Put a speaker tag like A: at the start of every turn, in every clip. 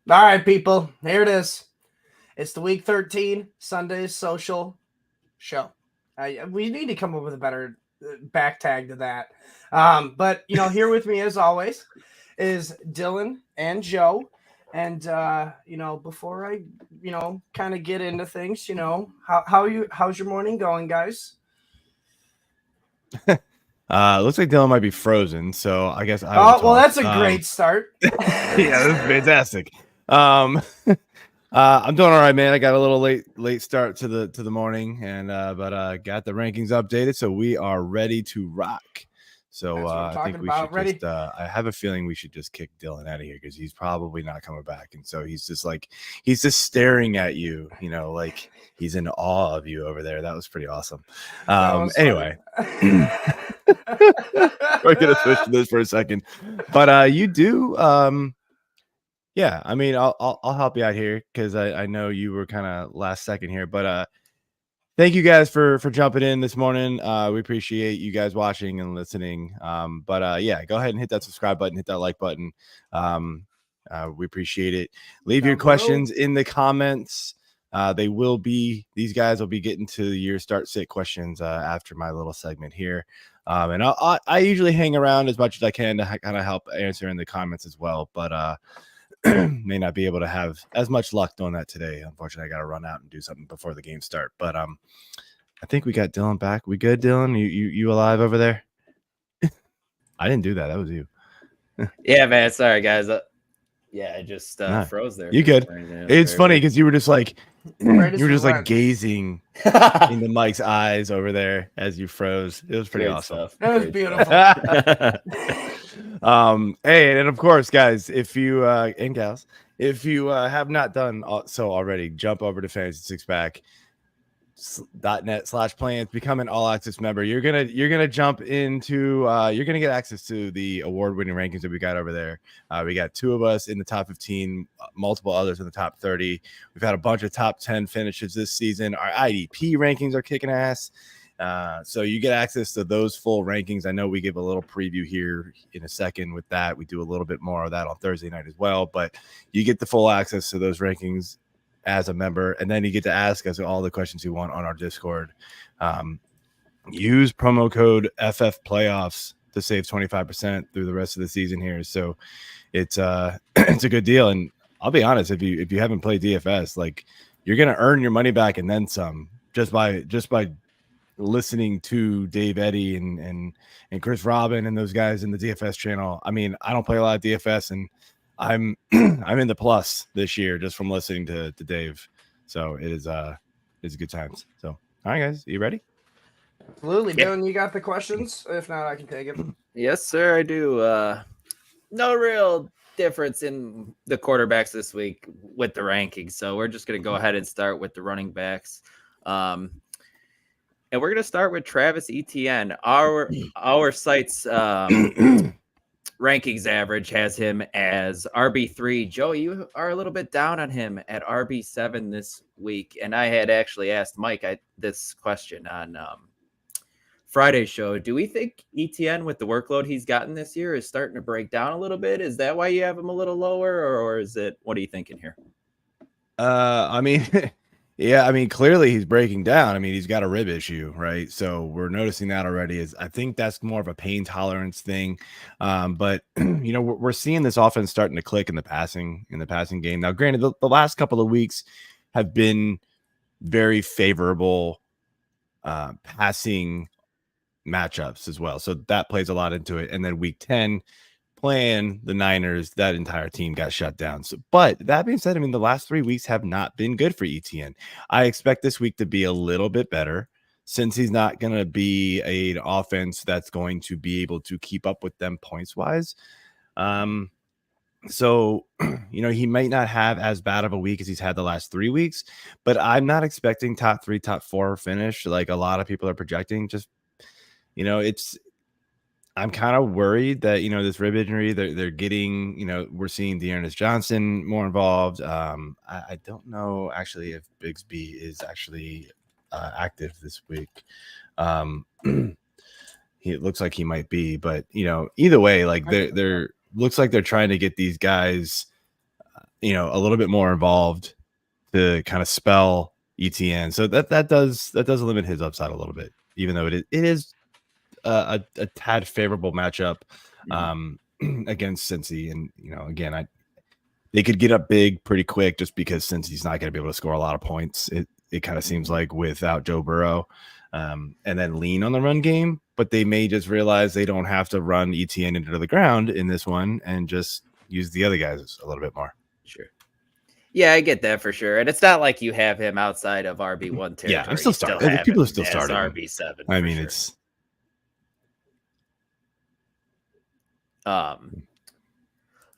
A: All right, people, here it is. It's the Week 13 Sunday social show. We need to come up with a better back tag to that. But, here with me as always is Dylan and Joe. And, before I, kind of get into things, how's your morning going, guys?
B: Looks like Dylan might be frozen, so I guess I will
A: well,
B: talk.
A: that's a great start.
B: Yeah, this is fantastic. I'm doing all right, man. I got a little late start to the morning, and but got the rankings updated, so we are ready to rock. So I think we should
A: ready.
B: just. I have a feeling we should just kick Dylan out of here because he's probably not coming back, and so he's just staring at you, like he's in awe of you over there. That was pretty awesome. Anyway. We're gonna switch to this for a second, but you do yeah, I mean, I'll help you out here because I know you were kind of last second here, but thank you guys for jumping in this morning. We appreciate you guys watching and listening. But yeah, go ahead and hit that subscribe button, hit that like button. We appreciate it. Leave your questions in the comments. These guys will be getting to your start sit questions after my little segment here. And I usually hang around as much as I can to kind of help answer in the comments as well, but may not be able to have as much luck doing that today. Unfortunately, I got to run out and do something before the game start. But I think we got Dylan back. We good, Dylan? You alive over there? I didn't do that. That was you.
C: Yeah, man. Sorry, guys. Yeah, I just froze there.
B: You good? It's funny because you were just like gazing into Mike's eyes over there as you froze. It was pretty awesome.
A: That was beautiful.
B: Hey, and of course, guys, if you and gals, if you have not done so already, jump over to fantasy6pack.net/plans, become an all access member. You're gonna jump into you're gonna get access to the award-winning rankings that we got over there. We got 2 of us in the top 15, multiple others in the top 30. We've had a bunch of top 10 finishes this season. Our IDP rankings are kicking ass. So you get access to those full rankings. I know we give a little preview here in a second with that. We do a little bit more of that on Thursday night as well, but you get the full access to those rankings as a member, and then you get to ask us all the questions you want on our Discord. Use promo code FF Playoffs to save 25% through the rest of the season here. So it's it's a good deal. And I'll be honest, if you haven't played DFS, like, you're gonna earn your money back and then some just by listening to Dave, Eddy, and Chris Robbin and those guys in the DFS channel. I mean, I don't play a lot of DFS, and I'm in the plus this year just from listening to Dave. So it's good times. So all right, guys, are you ready?
A: Absolutely. Yeah. Dylan, you got the questions? If not, I can take it.
C: Yes, sir, I do. No real difference in the quarterbacks this week with the rankings. So we're just going to go ahead and start with the running backs. And we're going to start with Travis Etienne. Our site's rankings average has him as RB3. Joe, you are a little bit down on him at RB7 this week. And I had actually asked Mike this question on Friday's show. Do we think Etienne, with the workload he's gotten this year, is starting to break down a little bit? Is that why you have him a little lower, or is it, what are you thinking here?
B: I mean, yeah, I mean, clearly he's breaking down. I mean, he's got a rib issue, right? So we're noticing that already. I think that's more of a pain tolerance thing. But we're seeing this offense starting to click in the passing game. Now, granted, the last couple of weeks have been very favorable passing matchups as well. So that plays a lot into it. And then week 10, playing the Niners, that entire team got shut down. So, but that being said, I mean, the last 3 weeks have not been good for Etienne. I expect this week to be a little bit better, since he's not going to be an offense that's going to be able to keep up with them points wise. So, he might not have as bad of a week as he's had the last 3 weeks, but I'm not expecting top 3, top 4 finish like a lot of people are projecting. Just, I'm kind of worried that, this rib injury, they're getting, we're seeing Dearness Johnson more involved. I don't know actually if Bigsby is actually active this week. It looks like he might be, but either way, like they're looks like they're trying to get these guys a little bit more involved to kind of spell ETN. So that does limit his upside a little bit, even though it is a tad favorable matchup against Cincy. And again, they could get up big pretty quick just because Cincy's not going to be able to score a lot of points. It kind of seems like without Joe Burrow, and then lean on the run game. But they may just realize they don't have to run ETN into the ground in this one and just use the other guys a little bit more.
C: Sure. Yeah, I get that for sure. And it's not like you have him outside of RB1 territory.
B: Yeah, I'm still starting. People are still starting
C: RB7.
B: I mean, it's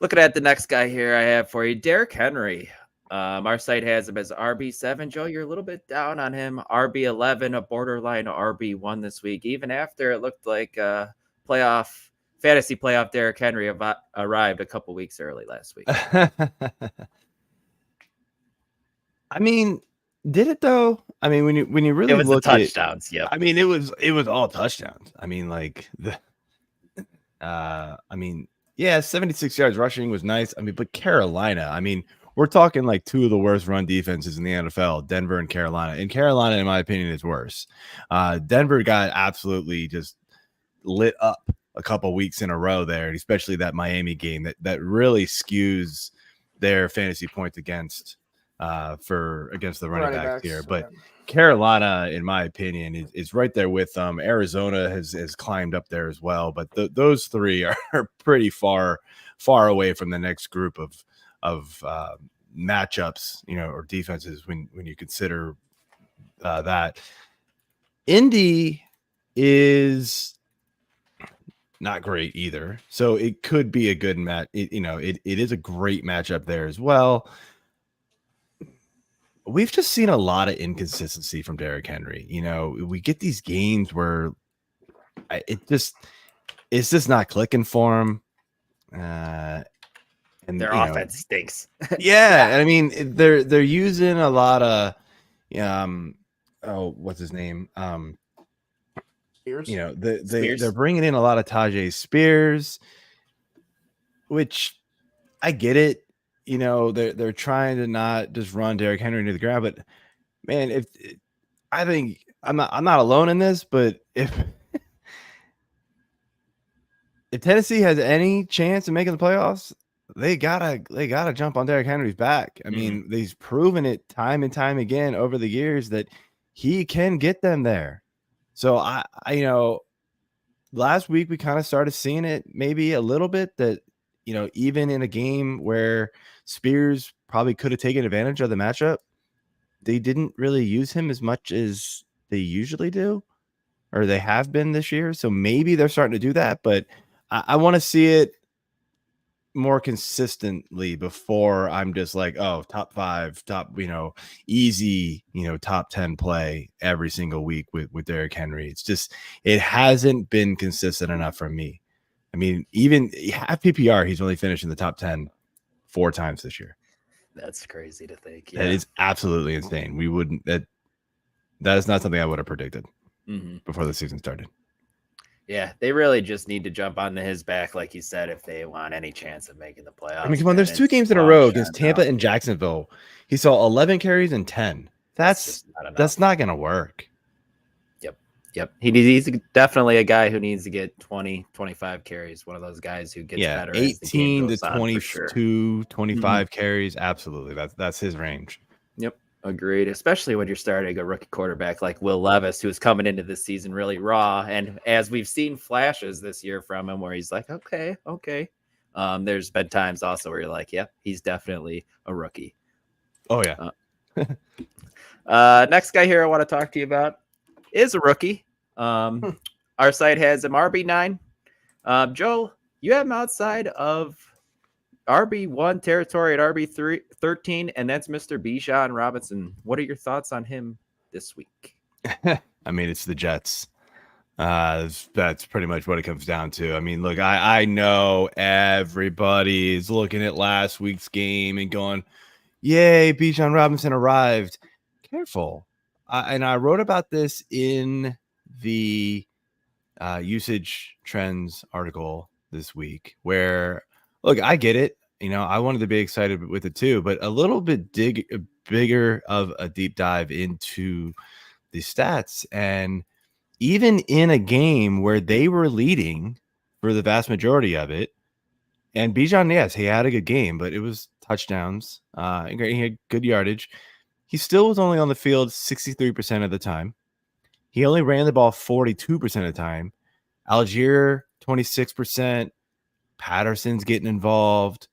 C: looking at the next guy here I have for you, Derrick Henry. Our site has him as RB7. Joe, you're a little bit down on him. RB11, a borderline RB1 this week, even after it looked like fantasy playoff Derrick Henry arrived a couple weeks early last week.
B: I mean, did it though? I mean, when you really look
C: at touchdowns, yeah.
B: I mean, it was all touchdowns. I mean, like yeah, 76 yards rushing was nice. I mean, but Carolina, I mean, we're talking like two of the worst run defenses in the NFL, Denver and Carolina. And Carolina, in my opinion, is worse. Denver got absolutely just lit up a couple weeks in a row there, and especially that Miami game that really skews their fantasy points against the running backs here. But Carolina, in my opinion, is right there with them. Arizona has climbed up there as well, but those three are pretty far away from the next group of matchups, or defenses when you consider that. Indy is not great either, so it could be a good match. It is a great matchup there as well. We've just seen a lot of inconsistency from Derrick Henry. We get these games where it's just not clicking for him. And
C: their offense stinks.
B: Yeah. I mean, they're using a lot of, what's his name?
A: Spears.
B: They're bringing in a lot of Tajay Spears, which I get it. They're trying to not just run Derrick Henry into the ground, but man, I think I'm not alone in this, but if Tennessee has any chance of making the playoffs, they gotta jump on Derrick Henry's back. I mean, he's proven it time and time again over the years that he can get them there. So I last week we kind of started seeing it maybe a little bit that even in a game where Spears probably could have taken advantage of the matchup, they didn't really use him as much as they usually do, or they have been this year. So maybe they're starting to do that, but I want to see it more consistently before I'm just like, oh, top 5, easy, top 10 play every single week with Derrick Henry. It's just, it hasn't been consistent enough for me. I mean, even half PPR, he's only finished in the top 10 4 times this year.
C: That's crazy to think. Yeah.
B: That is absolutely insane. That is not something I would have predicted before the season started.
C: Yeah, they really just need to jump onto his back, like you said, if they want any chance of making the playoffs.
B: I mean, come on, there's 2 games in a row against Tampa and Jacksonville. He saw 11 carries and 10. That's not going to work.
C: Yep. He's definitely a guy who needs to get 20, 25 carries. One of those guys who gets better.
B: 18 to 22, 25 carries. Absolutely. That's his range.
C: Yep. Agreed. Especially when you're starting a rookie quarterback like Will Levis, who's coming into this season really raw. And as we've seen flashes this year from him where he's like, okay. There's been times also where you're like, yep, he's definitely a rookie.
B: Oh, yeah.
C: Next guy here I want to talk to you about is a rookie. Our site has him RB9. Joel, you have him outside of RB1 territory at RB13, and that's Mr. Bijan Robinson. What are your thoughts on him this week?
B: I mean, it's the Jets. That's pretty much what it comes down to. I mean, look, I know everybody's looking at last week's game and going, yay, Bijan Robinson arrived. Careful. And I wrote about this in the usage trends article this week where, look, I get it. I wanted to be excited with it too, but a little bit bigger of a deep dive into the stats. And even in a game where they were leading for the vast majority of it, and Bijan, yes, he had a good game, but it was touchdowns. He had good yardage. He still was only on the field 63% of the time. He only ran the ball 42% of the time. Algier, 26%. Patterson's getting involved.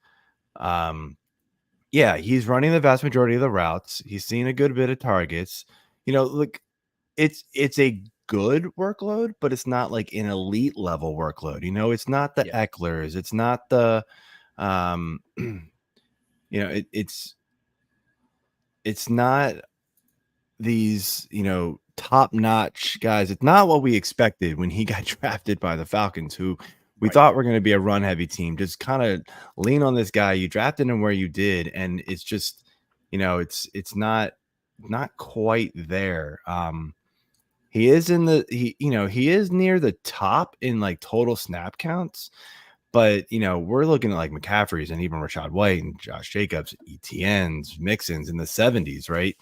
B: Yeah, he's running the vast majority of the routes. He's seeing a good bit of targets. Look, it's a good workload, but it's not like an elite level workload. It's not the Ecklers. It's not the, it's not these, top notch guys. It's not what we expected when he got drafted by the Falcons, who we thought were going to be a run heavy team. Just kind of lean on this guy. You drafted him where you did, and it's just, it's not quite there. He is he is near the top in like total snap counts, but we're looking at like McCaffrey's and even Rashad White and Josh Jacobs, ETNs, Mixons in the 70s, right?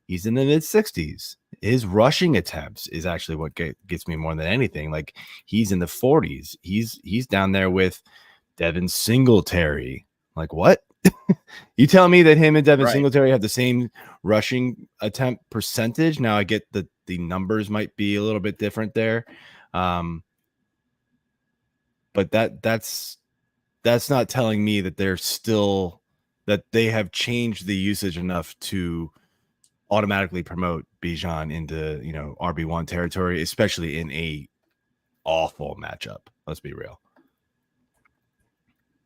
B: He's in the mid 60s. His rushing attempts is actually what gets me more than anything. Like he's in the 40s. He's down there with Devin Singletary. Like what? You tell me that him and Devin Singletary have the same rushing attempt percentage. Now I get that the numbers might be a little bit different there. But that's not telling me that that they have changed the usage enough to automatically promote Bijan into, RB1 territory, especially in a awful matchup. Let's be real.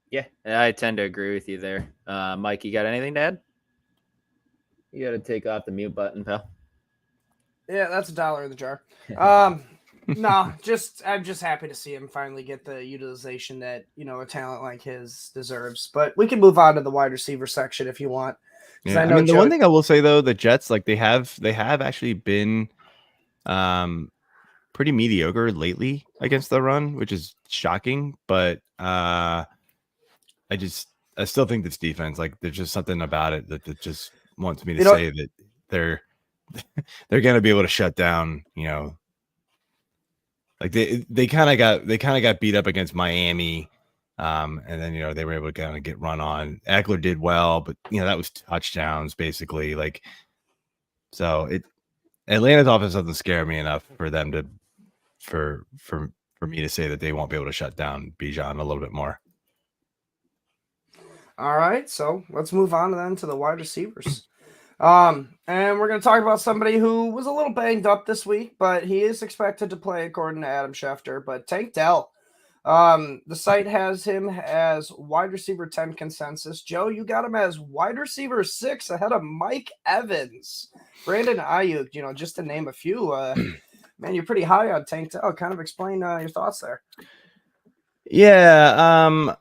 C: Yeah, I tend to agree with you there. Mike, you got anything to add? You got to take off the mute button, pal.
A: Yeah, that's $1 in the jar. No, I'm just happy to see him finally get the utilization that, a talent like his deserves. But we can move on to the wide receiver section if you want.
B: Yeah, I mean, the one thing I will say though, the Jets, like they have actually been pretty mediocre lately against the run, which is shocking. But I still think this defense, like there's just something about it that just wants me to say that they're going to be able to shut down, like they kind of got beat up against Miami. And then, they were able to kind of get run on. Eckler did well, but that was touchdowns basically. Like, so Atlanta's offense doesn't scare me enough for them to, for me to say that they won't be able to shut down Bijan a little bit more.
A: All right, so let's move on then to the wide receivers. And we're going to talk about somebody who was a little banged up this week, but he is expected to play according to Adam Schefter. But Tank Dell, the site has him as wide receiver 10 consensus. Joe, you got him as wide receiver 6 ahead of Mike Evans, Brandon Ayuk, just to name a few. Man, you're pretty high on Tank Dell. Kind of explain your thoughts there.
B: Yeah,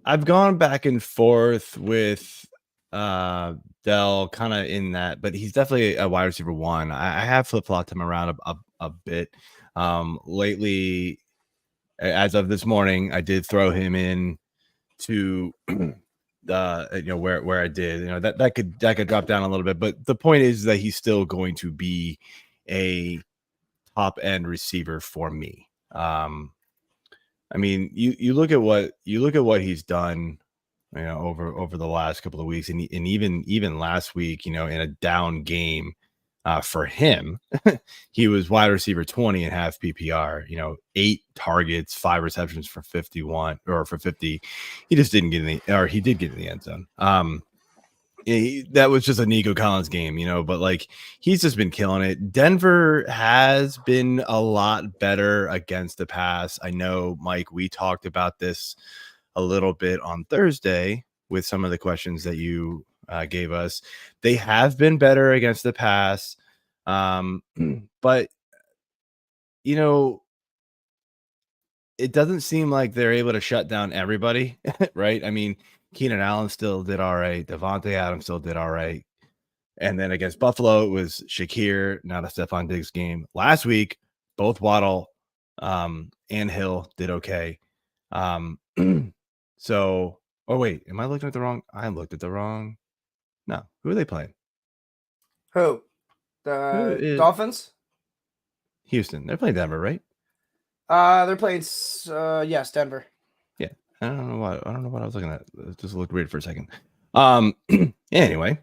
B: I've gone back and forth with Dell kind of in that, but he's definitely a wide receiver 1. I have flip-flopped him around a bit lately. As of this morning, I did throw him in to where I did. That could drop down a little bit, but the point is that he's still going to be a top end receiver for me. I mean, you look at what he's done, over the last couple of weeks, and even last week, in a down game for him, he was wide receiver 20 and half PPR. 8 targets, 5 receptions for 51 or for 50. He just didn't get he did get in the end zone. That was just a Nico Collins game, but like he's just been killing it. Denver has been a lot better against the pass. I know, Mike, we talked about this a little bit on Thursday with some of the questions that you gave us. They have been better against the pass. But, it doesn't seem like they're able to shut down everybody, right? I mean, Keenan Allen still did all right. Devontae Adams still did all right. And then against Buffalo, it was Shakir, not a Stephon Diggs game. Last week, both Waddle and Hill did okay. So Oh wait, am I looking at the wrong? I looked at the wrong. No, who are they playing?
A: Who?
B: Who
A: The
B: is
A: Dolphins?
B: Houston? They're playing Denver, right?
A: They're playing. Yes, Denver.
B: Yeah. I don't know why. I don't know what I was looking at. It just looked weird for a second. Anyway.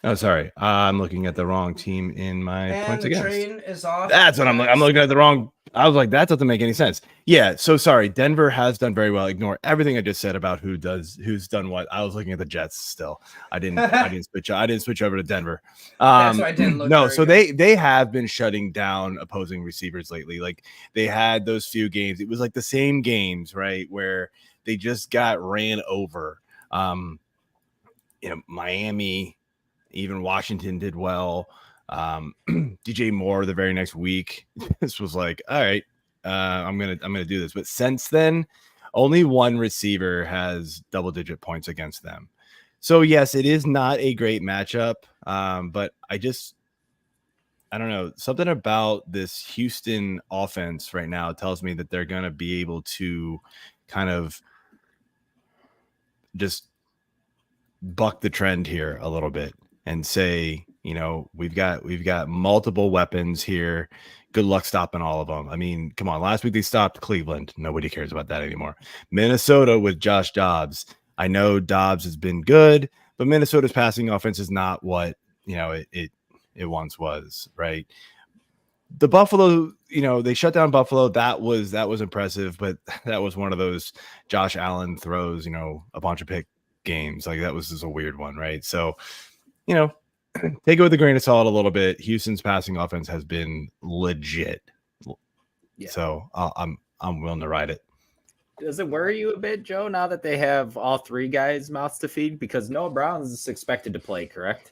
B: Oh, sorry. I'm looking at the wrong team in my
A: And
B: points
A: the
B: against.
A: train is off.
B: That's what I'm looking at the wrong. I was like, that doesn't make any sense. Yeah. So sorry. Denver has done very well. Ignore everything I just said about who's done what. I was looking at the Jets still. I didn't switch over to Denver.
A: That's why I didn't look.
B: No,
A: very
B: so
A: good.
B: they have been shutting down opposing receivers lately. Like they had those few games. It was like the same games, right, where they just got ran over. Miami, even Washington did well. DJ Moore the very next week. This was like, all right, I'm gonna do this. But since then, only one receiver has double-digit points against them. So yes, it is not a great matchup. But I don't know, something about this Houston offense right now tells me that they're gonna be able to kind of just buck the trend here a little bit and say, we've got multiple weapons here. Good luck stopping all of them. I mean, come on. Last week they stopped Cleveland. Nobody cares about that anymore. Minnesota with Josh Dobbs. I know Dobbs has been good, but Minnesota's passing offense is not what it once was, right? The Buffalo, they shut down Buffalo. That was impressive, but that was one of those Josh Allen throws, a bunch of pick games. Like that was just a weird one, right? So, take it with a grain of salt a little bit. Houston's passing offense has been legit. Yeah. So I'm willing to ride it.
C: Does it worry you a bit, Joe, now that they have all three guys' mouths to feed? Because Noah Brown is expected to play, correct?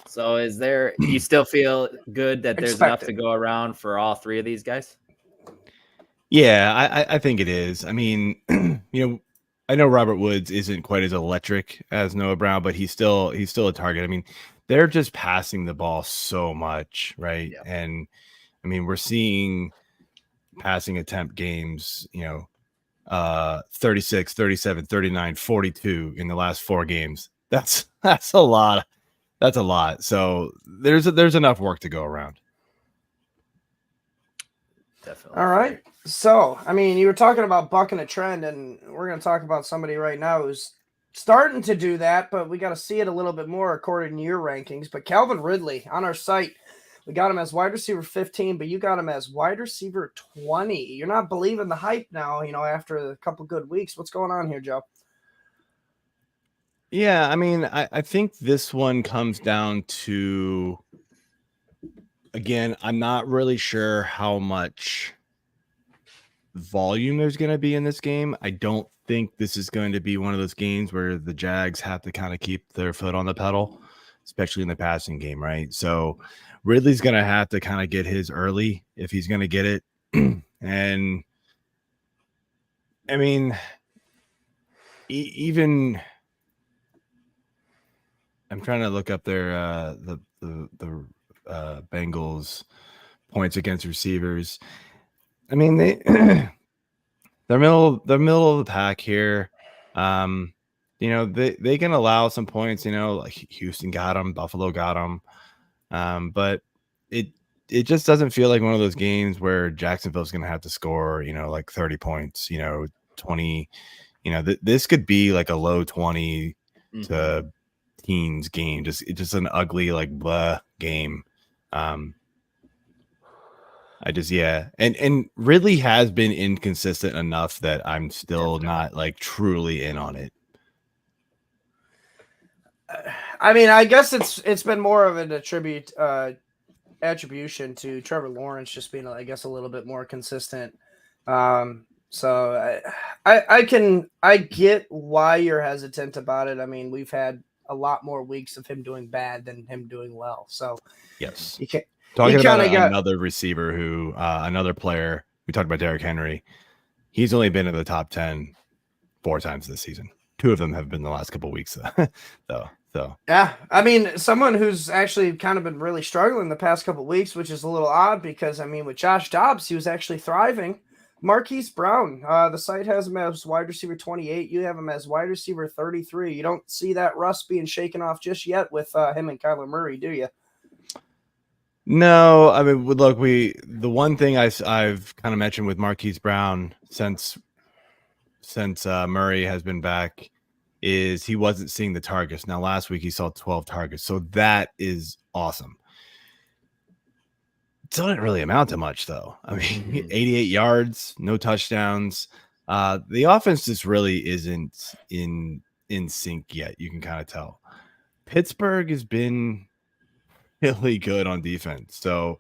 C: So you still feel good that there's enough to go around for all three of these guys?
B: Yeah, I think it is. I mean, I know Robert Woods isn't quite as electric as Noah Brown, but he's still a target. I mean, they're just passing the ball so much, right? Yeah. And I mean, we're seeing passing attempt games, 36, 37, 39, 42 in the last 4 games. That's a lot. That's a lot. So there's enough work to go around.
C: Definitely.
A: All right. So, I mean, you were talking about bucking a trend, and we're going to talk about somebody right now who's starting to do that, but we got to see it a little bit more according to your rankings. But Calvin Ridley on our site, we got him as wide receiver 15, but you got him as wide receiver 20. You're not believing the hype now, after a couple good weeks. What's going on here, Joe?
B: Yeah, I mean, I think this one comes down to, again, I'm not really sure how much volume there's going to be in this game. I don't think this is going to be one of those games where the Jags have to kind of keep their foot on the pedal, especially in the passing game, right? So Ridley's going to have to kind of get his early if he's going to get it. And I mean, even I'm trying to look up their the Bengals points against receivers. I mean, they're middle of the pack here. They can allow some points. Like Houston got them, Buffalo got them, but it just doesn't feel like one of those games where Jacksonville's going to have to score, like 30 points. 20. This could be like a low 20 to teens game. Just an ugly like blah game. And Ridley has been inconsistent enough that I'm still not like truly in on it.
A: I mean, I guess it's been more of an attribution to Trevor Lawrence just being, I guess, a little bit more consistent. So I get why you're hesitant about it. I mean, we've had a lot more weeks of him doing bad than him doing well. So
B: yes,
A: you can't.
B: Talking about another receiver who, another player, we talked about Derrick Henry. He's only been in the top 10 4 times this season. 2 of them have been the last couple of weeks, though. So
A: yeah, I mean, someone who's actually kind of been really struggling the past couple of weeks, which is a little odd because I mean, with Josh Dobbs, he was actually thriving. Marquise Brown. The site has him as wide receiver 28. You have him as wide receiver 33. You don't see that rust being shaken off just yet with him and Kyler Murray, do you?
B: No, I mean, look, the one thing I've kind of mentioned with Marquise Brown since Murray has been back is he wasn't seeing the targets. Now, last week he saw 12 targets, so that is awesome. It doesn't really amount to much, though. I mean, 88 yards, no touchdowns. The offense just really isn't in sync yet. You can kind of tell. Pittsburgh has been really good on defense, so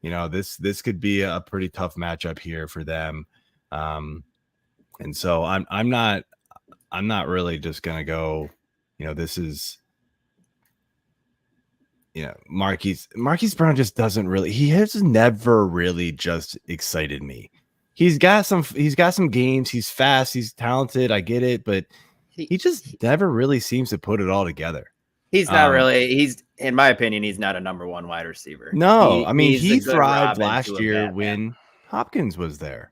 B: this could be a pretty tough matchup here for them. And so I'm not really just gonna go. This is Marquise Brown just doesn't really. He has never really just excited me. He's got some games. He's fast. He's talented. I get it, but he just never really seems to put it all together.
C: He's not really. He's, in my opinion, he's not a number one wide receiver.
B: No, I mean he thrived last year when Hopkins was there.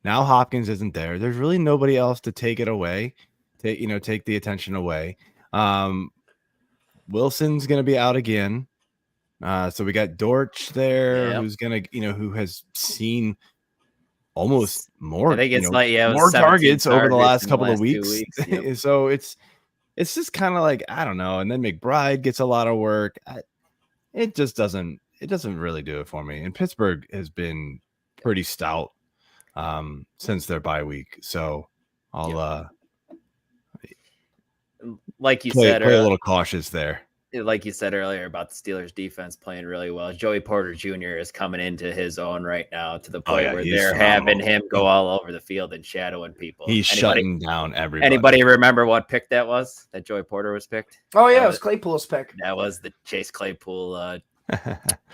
B: Now Hopkins isn't there. There's really nobody else to take it away, take the attention away. Wilson's going to be out again. So we got Dortch there, who's going to, who has seen almost more, more targets over the last couple of weeks. Yep. So it's just kind of like, I don't know. And then McBride gets a lot of work. It doesn't really do it for me. And Pittsburgh has been pretty stout since their bye week. So I'll
C: like you said,
B: play a little cautious there.
C: Like you said earlier about the Steelers defense playing really well. Joey Porter Jr. is coming into his own right now to the point where they're having him go all over the field and shadowing people.
B: He's shutting down everybody.
C: Anybody remember what pick that was? That Joey Porter was picked?
A: Oh yeah, it was Claypool's pick.
C: That was the Chase Claypool.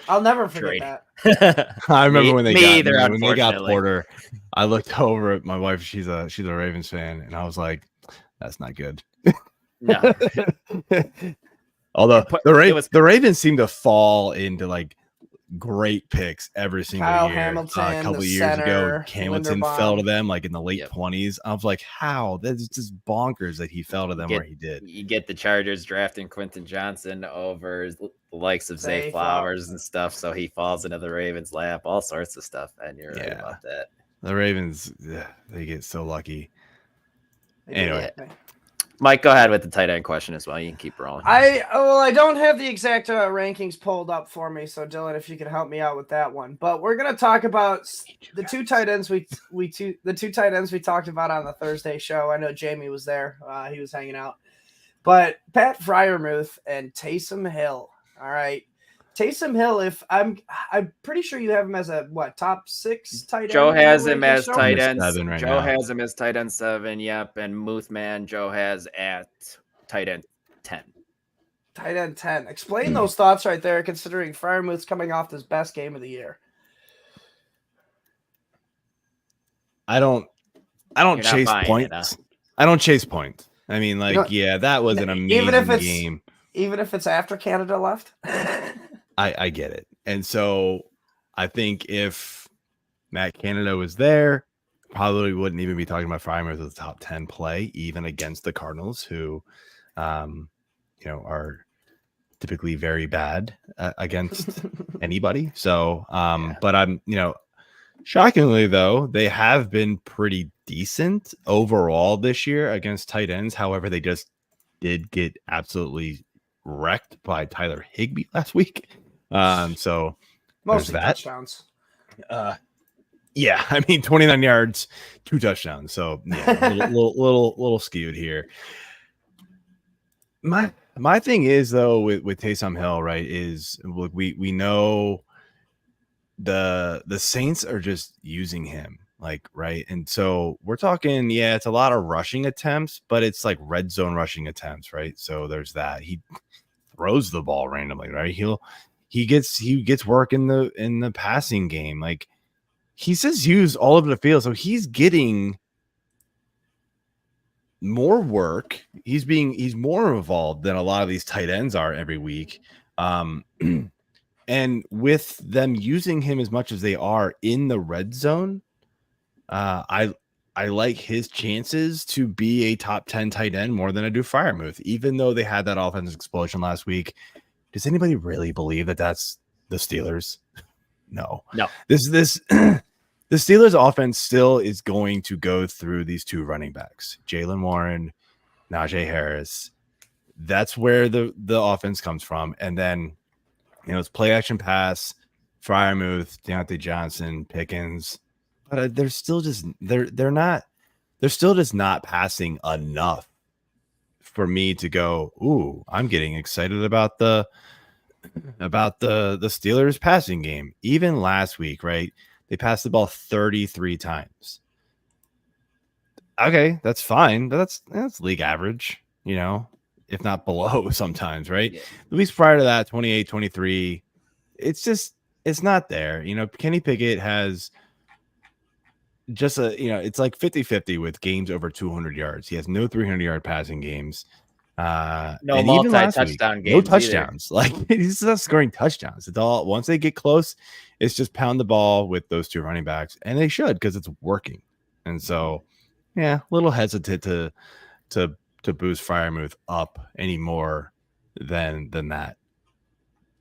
A: I'll never forget that.
B: I remember when they got Porter. I looked over at my wife. She's a Ravens fan, and I was like, "That's not good."
C: No.
B: Although the Ravens seem to fall into like great picks every single year.
A: Hamilton,
B: a couple of years ago, Hamilton fell to them like in the late 20s. I was like, how? That's just bonkers that he fell to them where he did.
C: You get the Chargers drafting Quentin Johnson over the likes of Zay Flowers and stuff, so he falls into the Ravens' lap, all sorts of stuff. And you're right about that.
B: The Ravens, they get so lucky. Anyway.
C: Mike, go ahead with the tight end question as well. You can keep rolling.
A: I don't have the exact rankings pulled up for me, so Dylan, if you could help me out with that one. But we're gonna talk about the two tight ends we talked about on the Thursday show. I know Jamie was there; he was hanging out. But Pat Freiermuth and Taysom Hill. All right, Taysom Hill. If I'm pretty sure you have him as a top 6 tight end.
C: Joe has him as tight end
B: 7 right
C: Joe
B: now.
C: has him as tight end 7. Yep, and Muthman Joe has at tight end 10.
A: Tight end 10. Explain those thoughts right there, considering Freiermuth's coming off his best game of the year.
B: I don't chase points. I don't chase points. I mean, that was an amazing game.
A: Even if it's after Canada left.
B: I get it. And so I think if Matt Canada was there, probably wouldn't even be talking about Freiermuth as a top 10 play, even against the Cardinals, who, are typically very bad against anybody. So, but I'm, shockingly though, they have been pretty decent overall this year against tight ends. However, they just did get absolutely wrecked by Tyler Higbee last week. So
A: mostly
B: that.
A: Touchdowns.
B: Yeah, I mean 29 yards, 2 touchdowns. So yeah, little skewed here. My thing is though with Taysom Hill, right, is look, we know the Saints are just using him, right, and so we're talking, it's a lot of rushing attempts, but it's like red zone rushing attempts, right? So there's that. He throws the ball randomly, right? He gets work in the passing game. Like he's just used all over the field, so he's getting more work. He's more involved than a lot of these tight ends are every week. And with them using him as much as they are in the red zone, I like his chances to be a top 10 tight end more than I do Freiermuth, even though they had that offensive explosion last week. Does anybody really believe that that's the Steelers? No. This the Steelers offense still is going to go through these two running backs, Jaylen Warren, Najee Harris. That's where the offense comes from. And then, it's play action pass, Freiermuth, Deontay Johnson, Pickens. But they're still just they're still just not passing enough for me to go, ooh, I'm getting excited about the Steelers passing game. Even last week, right? They passed the ball 33 times. Okay, that's fine, but that's league average, if not below sometimes, right?
C: Yeah.
B: The weeks prior to that, 28, 23, it's not there. Kenny Pickett has just it's like 50-50 with games over 200 yards. He has no 300-yard passing games.
C: No
B: and even last week,
C: multi-touchdown games.
B: No touchdowns. Like, he's not scoring touchdowns. It's all, once they get close, it's just pound the ball with those two running backs, and they should, because it's working. And so, yeah, a little hesitant to boost Freiermuth up any more than that.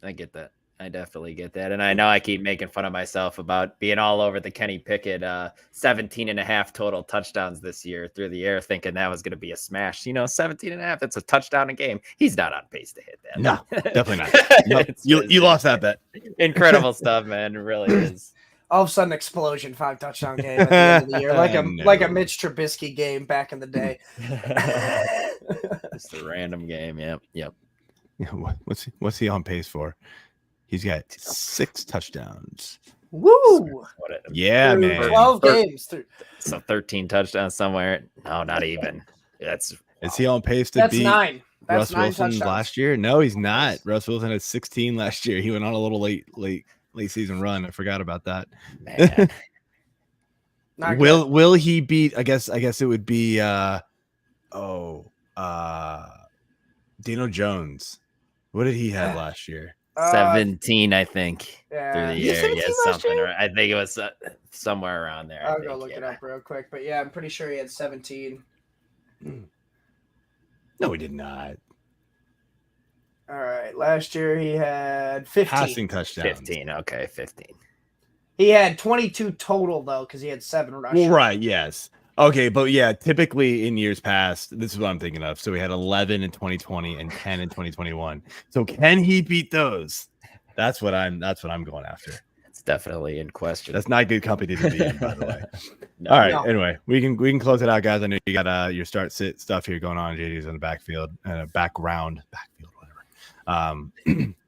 C: I get that. I definitely get that. And I know I keep making fun of myself about being all over the Kenny Pickett 17 and a half total touchdowns this year through the air, thinking that was going to be a smash. 17 and a half, that's a touchdown a game. He's not on pace to hit that.
B: No, definitely not. No, you lost that bet.
C: Incredible stuff, man. It really is.
A: All of a sudden, explosion, 5 touchdown game at the end of the year, like a Mitch Trubisky game back in the day.
C: Just a random game. Yep.
B: Yeah, what's he on pace for? He's got 6 touchdowns.
A: Woo!
B: Yeah, man.
A: 12 games.
C: So 13 touchdowns somewhere. No, not even.
B: Is he on pace to beat
A: 9. That's
B: Russ
A: 9
B: Wilson
A: touchdowns.
B: last year? No, he's not. Russ Wilson had 16 last year. He went on a little late season run. I forgot about that.
C: Man.
B: Will he beat? I guess it would be Dino Jones. What did he have last year?
C: 17, I think.
A: Yeah.
C: Through the
A: You
C: year.
A: said
C: Yeah,
A: 17 last
C: something.
A: year?
C: I think it was somewhere around there.
A: I'll go look it up real quick. But yeah, I'm pretty sure he had 17.
B: No, he did not.
A: All right. Last year he had 15.
B: Passing touchdowns.
C: 15. Okay, 15.
A: He had 22 total, though, because he had 7 rushes.
B: Well, right, yes. Okay, but yeah, typically in years past, this is what I'm thinking of. So we had 11 in 2020 and 10 in 2021. So can he beat those? That's what I'm going after.
C: It's definitely in question.
B: That's not good company to be in, by the way.
C: No.
B: All right.
A: No.
B: Anyway, we can close it out, guys. I know you got your start sit stuff here going on. JD's in the backfield, backfield, whatever.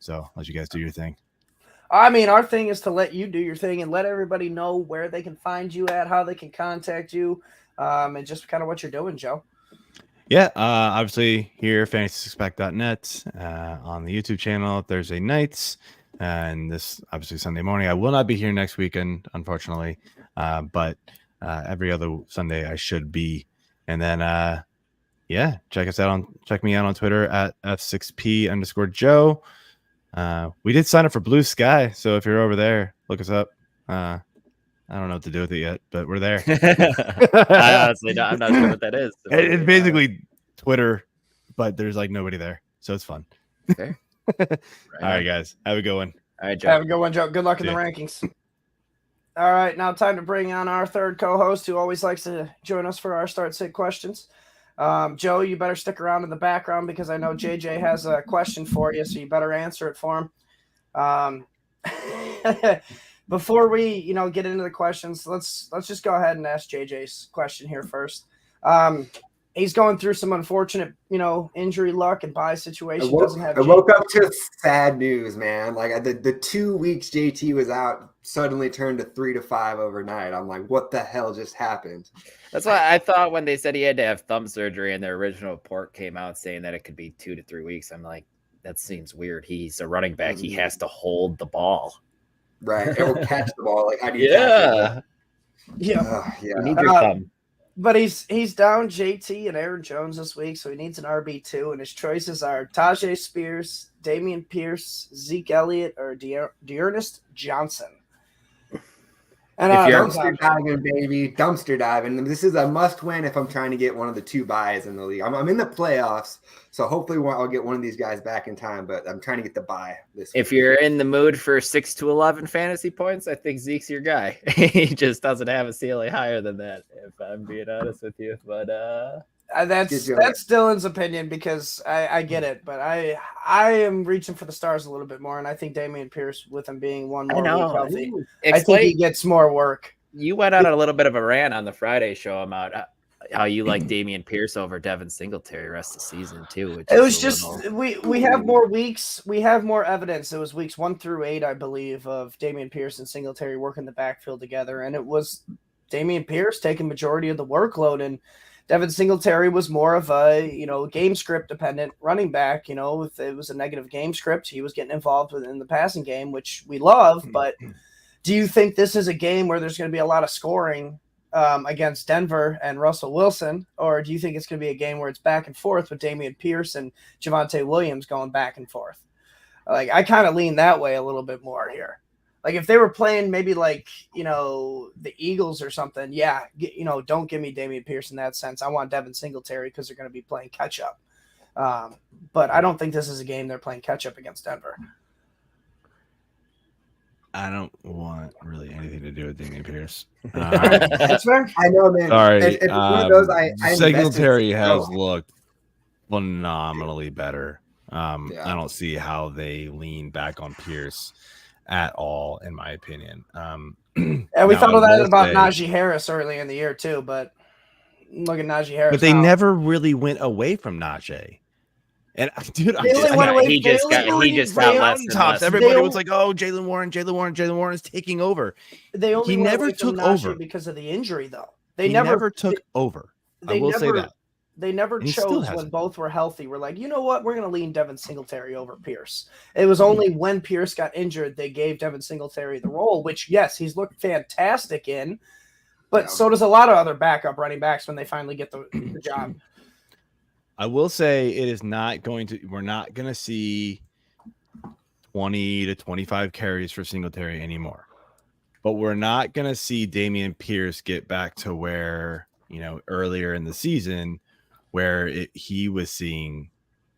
B: So I'll let you guys do your thing.
A: I mean, our thing is to let you do your thing and let everybody know where they can find you at, how they can contact you, and just kind of what you're doing, Joe.
B: Yeah, obviously here, fantasysuspect.net, on the YouTube channel Thursday nights, and this obviously Sunday morning. I will not be here next weekend, unfortunately, but every other Sunday I should be. And then, check me out on Twitter at F6P_Joe. We did sign up for Blue Sky, so if you're over there, look us up. I don't know what to do with it yet, but we're there.
C: I honestly don't. I'm not sure what that is.
B: It's basically Twitter, but there's like nobody there, so it's fun.
C: Fair.
B: All right, guys, have a good one.
C: All right, Joe.
A: Have a good one, Joe. Good luck in the rankings. All right, now time to bring on our third co-host who always likes to join us for our start sit questions. Joe, you better stick around in the background because I know JJ has a question for you, so you better answer it for him. Before we, get into the questions, let's just go ahead and ask JJ's question here first. He's going through some unfortunate, injury luck and bye situation.
D: I woke up to sad news, man. Like the 2 weeks JT was out suddenly turned to 3 to 5 overnight. I'm like, what the hell just happened?
C: That's why I thought when they said he had to have thumb surgery and their original report came out saying that it could be 2 to 3 weeks. I'm like, that seems weird. He's a running back. He has to hold the ball.
D: Right. Or catch the ball. Like, how do you catch it?
A: Yeah.
C: You need your thumb.
A: But he's down JT and Aaron Jones this week, so he needs an RB2, and his choices are Tajay Spears, Damian Pierce, Zeke Elliott, or Dearness Johnson. And
C: If you're-
D: Dumpster diving, baby. Dumpster diving. This is a must win if I'm trying to get one of the 2 buys in the league. I'm in the playoffs, so hopefully I'll get one of these guys back in time, but I'm trying to get the buy this week.
C: If you're in the mood for 6 to 11 fantasy points, I think Zeke's your guy. He just doesn't have a ceiling higher than that, if I'm being honest with you. But
A: that's Dylan's opinion because I get it, but I am reaching for the stars a little bit more, and I think Damian Pierce, with him being one more week healthy, I think he gets more work.
C: You went on a little bit of a rant on the Friday show about how you like Damian Pierce over Devin Singletary rest of the season too. Which
A: it was just we have more weeks, we have more evidence. It was weeks 1 through 8, I believe, of Damian Pierce and Singletary working the backfield together, and it was Damian Pierce taking majority of the workload, and Devin Singletary was more of a, game script dependent running back. If it was a negative game script, he was getting involved in the passing game, which we love. But do you think this is a game where there's going to be a lot of scoring against Denver and Russell Wilson? Or do you think it's going to be a game where it's back and forth with Damian Pierce and Javonte Williams going back and forth? Like, I kind of lean that way a little bit more here. Like, if they were playing maybe like, the Eagles or something, yeah, don't give me Damian Pierce in that sense. I want Devin Singletary because they're going to be playing catch-up. But I don't think this is a game they're playing catch-up against Denver.
B: I don't want really anything to do with Damian Pierce.
A: That's fair.
D: I know, man.
B: Sorry.
D: If one of those, I
B: Singletary has looked phenomenally better. I don't see how they lean back on Pierce at all, in my opinion.
A: And we thought of that about Najee Harris early in the year too, but look at Najee Harris.
B: But they never really went away from Najee. And dude,
C: he just got less and less.
B: Everybody was like, "Oh, Jalen Warren is taking over."
A: He
B: never took over
A: because of the injury, though.
B: He never took over. I will say that.
A: They never chose when both were healthy. We're like, you know what? We're going to lean Devin Singletary over Pierce. It was only when Pierce got injured they gave Devin Singletary the role, which, yes, he's looked fantastic in, but so does a lot of other backup running backs when they finally get the job.
B: I will say we're not going to see 20 to 25 carries for Singletary anymore. But we're not going to see Damian Pierce get back to where, earlier in the season, where he was seeing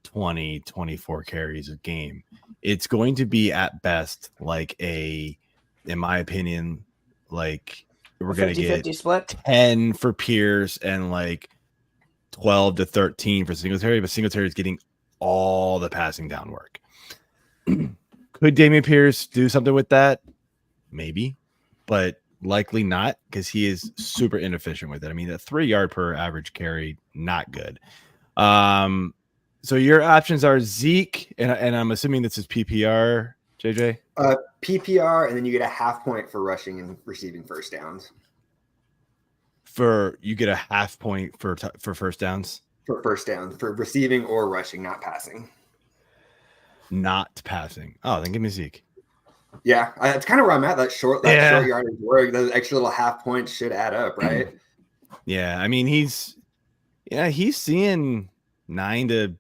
B: 20, 24 carries a game. It's going to be at best like in my opinion, like we're going to get
A: split.
B: 10 for Pierce and like 12 to 13 for Singletary, but Singletary is getting all the passing down work. Could Damian Pierce do something with that? Maybe, but likely not, because he is super inefficient with it. I mean, a 3 yard per average carry, not good. So your options are Zeke, and I'm assuming this is PPR, JJ?
D: PPR, and then you get a half point for rushing and receiving first downs.
B: You get a half point for first downs?
D: For first downs, for receiving or rushing, not passing.
B: Not passing. Oh, then give me Zeke.
D: Yeah, it's kind of where I'm at. That short yardage work, those extra little half points should add up, right?
B: Yeah, I mean he's seeing 9 to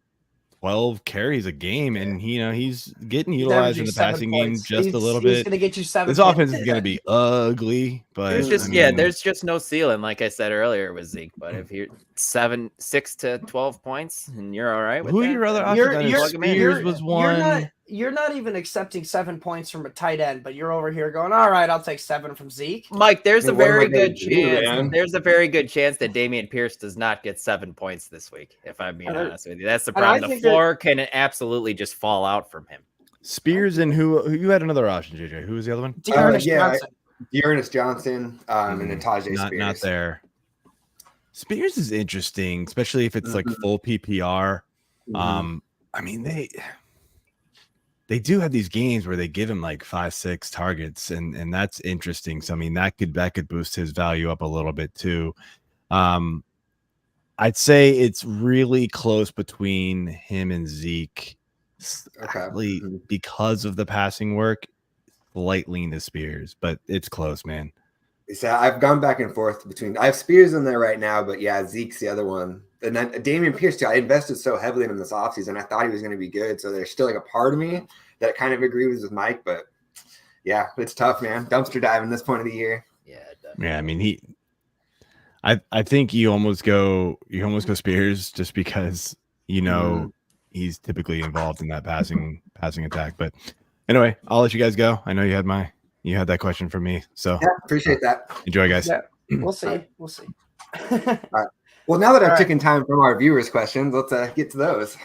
B: 12 carries a game, and he's getting utilized in the passing game just a little bit.
A: He's going to get you 7.
B: This offense is going to be ugly, but
C: there's just no ceiling, like I said earlier with Zeke. But if you're 6 to 12 points, and you're all right with
B: who
C: that,
B: are your other options? Spears was one.
A: You're not even accepting 7 points from a tight end, but you're over here going, all right, I'll take 7 from Zeke.
C: Mike, there's a very good chance. There's a very good chance that Damian Pierce does not get 7 points this week, if I'm being honest with you. That's the problem. The floor can absolutely just fall out from him.
B: Spears and who you had another option, JJ? Who was the other one?
D: Dearness Johnson and then Tajay Spears.
B: Not there. Spears is interesting, especially if it's like full PPR. I mean, they do have these games where they give him like 5-6 targets, and that's interesting. So I mean, that could boost his value up a little bit too. I'd say it's really close between him and Zeke. Because of the passing work, slight lean to Spears, but it's close, man.
D: So I've gone back and forth between. I have Spears in there right now, but yeah, Zeke's the other one. And then Damian Pierce too. I invested so heavily in him this offseason. I thought he was going to be good. So there's still like a part of me that kind of agrees with Mike, but yeah, it's tough, man. Dumpster diving this point of the year.
C: Yeah,
B: Yeah, I mean I think you almost go Spears just because he's typically involved in that passing attack. But anyway, I'll let you guys go. I know you had that question from me, so
D: Yeah, appreciate that.
B: enjoy, guys.
A: Yeah, we'll see. We'll see.
D: All right. Well, now that I've
A: All right.
D: taken time from our viewers' questions, let's get to those.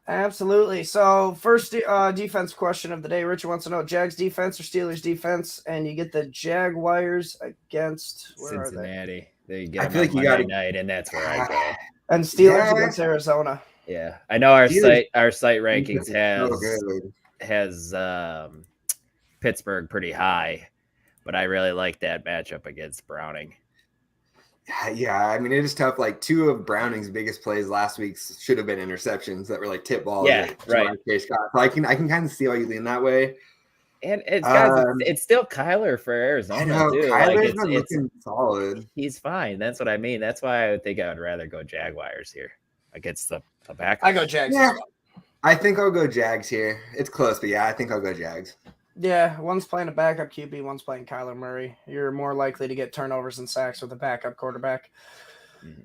A: Absolutely. So first defense question of the day. Richard wants to know Jags defense or Steelers defense, and you get the Jaguars against
C: Cincinnati. They
D: I
C: get
D: feel
C: them
D: like
C: on
D: you
C: Monday
D: gotta-
C: night, and that's where I go.
A: and Steelers
D: Yeah.
A: against Arizona.
C: Yeah, I know our
D: Steelers-
C: site rankings
D: So good.
C: has Pittsburgh pretty high, but I really like that matchup against Browning.
D: Yeah, I mean, it is tough. Like, two of Browning's biggest plays last week should have been interceptions that were like tip balls.
C: Yeah,
D: that
C: right.
D: Chase got. So I can kind of see why you lean that way.
C: And it's still Kyler for Arizona
D: I know
C: too.
D: Kyler's been
C: It's
D: looking solid.
C: he's fine. That's what I mean. That's why I think I would rather go Jaguars here against the back.
A: I go Jags.
D: Yeah, I think I'll go Jags here. It's close, but yeah, I think I'll go Jags.
A: Yeah, one's playing a backup QB, one's playing Kyler Murray. You're more likely to get turnovers and sacks with a backup quarterback.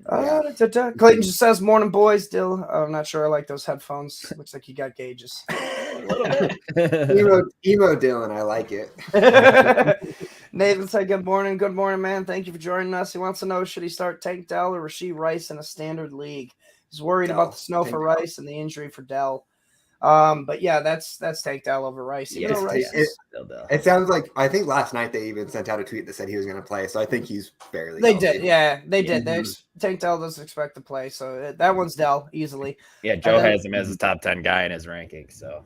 A: Clayton just says, "Morning, boys." Dill, I'm not sure I like those headphones. Looks like you got gauges.
C: A little bit.
D: Emo Dylan, I like it.
A: Nathan said, "Good morning, man. Thank you for joining us." He wants to know, should he start Tank Dell or Rashee Rice in a standard league? He's worried
D: Dell.
A: about the snow for Rice and the injury for Dell. But yeah, that's Tank Dell over Rice.
C: Yeah,
D: it sounds like, I think last night they even sent out a tweet that said he was going to play, so I think he's fairly
A: They
D: healthy.
A: did, yeah, they did. Tank Dell doesn't expect to play, so that one's Dell easily.
C: Yeah, Joe has him as a top 10 guy in his ranking, so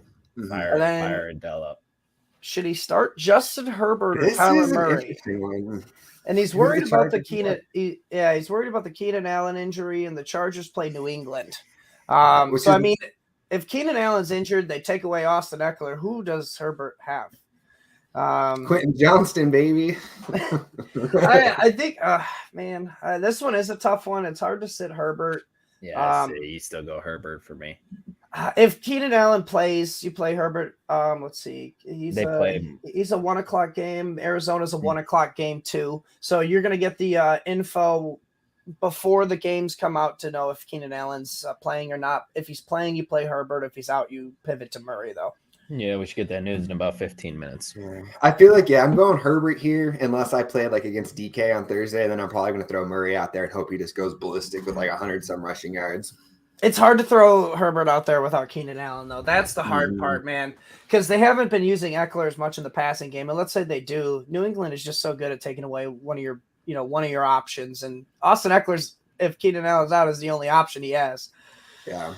C: fire Dell up.
A: Should he start Justin Herbert or
D: This
A: Kyler
D: is an
A: Murray?
D: interesting one.
A: And he's worried about the
D: Chargers
A: Keenan. He's worried about the Keenan Allen injury, and the Chargers play New England.
D: Which
A: I
D: is-
A: mean, if Keenan Allen's injured, they take away Austin Eckler. Who does Herbert have?
D: Quentin Johnston, baby.
A: I think, man, this one is a tough one. It's hard to sit Herbert.
C: Yeah, you still go Herbert for me.
A: If Keenan Allen plays, you play Herbert. Let's see. He's a 1:00 game. Arizona's a 1:00 game too. So you're going to get the info before the games come out to know if Keenan Allen's playing or not. If he's playing, you play Herbert. If he's out, you pivot to Murray, though.
C: Yeah, we should get that news in about 15 minutes.
D: Yeah. I feel like, I'm going Herbert here unless I play like against DK on Thursday. Then I'm probably going to throw Murray out there and hope he just goes ballistic with like 100-some rushing yards.
A: It's hard to throw Herbert out there without Keenan Allen, though. That's the hard part, man, because they haven't been using Eckler as much in the passing game. And let's say they do. New England is just so good at taking away one of your options. And Austin Eckler's, if Keenan Allen's out, is the only option he has.
D: Yeah.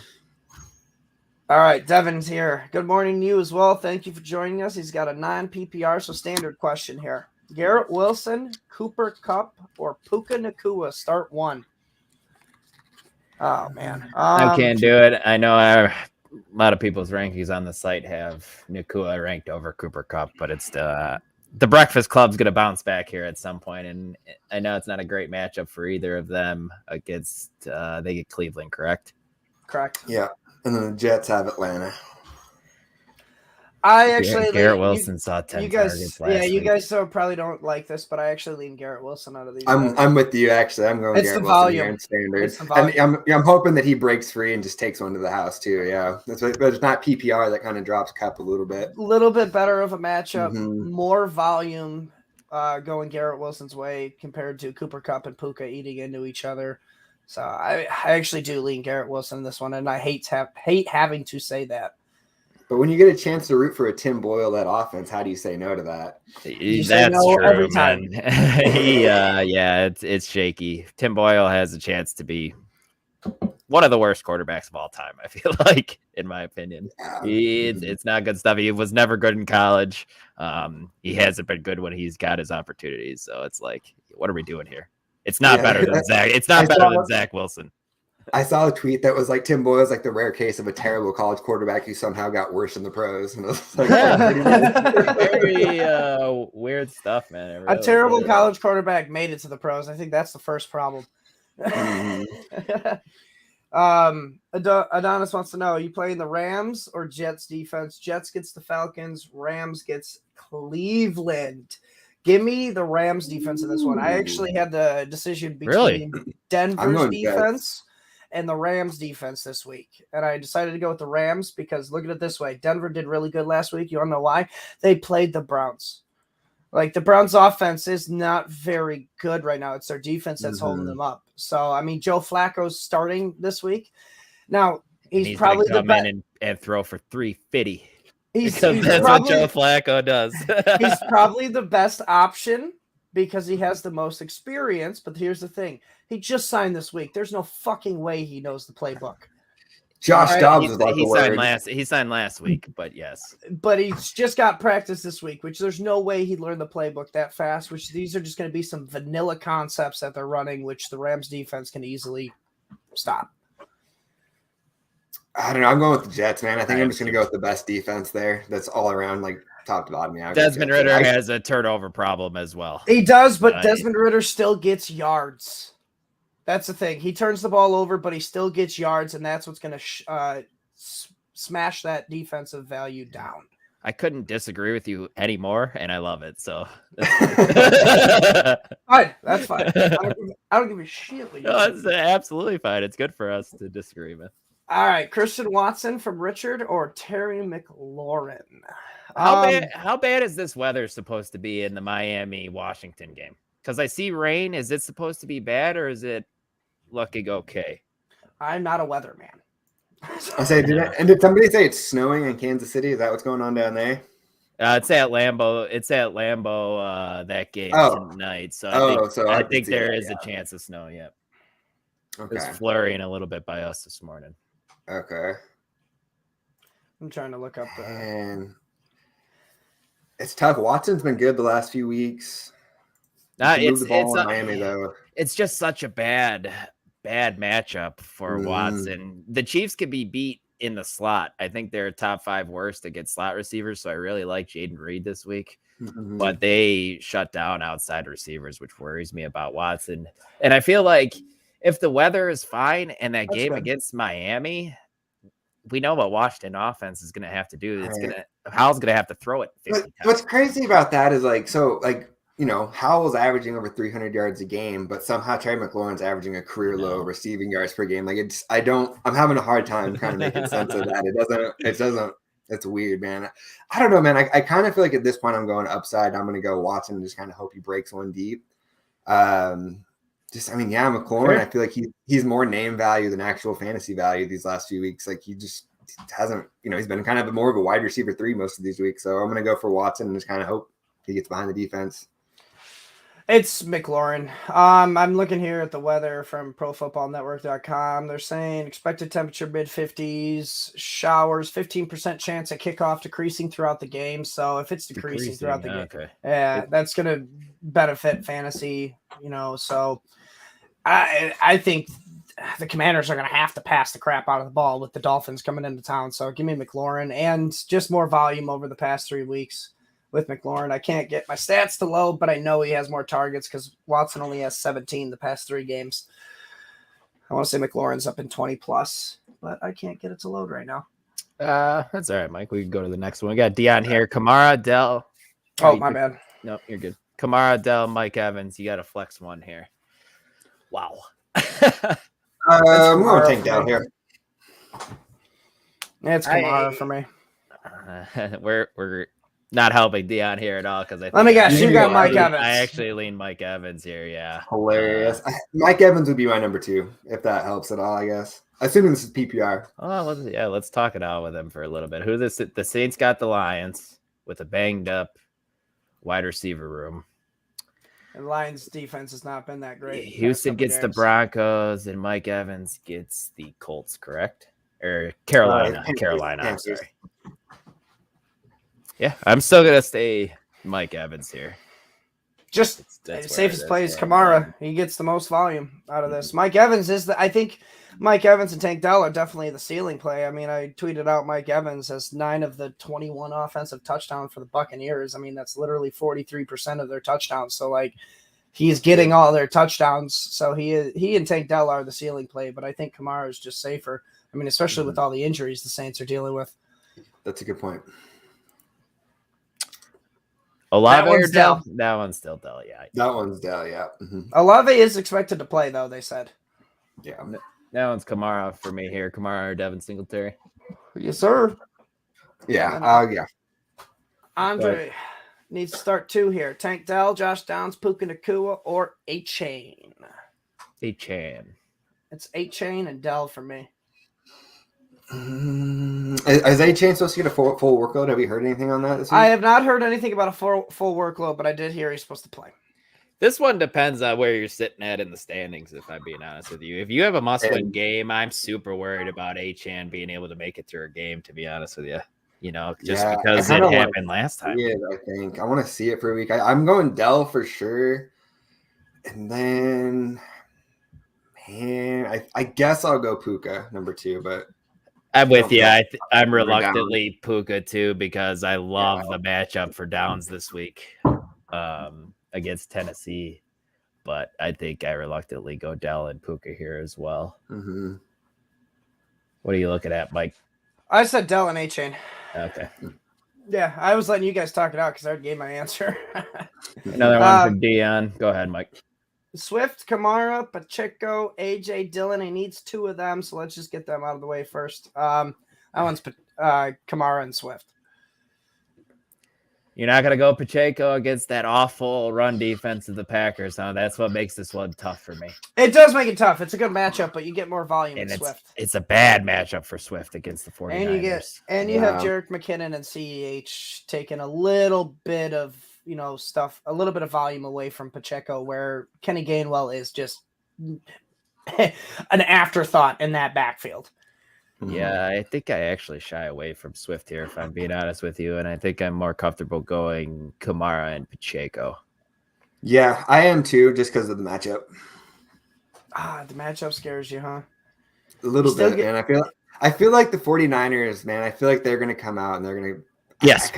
A: All right, Devin's here. Good morning to you as well. Thank you for joining us. He's got a non-PPR, so standard question here. Garrett Wilson, Cooper Kupp, or Puka Nacua, start one. Oh, man.
C: I can't do it. I know a lot of people's rankings on the site have Nacua ranked over Cooper Kupp, but it's the Breakfast Club's going to bounce back here at some point, and I know it's not a great matchup for either of them against they get Cleveland, correct?
A: Correct.
D: Yeah. And then the Jets have Atlanta.
A: I actually
C: Garrett Wilson saw 10 targets last week.
A: you guys probably don't like this, but I actually lean Garrett Wilson out of these.
D: I'm with you, actually. I'm going
A: It's
D: Garrett
A: the
D: Wilson
A: volume.
D: here in standard.
A: It's the volume.
D: And I'm hoping that he breaks free and just takes one to the house too. Yeah, but it's not PPR that kind of drops Cup a little bit.
A: A little bit better of a matchup,
D: Mhm.
A: more volume going Garrett Wilson's way compared to Cooper Kupp and Puka eating into each other. So I actually do lean Garrett Wilson in this one, and I hate having to say that.
D: But when you get a chance to root for a Tim Boyle led offense, how do you say no to that?
C: That's
A: no
C: true,
A: every
C: man. It's shaky. Tim Boyle has a chance to be one of the worst quarterbacks of all time, I feel like, in my opinion. It's not good stuff. He was never good in college. He hasn't been good when he's got his opportunities. So it's like, what are we doing here? It's not better than Zach. It's not better than Zach Wilson.
D: I saw a tweet that was like Tim Boyle's like the rare case of a terrible college quarterback who somehow got worse in the pros. And I was like,
C: very weird stuff, man.
A: A terrible college quarterback made it to the pros. I think that's the first problem. Adonis wants to know, are you playing the Rams or Jets defense? Jets gets the Falcons. Rams gets Cleveland. Give me the Rams defense in this one. I actually had the decision between
C: Really?
A: Denver's
D: going
A: defense and the Rams defense this week. And I decided to go with the Rams because look at it this way. Denver did really good last week. You want to know why? They played the Browns. Like the Browns offense is not very good right now. It's their defense that's holding them up. So, I mean, Joe Flacco's starting this week. Now, he's probably
C: gonna
A: the
C: come
A: best.
C: in and throw for 350.
A: He's
C: That's
A: probably,
C: what Joe Flacco does.
A: he's probably the best option because he has the most experience. But here's the thing. He just signed this week. There's no fucking way he knows the playbook.
D: Josh Dobbs was like
C: he
D: the
C: signed
D: word.
C: he signed last week, but yes.
A: But he's just got practice this week, which there's no way he'd learn the playbook that fast, which these are just going to be some vanilla concepts that they're running, which the Rams defense can easily stop.
D: I don't know. I'm going with the Jets, man. I think I'm just going to go with the best defense there. That's all around, like top to bottom. Yeah,
C: Desmond Ridder has a turnover problem as well.
A: He does, but Desmond Ridder still gets yards. That's the thing. He turns the ball over, but he still gets yards, and that's what's going to smash that defensive value down.
C: I couldn't disagree with you anymore, and I love it. So
A: fine, that's fine. I don't give a shit.
C: No, it's absolutely fine. It's good for us to disagree with.
A: All right, Christian Watson from Richard or Terry McLaurin.
C: How bad is this weather supposed to be in the Miami-Washington game? Because I see rain. Is it supposed to be bad or is it looking okay?
A: I'm not a weatherman.
D: I say, did somebody say it's snowing in Kansas City? Is that what's going on down there?
C: It's at Lambeau. It's at Lambeau that game tonight. So I think there is a chance of snow. Yeah.
D: Okay.
C: It's flurrying a little bit by us this morning.
D: Okay.
A: I'm trying to look up the.
D: And it's tough. Watson's been good the last few weeks.
C: It's
D: Miami though.
C: It's just such a bad matchup for Watson. The Chiefs could be beat in the slot. I think they're top 5 worst against slot receivers. So I really like Jaden Reed this week, but they shut down outside receivers, which worries me about Watson. And I feel like if the weather is fine and that game against Miami, we know what Washington offense is going to have to do. Howell's going to have to throw it 50 times.
D: What's crazy about that is Howell's averaging over 300 yards a game, but somehow Terry McLaurin's averaging a career low receiving yards per game. I'm having a hard time kind of making sense of that. It's weird, man. I don't know, man. I kind of feel like at this point I'm going upside. I'm going to go Watson and just kind of hope he breaks one deep. McLaurin, I feel like he's more name value than actual fantasy value these last few weeks. Like he just hasn't, he's been kind of more of a wide receiver 3 most of these weeks. So I'm going to go for Watson and just kind of hope he gets behind the defense.
A: It's McLaurin. I'm looking here at the weather from ProFootballNetwork.com. They're saying expected temperature mid-50s, showers, 15% chance at kickoff decreasing throughout the game. So if it's decreasing throughout the game, that's going to benefit fantasy. So I think the Commanders are going to have to pass the crap out of the ball with the Dolphins coming into town. So give me McLaurin and just more volume over the past 3 weeks. With McLaurin, I can't get my stats to load, but I know he has more targets because Watson only has 17 the past 3 games. I want to say McLaurin's up in 20 plus, but I can't get it to load right now.
C: That's all right, Mike. We can go to the next one. We got Dion here. Kamara, Dell.
A: Oh, my bad.
C: No, you're good. Kamara, Dell, Mike Evans. You got a flex one here. Wow.
D: I'm going to take Dell here.
A: Yeah, it's Kamara for me.
C: We're not helping Dion here at all because I think
A: let me guess, you got Mike Evans.
C: I actually lean Mike Evans here, yeah.
D: Hilarious. Mike Evans would be my number 2 if that helps at all, I guess. Assuming this is PPR.
C: Oh, let's talk it out with him for a little bit. The Saints got the Lions with a banged up wide receiver room.
A: And Lions defense has not been that great.
C: Houston gets the Broncos and Mike Evans gets the Colts, correct? Or Carolina. I'm sorry. Yeah, I'm still going to stay Mike Evans here.
A: Just safest play is Kamara. He gets the most volume out of this. Mike Evans I think Mike Evans and Tank Dell are definitely the ceiling play. I mean, I tweeted out Mike Evans has 9 of the 21 offensive touchdowns for the Buccaneers. I mean, that's literally 43% of their touchdowns. So, he's getting all their touchdowns. So he and Tank Dell are the ceiling play, but I think Kamara is just safer. I mean, especially with all the injuries the Saints are dealing with.
D: That's a good point.
C: Olave or
A: one's
C: Dell?
A: Dell.
C: That one's still Dell. Yeah.
D: That one's Dell, yeah.
A: Olave is expected to play, though, they said.
D: Yeah.
C: That one's Kamara for me here. Kamara or Devin Singletary.
A: Yes, sir.
D: Yeah. Yeah.
A: Andre needs to start 2 here. Tank Dell, Josh Downs, Puka Nacua, or A-Chain.
C: A-Chan.
A: It's A-Chain and Dell for me.
D: Is A-Chain supposed to get a full workload? Have you heard anything on that this week?
A: I have not heard anything about a full workload, but I did hear he's supposed to play.
C: This one depends on where you're sitting at in the standings, if I'm being honest with you. If you have a must-win game, I'm super worried about A-Chan being able to make it through a game, to be honest with you. Just because it happened last time.
D: Yeah, I think. I want to see it for a week. I'm going Dell for sure. And then, man, I guess I'll go Puka, number 2, but
C: I'm with you. I'm reluctantly Puka too because I love the matchup for Downs this week against Tennessee. But I think I reluctantly go Dell and Puka here as well.
D: Mm-hmm.
C: What are you looking at, Mike?
A: I said Dell and A-Chain.
C: Okay.
A: Yeah, I was letting you guys talk it out because I already gave my answer.
C: Another one from Dion. Go ahead, Mike.
A: Swift, Kamara, Pacheco, AJ Dillon. He needs 2 of them, so let's just get them out of the way first. That one's Kamara and Swift.
C: You're not going to go Pacheco against that awful run defense of the Packers, huh? That's what makes this one tough for me.
A: It does make it tough. It's a good matchup, but you get more volume
C: And
A: in Swift.
C: It's a bad matchup for Swift against the 49ers.
A: And you have Jerick McKinnon and CEH taking a little bit of stuff, a little bit of volume away from Pacheco, where Kenny Gainwell is just an afterthought in that backfield.
C: Yeah, I think I actually shy away from Swift here, if I'm being honest with you. And I think I'm more comfortable going Kamara and Pacheco.
D: Yeah, I am too, just because of the matchup.
A: The matchup scares you, huh?
D: A little bit, man. I feel like the 49ers, man, I feel like they're going to come out and they're going to –
C: Yes.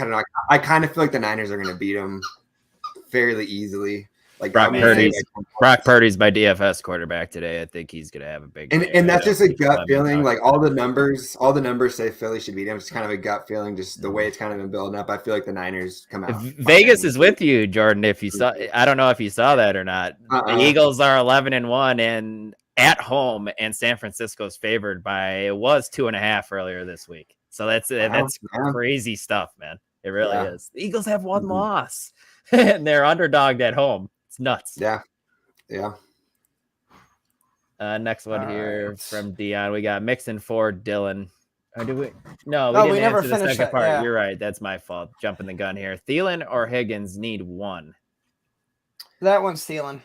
D: I kind of feel like the Niners are going to beat them fairly easily. Like
C: Brock Purdy's my DFS quarterback today. I think he's going to have a big game.
D: And that's just a gut feeling. Like all the numbers say Philly should beat him. It's kind of a gut feeling, just the way it's kind of been building up. I feel like the Niners come out.
C: Vegas is with you, Jordan. If you saw, I don't know if you saw that or not. The Eagles are 11-1 and at home, and San Francisco's favored by, it was 2.5 earlier this week. So that's crazy stuff, man. It really is. The Eagles have one loss and they're underdogged at home. It's nuts.
D: Yeah.
C: Next one here from Dion. We got Mixon, Ford, Dillon. Or do we? No, we didn't answer the second part. Yeah. You're right. That's my fault. Jumping the gun here. Thielen or Higgins need 1.
A: That one's Thielen.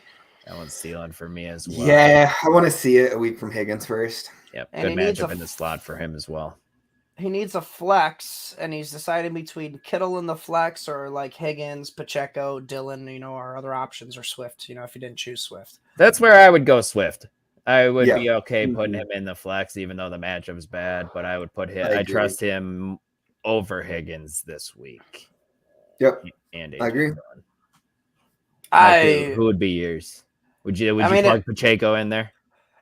C: That one's Thielen for me as well.
D: Yeah, I want to see it a week from Higgins first.
C: Yep, good matchup in the slot for him as well.
A: He needs a flex, and he's deciding between Kittle in the flex or like Higgins, Pacheco, Dillon, our other options, or Swift, if you didn't choose Swift.
C: That's where I would go Swift. I would be okay putting him in the flex, even though the matchup is bad, but I would put him. I trust him over Higgins this week.
D: Yep.
C: And
D: I agree.
C: Who would be yours? Would you plug Pacheco in there?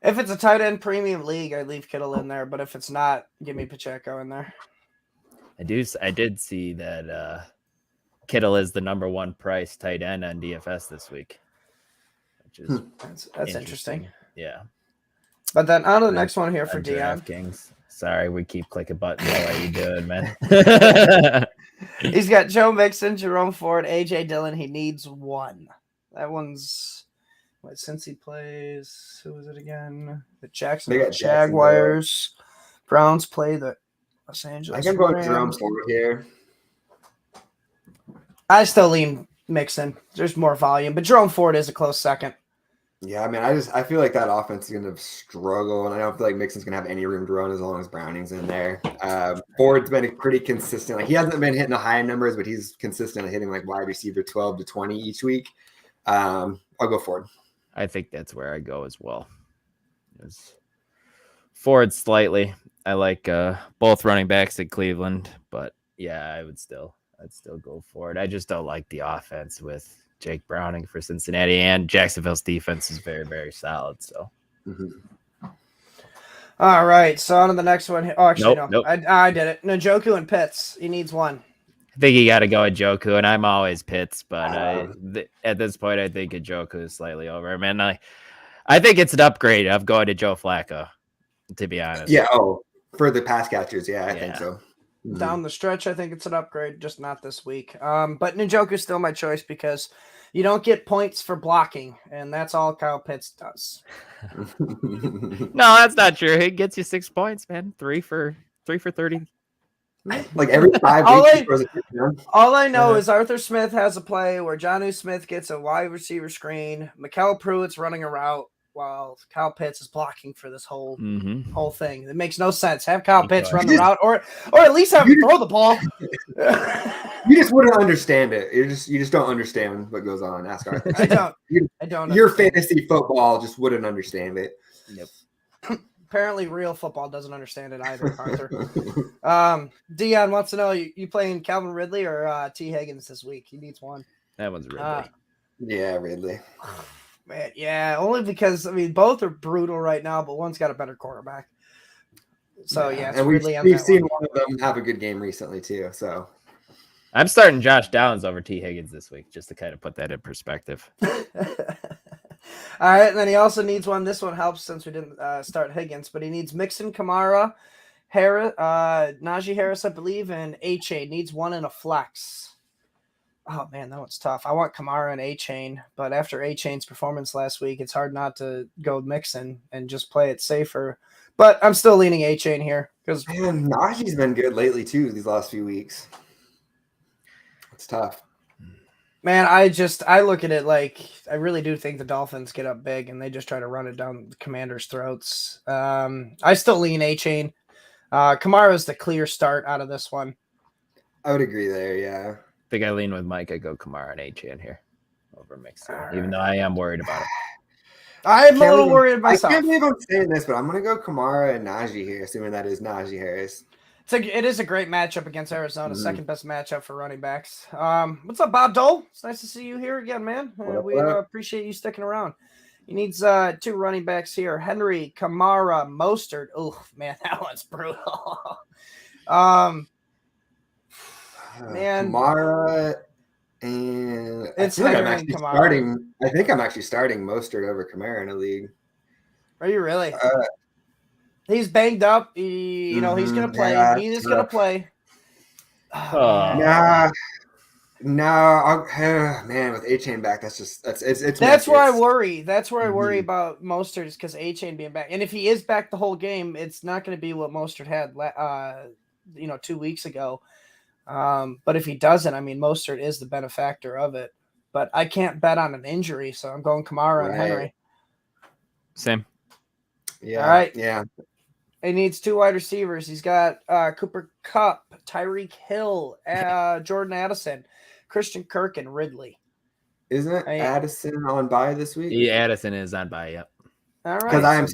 A: If it's a tight end premium league, I'd leave Kittle in there. But if it's not, give me Pacheco in there.
C: I did see that Kittle is the number 1 price tight end on DFS this week, which is
A: that's interesting.
C: Yeah.
A: But then on to the next one here for Dion.
C: Kings. Sorry, we keep clicking buttons. How are you doing, man?
A: He's got Joe Mixon, Jerome Ford, AJ Dillon. He needs 1. That one's. Since he plays, who is it again? The Jacksonville Jaguars. Browns play the Los Angeles.
D: I can go Jerome Ford here.
A: I still lean Mixon. There's more volume, but Jerome Ford is a close second.
D: Yeah, I mean, I feel like that offense is going to struggle, and I don't feel like Mixon's going to have any room to run as long as Browning's in there. Ford's been pretty consistent. Like he hasn't been hitting the high numbers, but he's consistently hitting like wide receiver 12 to 20 each week. I'll go Ford.
C: I think that's where I go as well. Ford slightly. I like both running backs at Cleveland, but yeah, I'd still go Ford. I just don't like the offense with Jake Browning for Cincinnati, and Jacksonville's defense is very, very solid. So,
A: All right. So on to the next one. Oh, actually,
C: nope.
A: I did it. Njoku and Pitts. He needs 1.
C: I think you got to go with Joku, and I'm always Pitts, but
D: Wow.
C: at this point, I think Joku is slightly over him. And I think it's an upgrade of going to Joe Flacco, to be honest.
D: Yeah. Oh, for the pass catchers. Yeah, I think
C: Yeah.
D: so. Mhm.
A: Down the stretch, I think it's an upgrade, just not this week. But Njoku's still my choice because you don't get points for blocking, and that's all Kyle Pitts does.
C: No, that's not true. He gets you 6 points, man. 3 for 30.
D: Like every 5
A: All
D: weeks,
A: I-
D: he throws a touchdown.
A: All I know is Arthur Smith has a play where Jonnu Smith gets a wide receiver screen, Mikael Pruitt's running a route while Kyle Pitts is blocking for this whole thing. It makes no sense. Have Kyle Pitts run the route, or at least have him throw the ball.
D: You just wouldn't understand it. You just don't understand what goes on. Ask Arthur.
A: I don't.
D: Your
A: understand.
D: fantasy football just wouldn't understand it.
C: Yep.
A: Apparently, real football doesn't understand it either, Arthur. Dion wants to know, you playing Calvin Ridley or T. Higgins this week? He needs one.
C: That one's Ridley.
D: Yeah, Ridley.
A: Man, yeah, only because, I mean, both are brutal right now, but one's got a better quarterback. So, yeah, it's
D: and
A: Ridley on
D: we've
A: that
D: seen
A: one.
D: one of them have a good game recently, too. So
C: I'm starting Josh Downs over T. Higgins this week, just to kind of put that in perspective.
A: All right, and then he also needs one. This one helps since we didn't start Higgins, but he needs Mixon, Kamara, Harris, Najee Harris, I believe, and A-Chain. Needs one in a flex. Oh, man, that one's tough. I want Kamara and A-Chain, but after A-Chain's performance last week, it's hard not to go Mixon and just play it safer. But I'm still leaning A-Chain here. Because
D: Najee's been good lately, too, these last few weeks. It's tough.
A: Man, I look at it like I really do think the Dolphins get up big and they just try to run it down the Commanders' throats. I still lean A-Chain. Kamara's the clear start out of this one.
D: I would agree there, yeah.
C: I think I lean with Mike. I go Kamara and A-Chain here over Mixon, even though I am worried about it.
A: I'm a little worried myself.
D: I can't believe I'm saying this, but I'm going to go Kamara and Najee here, assuming that is Najee Harris.
A: It is a great matchup against Arizona, second best matchup for running backs. What's up, Bob Dole? It's nice to see you here again, man. We appreciate you sticking around. He needs 2 running backs here. Henry, Kamara, Mostert. Oh, man, that one's brutal. Man.
D: Kamara and
A: It's
D: I think I'm actually starting Mostert over Kamara in a league.
A: Are you really? He's banged up. He's going to play.
D: Yeah,
A: He is going to play.
D: Man, with A-Chain back,
A: that's where I worry. That's where I worry about Mostert is because A-Chain being back. And if he is back the whole game, it's not going to be what Mostert had 2 weeks ago. But if he doesn't, I mean, Mostert is the benefactor of it. But I can't bet on an injury, so I'm going Kamara and Henry.
C: Same.
D: Yeah.
A: All right.
D: Yeah.
A: He needs 2 wide receivers. He's got Cooper Kupp, Tyreek Hill, Jordan Addison, Christian Kirk, and Ridley.
D: Isn't Addison on bye this week?
C: Yeah, Addison is on bye, yep.
A: All right.
D: Because I am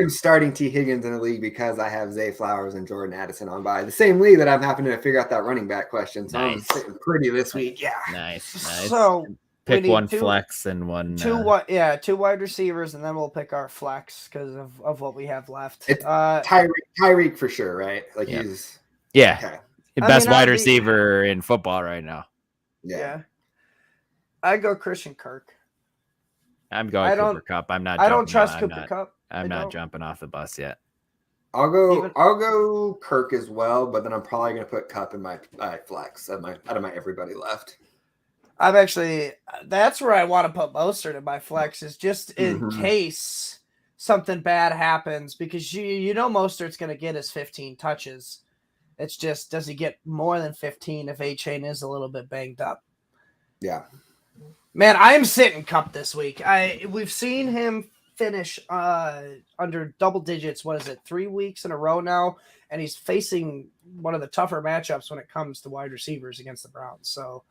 D: starting T. Higgins in a league because I have Zay Flowers and Jordan Addison on bye. The same league that I'm having to figure out that running back question. So I'm sitting pretty this week. Yeah.
C: Nice.
A: So
C: pick one flex and one.
A: 2 wide receivers, and then we'll pick our flex because of what we have left.
D: It's Tyreek for sure, right? Like he's
C: okay. Best wide receiver in football right now.
A: Yeah. I go Christian Kirk.
C: I'm going Cooper Kupp.
A: I don't trust Cooper Kupp.
C: I'm not jumping off the bus yet.
D: I'll go Kirk as well, but then I'm probably going to put Kupp in my flex out of my everybody left.
A: That's where I want to put Mostert in my flex is just in case something bad happens because you know Mostert's going to get his 15 touches. It's just, does he get more than 15 if A-Chain is a little bit banged up?
D: Yeah.
A: Man, I'm sitting Kupp this week. We've seen him finish under double digits. What is it? 3 weeks in a row now, and he's facing one of the tougher matchups when it comes to wide receivers against the Browns. So,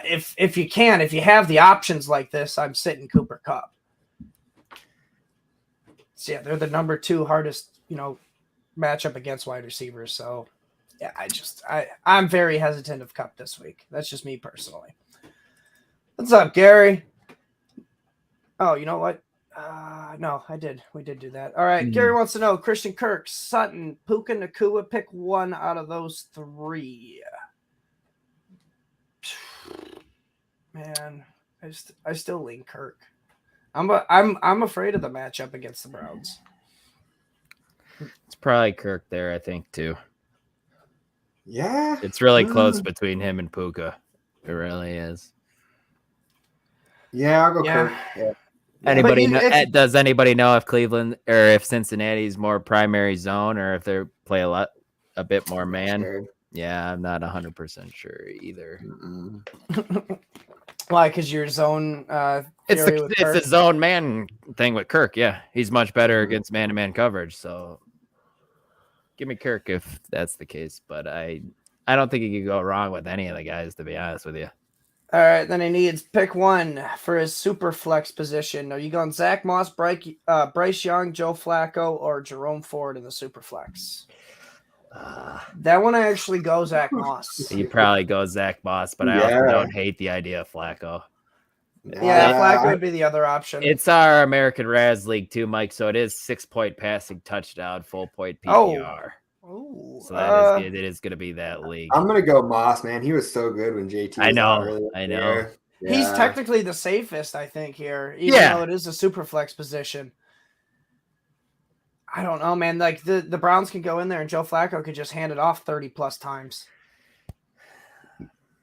A: if you have the options like this, I'm sitting Cooper Kupp. So yeah, they're the number 2 hardest matchup against wide receivers. So yeah, I'm very hesitant of Kupp this week. That's just me personally. What's up, Gary? Oh, you know what? No, I did. We did do that. All right. Gary wants to know Christian Kirk, Sutton, Puka, Nakua. Pick one out of those 3. Man, I still lean Kirk. I'm afraid of the matchup against the Browns.
C: It's probably Kirk there, I think, too.
D: Yeah.
C: It's really close between him and Puka. It really is.
D: Yeah, I'll go
A: Yeah.
D: Kirk. Yeah.
C: Anybody
A: But
C: does anybody know if Cleveland or if Cincinnati's more primary zone or if they play a bit more man?
D: Sure.
C: Yeah, I'm not 100% sure either.
A: Why? Because your zone.
C: It's
A: theory with Kirk?
C: the zone man thing with Kirk. Yeah, he's much better against man-to-man coverage. So give me Kirk if that's the case. But I don't think you could go wrong with any of the guys, to be honest with you.
A: All right, then he needs pick one for his super flex position. Are you going Zach Moss, Bryce Young, Joe Flacco, or Jerome Ford in the super flex? That one I actually go Zach Moss.
C: You probably go Zach Moss, but I also don't hate the idea of Flacco.
A: Yeah, Flacco would be the other option.
C: It's our American Raz League too, Mike. So it is 6-point passing touchdown, full point PPR.
A: Oh,
C: so that it is going to be that league.
D: I'm gonna go Moss, man. He was so good when JT.
C: I know.
D: Yeah.
A: He's technically the safest, I think, here, even though it is a super flex position. I don't know, man. Like the Browns can go in there and Joe Flacco could just hand it off 30 plus times.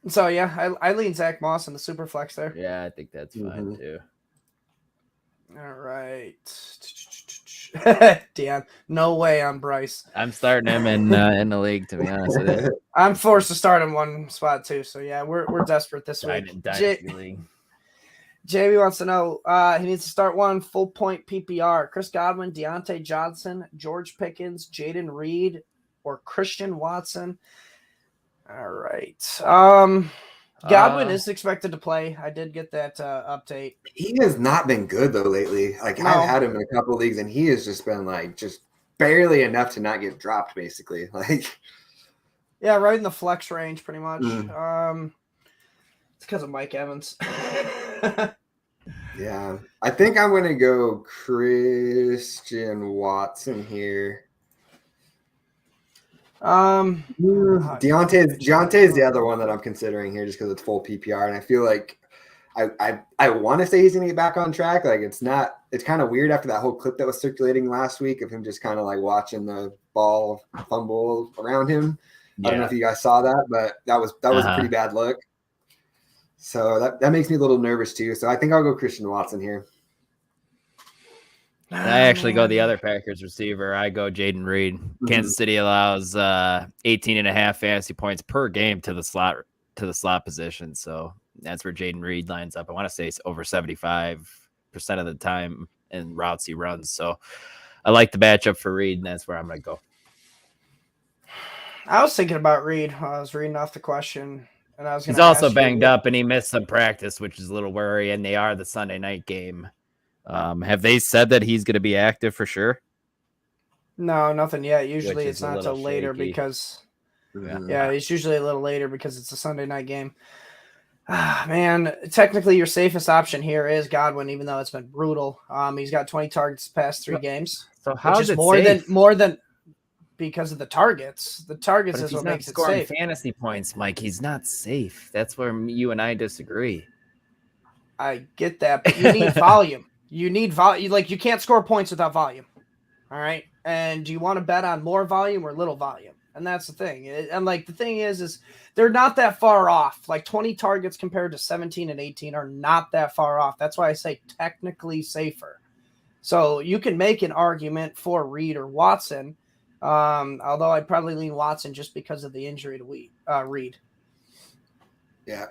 A: So yeah, I lean Zach Moss in the super flex there.
C: Yeah, I think that's fine too.
A: All right. Dan, no way on Bryce.
C: I'm starting him in the league, to be honest with you.
A: I'm forced to start in one spot too. So yeah, we're desperate this week.
C: Dynasty league.
A: Jamie wants to know he needs to start one full point PPR. Chris Godwin, Deontay Johnson, George Pickens, Jaden Reed, or Christian Watson. All right. Godwin is expected to play. I did get that update.
D: He has not been good though lately. Like I've had him in a couple of leagues, and he has just been like just barely enough to not get dropped, basically. Like,
A: yeah, right in the flex range, pretty much. It's because of Mike Evans.
D: Yeah, I think I'm gonna go Christian Watson here. Deontay's the other one that I'm considering here just because it's full PPR, and I feel like I want to say he's gonna get back on track. Like it's kind of weird after that whole clip that was circulating last week of him just kind of like watching the ball fumble around him. I don't know if you guys saw that, but that was a pretty bad look. So that makes me a little nervous too. So I think I'll go Christian Watson here.
C: I actually go the other Packers receiver. I go Jaden Reed. Kansas City allows 18.5 fantasy points per game to the slot position. So that's where Jaden Reed lines up. I want to say it's over 75% of the time in routes he runs. So I like the matchup for Reed, and that's where I'm going to go.
A: I was thinking about Reed while I was reading off the question. And
C: he's also banged up, and he missed some practice, which is a little worry, and they are the Sunday night game. Have they said that he's going to be active for sure?
A: No, nothing yet. Usually it's not until later because it's usually a little later because it's a Sunday night game. Man, technically your safest option here is Godwin, even though it's been brutal. He's got 20 targets the past 3 games.
C: So how is it
A: more than because of the targets. The targets is what makes it safe.
C: Fantasy points, Mike. He's not safe. That's where you and I disagree.
A: I get that, but you need volume. You need volume. Like you can't score points without volume. All right. And do you want to bet on more volume or little volume? And that's the thing. And like the thing is they're not that far off. Like 20 targets compared to 17 and 18 are not that far off. That's why I say technically safer. So you can make an argument for Reed or Watson. Although I'd probably lean Watson just because of the injury to Reed.
D: Yeah.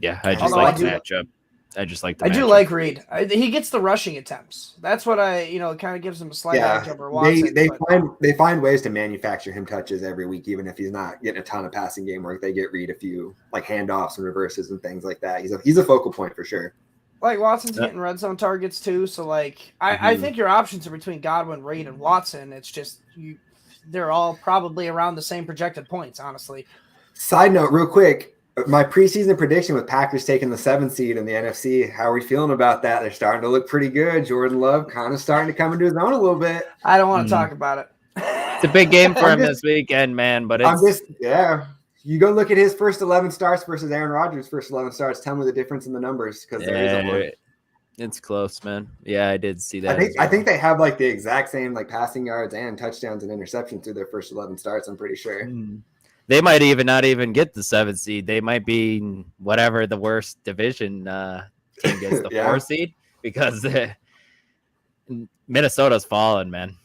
C: Yeah, I just like the matchup. I just like the matchup.
A: I do like Reed. He gets the rushing attempts. That's what it kind of gives him a slight edge over Watson.
D: They find ways to manufacture him touches every week, even if he's not getting a ton of passing game work. They get Reed a few like handoffs and reverses and things like that. He's a focal point for sure.
A: Like Watson's getting red zone targets too, so like I think your options are between Godwin, Reed, and Watson. It's just they're all probably around the same projected points, honestly.
D: Side note, real quick, my preseason prediction with Packers taking the 7th seed in the NFC. How are we feeling about that? They're starting to look pretty good. Jordan Love kind of starting to come into his own a little bit.
A: I don't want to talk about it.
C: It's a big game for him this weekend, man. But
D: you go look at his first 11 starts versus Aaron Rodgers' first 11 starts. Tell me the difference in the numbers, because there isn't one.
C: It's close, man. Yeah, I did see that.
D: I think they have like the exact same like passing yards and touchdowns and interceptions through their first 11 starts. I'm pretty sure.
C: They might not even get the 7th seed. They might be whatever the worst division team gets, the 4 seed, because Minnesota's fallen, man.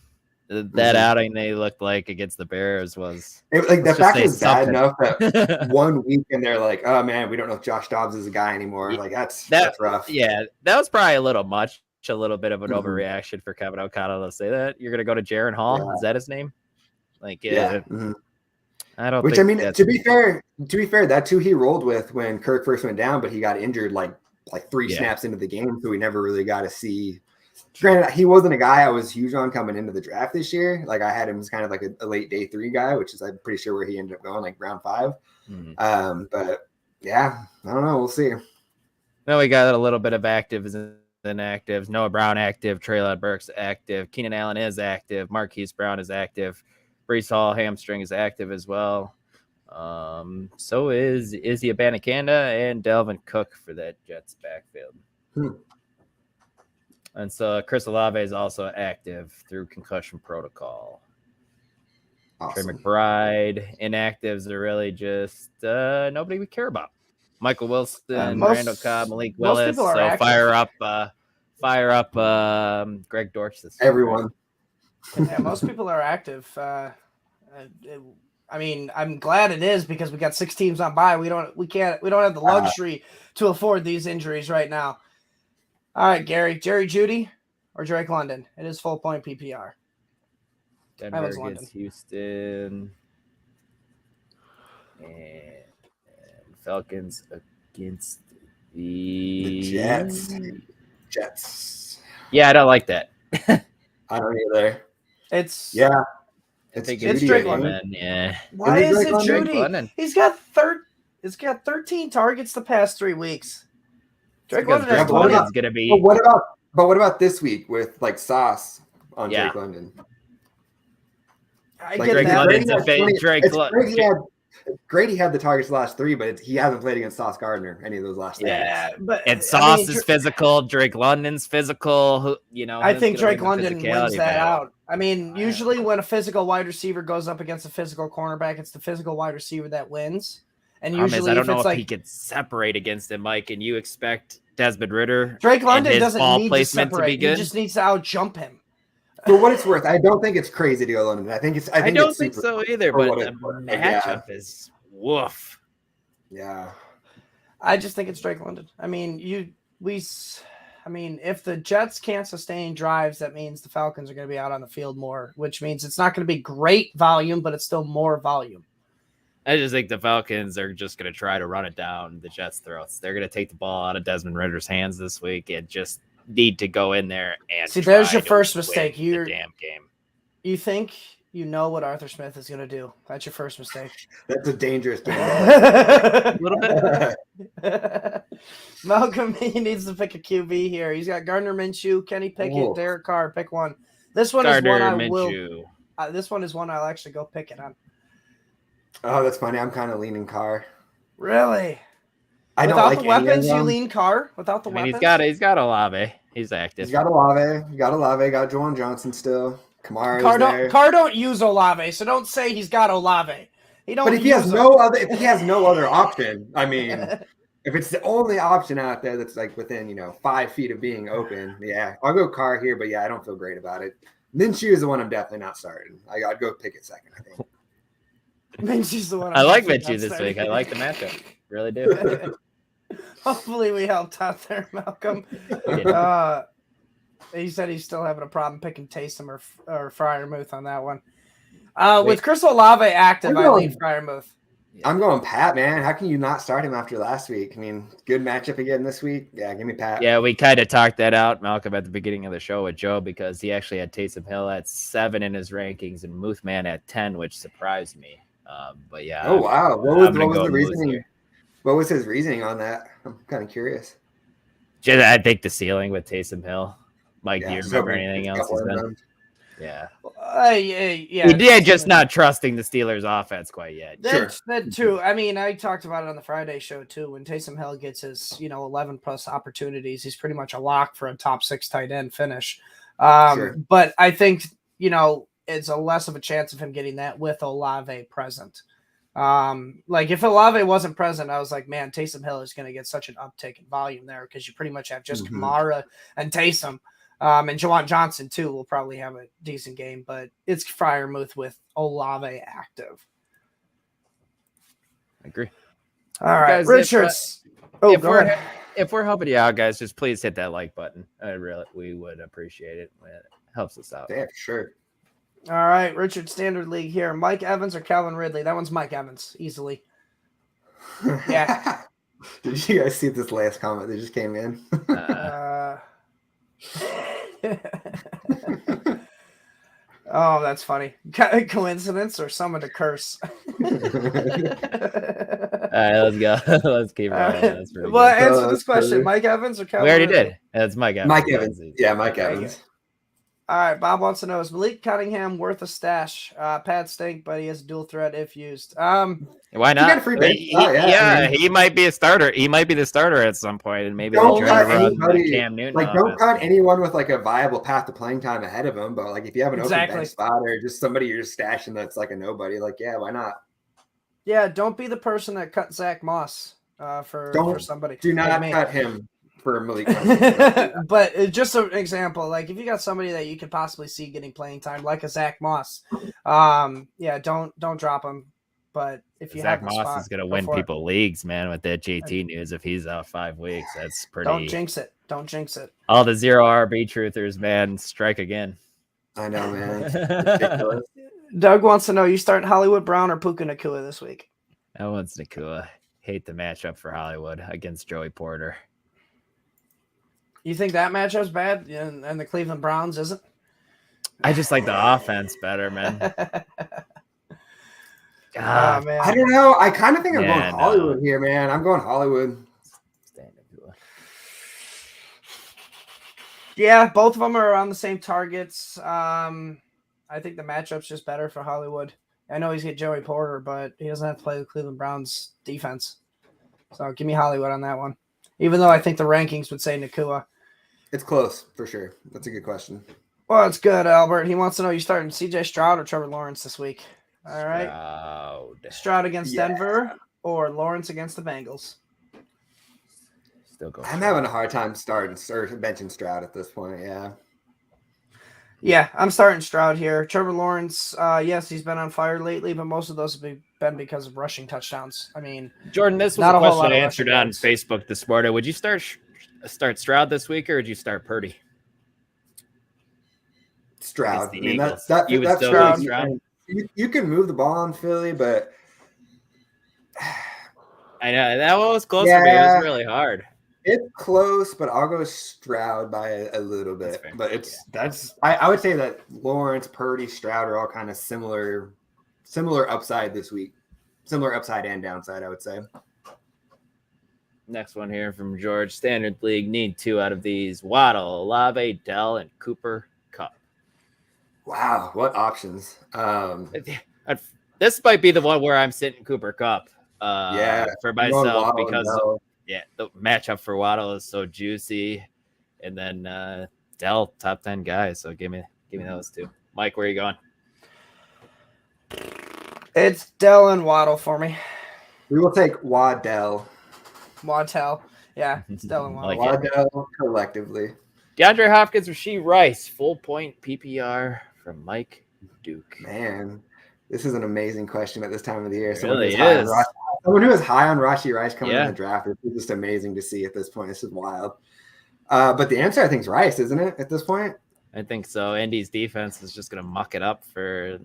C: That outing they looked like against the Bears was
D: the fact is bad enough that 1 week and they're like, oh man, we don't know if Josh Dobbs is a guy anymore. Like that's rough.
C: Yeah, that was probably a little bit of an overreaction for Kevin O'Connell to say that. You're gonna go to Jaron Hall? Yeah. Is that his name? Like, yeah. I don't.
D: Which, I mean, to be fair, that's who he rolled with when Kirk first went down, but he got injured like 3 snaps into the game, so we never really got to see. Granted, he wasn't a guy I was huge on coming into the draft this year. Like I had him as kind of like a late day 3 guy, which is I'm pretty sure where he ended up going, like round 5. But yeah, I don't know. We'll see.
C: Well, we got a little bit of actives and inactives. Noah Brown active. Treylon Burks active. Keenan Allen is active. Marquise Brown is active. Breece Hall hamstring is active as well. So is Izzy Abanikanda and Delvin Cook for that Jets backfield. And so Chris Olave is also active through concussion protocol.
D: Awesome.
C: Trey McBride, inactives are really just nobody we care about. Michael Wilson, Randall Cobb, Malik Willis. So active. fire up Greg Dortch this week.
D: Everyone.
A: Yeah, most people are active. I mean, I'm glad it is, because we got 6 teams on bye. We don't have the luxury to afford these injuries right now. All right, Gary, Jerry Jeudy or Drake London? It is full point PPR.
C: Denver against Houston, and Falcons against the
D: Jets.
C: Yeah, I don't like that.
D: I don't either.
A: It's Drake London.
C: Yeah.
A: Why is it Jeudy? He's got 13 targets the past 3 weeks. Drake London is
C: going to be.
D: But what about this week with like Sauce on Drake London?
A: I get that.
D: Grady had the targets the last 3, but he hasn't played against Sauce Gardner any of those last 3.
A: Yeah, but
C: Sauce is physical. Drake London's physical.
A: I think Drake London wins that out. I mean, usually when a physical wide receiver goes up against a physical cornerback, it's the physical wide receiver that wins. And usually,
C: I don't know if he can separate against him, Mike. And you expect Desmond Ritter,
A: Drake London doesn't need to
C: separate.
A: to be good. He just needs to out-jump him.
D: For what it's worth, I don't think it's crazy to go London. I don't
C: think so either. But the matchup is woof.
D: Yeah,
A: I just think it's Drake London. I mean, if the Jets can't sustain drives, that means the Falcons are going to be out on the field more, which means it's not going to be great volume, but it's still more volume.
C: I just think the Falcons are just going to try to run it down the Jets' throats. They're going to take the ball out of Desmond Ritter's hands this week and just need to go in there and
A: see. There's your first mistake.
C: You're damn game.
A: You think you know what Arthur Smith is going to do? That's your first mistake.
D: That's a dangerous game.
C: A little bit.
A: Malcolm, he needs to pick a QB here. He's got Gardner Minshew, Kenny Pickett, Derek Carr. Pick one. This one is one I will. This one is one I'll actually go pick it on.
D: Oh, that's funny. I'm kind of leaning Carr.
A: Really?
D: I don't
A: without
D: like
A: the weapons, you lean Carr. Without the weapons,
C: he's got Olave. He's active.
D: He's got Olave. Got Juwan Johnson still.
A: Carr don't use Olave, so don't say he's got Olave.
D: But if he has no other option, I mean, if it's the only option out there that's like within 5 feet of being open, yeah, I'll go Carr here. But yeah, I don't feel great about it. Minshew is the one I'm definitely not starting. I'd go pick it second, I think.
A: Minshew's the one.
C: I like Minshew this week. I like the matchup. Really do.
A: Hopefully we helped out there, Malcolm. He said he's still having a problem picking Taysom or Freiermuth on that one. With Chris Olave active, I lean Freiermuth.
D: I'm going Pat, man. How can you not start him after last week? I mean, good matchup again this week. Yeah, give me Pat.
C: Yeah, we kind of talked that out, Malcolm, at the beginning of the show with Joe, because he actually had Taysom Hill at 7 in his rankings and Muthman at 10, which surprised me. But yeah.
D: Oh wow! What was the reasoning? What was his reasoning on that? I'm kind of curious.
C: I think the ceiling with Taysom Hill. Mike, do you remember anything else he's done? Yeah.
A: Yeah.
C: He did just not trusting the Steelers offense quite yet.
A: That too. I mean, I talked about it on the Friday show too. When Taysom Hill gets his, 11 plus opportunities, he's pretty much a lock for a top 6 tight end finish. But I think, it's a less of a chance of him getting that with Olave present. Like if Olave wasn't present, I was like, man, Taysom Hill is going to get such an uptick in volume there because you pretty much have just Kamara and Taysom. And Jawan Johnson, too, will probably have a decent game, but it's Freiermuth with Olave active.
C: I agree.
A: All right,
C: guys,
A: Richards.
C: If we're helping you out, guys, just please hit that like button. We would appreciate it. It helps us out.
D: Yeah, sure.
A: All right, Richard Standard League here. Mike Evans or Calvin Ridley? That one's Mike Evans, easily. Yeah.
D: Did you guys see this last comment that just came in?
A: Oh, that's funny. Coincidence or someone to curse?
C: All right, let's go. Let's keep rolling.
A: Well, answer this question: Mike Evans or Calvin?
C: We already
A: Ridley?
C: did. That's Mike Evans.
D: Mike Evans. Yeah, Mike Evans.
A: All right, Bob wants to know, is Malik Cunningham worth a stash? Pad stink, but he has a dual threat if used.
C: Why not? He might be a starter. He might be the starter at some point, and maybe
D: don't cut
C: anybody. Cam Newton.
D: Don't cut anyone with like a viable path to playing time ahead of him. But like if you have an open bench spot or just somebody you're just stashing that's like a nobody, like why not?
A: Yeah, don't be the person that cut Zach Moss for somebody.
D: Do not cut him for Malik.
A: But just an example, like if you got somebody that you could possibly see getting playing time, like a Zach Moss, don't drop him. But if you
C: Zach
A: have
C: Moss is going to win people leagues, man, with that JT news. If he's out 5 weeks, that's pretty.
A: Don't jinx it. Don't jinx it.
C: All the zero RB truthers, man, strike again.
D: I know, man. It's ridiculous.
A: Doug wants to know, you starting Hollywood Brown or Puka Nacua this week?
C: That one's Nacua. Hate the matchup for Hollywood against Joey Porter.
A: You think that matchup's bad and the Cleveland Browns isn't?
C: I just like the offense better, man.
A: Man.
D: I don't know. I kind of think I'm going Hollywood here, man. I'm going Hollywood.
A: Yeah, both of them are on the same targets. I think the matchup's just better for Hollywood. I know he's got Joey Porter, but he doesn't have to play the Cleveland Browns defense. So give me Hollywood on that one. Even though I think the rankings would say Nacua.
D: It's close, for sure. That's a good question.
A: Well, it's good, Albert. He wants to know, you starting CJ Stroud or Trevor Lawrence this week? All right. Stroud against Denver or Lawrence against the Bengals?
D: I'm having a hard time starting or benching Stroud at this point.
A: Yeah, I'm starting Stroud here. Trevor Lawrence, yes, he's been on fire lately, but most of those have been because of rushing touchdowns. I mean,
C: Jordan, this was a question I answered on Facebook this morning. Would you start Stroud this week, or would you start Purdy?
D: Stroud. I mean, that's
C: Stroud.
D: You can move the ball on Philly, but
C: I know that one was close for me. It was really hard.
D: It's close, but I'll go Stroud by a little bit. But I would say that Lawrence, Purdy, Stroud are all kind of similar upside this week. Similar upside and downside, I would say.
C: Next one here from George. Standard League, need 2 out of these. Waddle, Olave, Dell, and Cooper Kupp.
D: Wow, what options.
C: This might be the one where I'm sitting Cooper Kupp for myself because the matchup for Waddle is so juicy. And then Dell, top 10 guys. So give me those 2. Mike, where are you going?
A: It's Dell and Waddle for me.
D: We will take Waddell.
A: Yeah, it's Dell and Waddle.
D: Waddell collectively.
C: DeAndre Hopkins, Rashee Rice, full point PPR from Mike Duke.
D: Man, this is an amazing question at this time of the year.
C: It really is.
D: Someone who is high on Rashee Rice coming in the draft. It's just amazing to see at this point. This is wild. But the answer, I think, is Rice, isn't it, at this point?
C: I think so. Indy's defense is just going to muck it up for,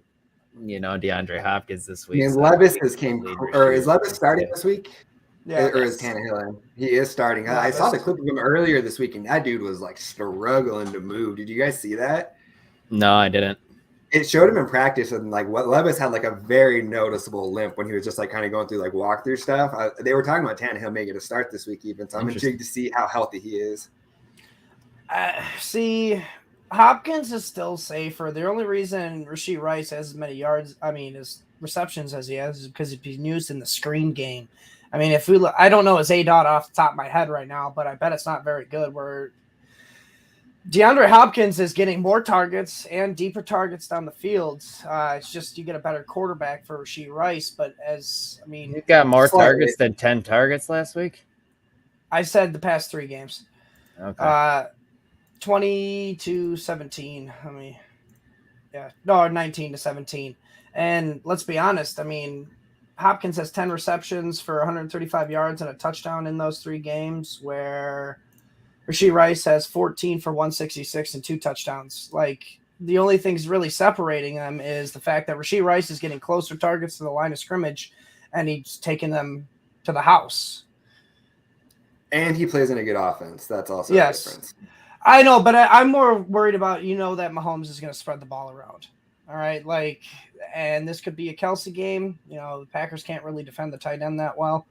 C: DeAndre Hopkins this week.
D: And Levis is Levis starting this week? Yeah. Or is Tannehill in? He is starting. I saw the clip of him earlier this week, and that dude was like struggling to move. Did you guys see that?
C: No, I didn't.
D: It showed him in practice, and like what Levis had like a very noticeable limp when he was just like kind of going through like walkthrough stuff. They were talking about Tannehill making a start this week, even. So I'm intrigued to see how healthy he is.
A: See, Hopkins is still safer. The only reason Rashee Rice has as many yards, as receptions as he has, is because he's been used in the screen game. I mean, if we look, I don't know his ADOT off the top of my head right now, but I bet it's not very good. Where DeAndre Hopkins is getting more targets and deeper targets down the field. It's just you get a better quarterback for Rashee Rice. But
C: he got more targets than 10 targets last week.
A: I said the past 3 games.
C: Okay.
A: 20-17. 19-17. And let's be honest. I mean, Hopkins has 10 receptions for 135 yards and a touchdown in those 3 games, where Rashee Rice has 14 for 166 and 2 touchdowns. Like, the only things really separating them is the fact that Rashee Rice is getting closer targets to the line of scrimmage, and he's taking them to the house.
D: And he plays in a good offense. That's also
A: a
D: difference.
A: I know, but I'm more worried about, that Mahomes is going to spread the ball around. All right. And this could be a Kelsey game. The Packers can't really defend the tight end that well.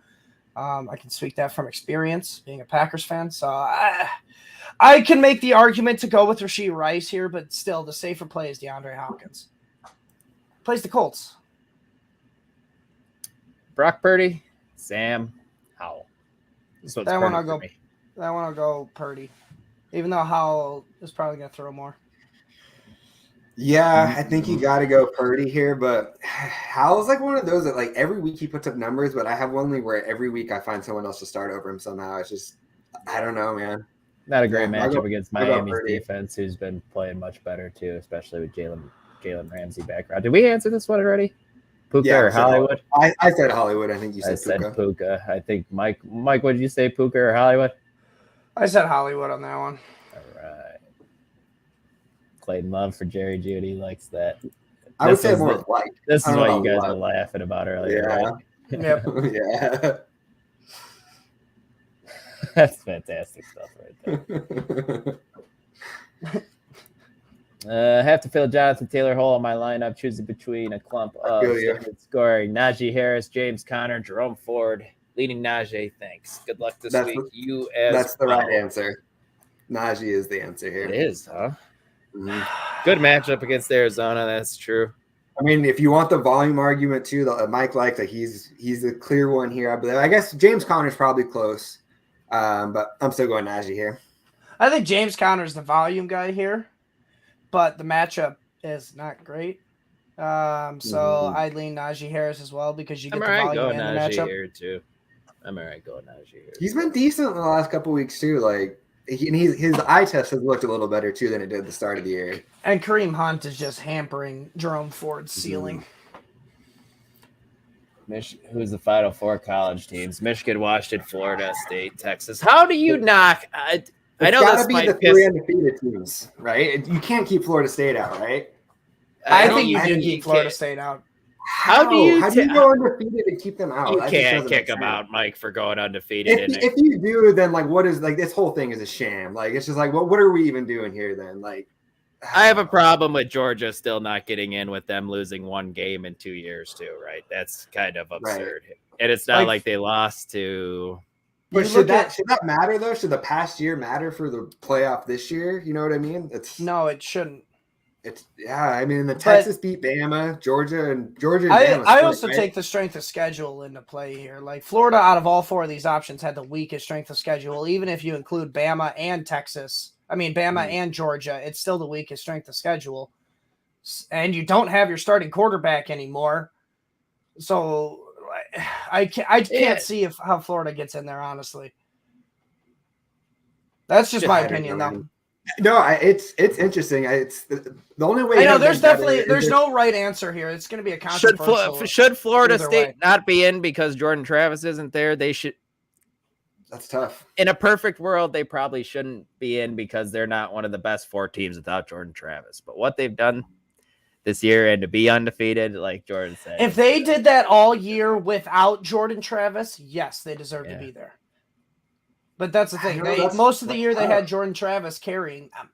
A: I can speak that from experience, being a Packers fan. So I can make the argument to go with Rashee Rice here, but still the safer play is DeAndre Hopkins. Plays the Colts.
C: Brock Purdy, Sam Howell.
A: That one I'll go Purdy. Even though Howell is probably going to throw more.
D: Yeah, I think you got to go Purdy here, but Howell's like one of those that like every week he puts up numbers, but I have one league where every week I find someone else to start over him somehow. It's just, I don't know, man.
C: Not a great matchup against Miami's defense, who's been playing much better too, especially with Jalen Ramsey background. Did we answer this one already? Puka or Hollywood?
D: I said Hollywood. I think you said Puka.
C: I said Puka. I think Mike, what did you say, Puka or Hollywood?
A: I said Hollywood on that one.
C: All right. Clayton Love for Jerry Judy likes that.
D: I would say more like.
C: This is what you guys were laughing about earlier, right?
A: Yep.
D: Yeah.
C: That's fantastic stuff right there. I have to fill Jonathan Taylor Hole on my lineup, choosing between a clump of scoring Najee Harris, James Conner, Jerome Ford. Leading Najee, thanks. Good luck this week.
D: That's the right answer. Najee is the answer here.
C: It is, huh? Mm-hmm. Good matchup against Arizona. That's true.
D: I mean, if you want the volume argument too, Mike likes that he's the clear one here. I believe. I guess James Conner's probably close, but I'm still going Najee here.
A: I think James Conner's the volume guy here, but the matchup is not great. So I'd lean Najee Harris as well because you get the volume and the matchup.
C: Here too. I'm all right going Najee here.
D: He's been decent in the last couple of weeks too. Like, his eye test has looked a little better too than it did at the start of the year.
A: And Kareem Hunt is just hampering Jerome Ford's ceiling.
C: Who's the Final Four college teams? Michigan, Washington, Florida State, Texas. How do you knock? I know this might
D: be the 3 undefeated teams, right? You can't keep Florida State out, right?
A: I think you can keep Florida State out.
D: How do you go undefeated and keep them out?
C: You can't kick them out, Mike, for going undefeated.
D: If you do, then like, what is like this whole thing is a sham. Like, it's just like, what are we even doing here then? Like,
C: I have a problem with Georgia still not getting in with them losing 1 game in 2 years too, right? That's kind of absurd. Right. And it's not like they lost to.
D: But should that matter though? Should the past year matter for the playoff this year? You know what I mean?
A: No, it shouldn't.
D: I mean, the Texas beat Bama, Georgia.
A: I also take the strength of schedule into play here. Like, Florida, out of all 4 of these options, had the weakest strength of schedule. Even if you include Bama and Texas, Bama and Georgia, it's still the weakest strength of schedule. And you don't have your starting quarterback anymore. So I can't see how Florida gets in there, honestly. That's just my opinion, though.
D: No, it's interesting. It's the only way.
A: I know there's no right answer here. It's going to be a controversial.
C: Should Florida State not be in because Jordan Travis isn't there? They should.
D: That's tough.
C: In a perfect world, they probably shouldn't be in because they're not one of the best 4 teams without Jordan Travis. But what they've done this year and to be undefeated, like Jordan said,
A: if they did that all year without Jordan Travis, yes, they deserve to be there. But that's the thing. Most of the year they had Jordan Travis carrying them.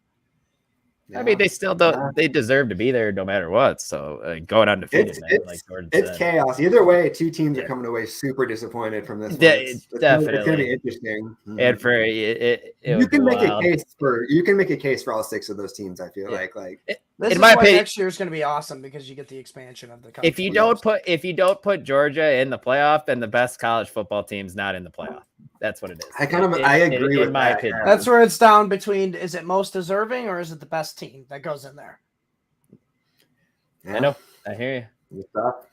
C: I mean, they still don't. They deserve to be there no matter what. So going undefeated, like Jordan
D: it's
C: said.
D: chaos. Either way, two teams are coming away super disappointed from this one. It's
C: Definitely,
D: it's gonna be interesting.
C: And for
D: you can make a case for all 6 of those teams. I feel like
A: this is why next year is going to be awesome because you get the expansion of the.
C: If you don't put Georgia in the playoff, then the best college football team's not in the playoff. That's what it is.
D: I agree with
C: my opinion.
A: That's where it's down between: is it most deserving or is it the best team that goes in there?
C: Yeah. I know. I hear you.
D: What's up?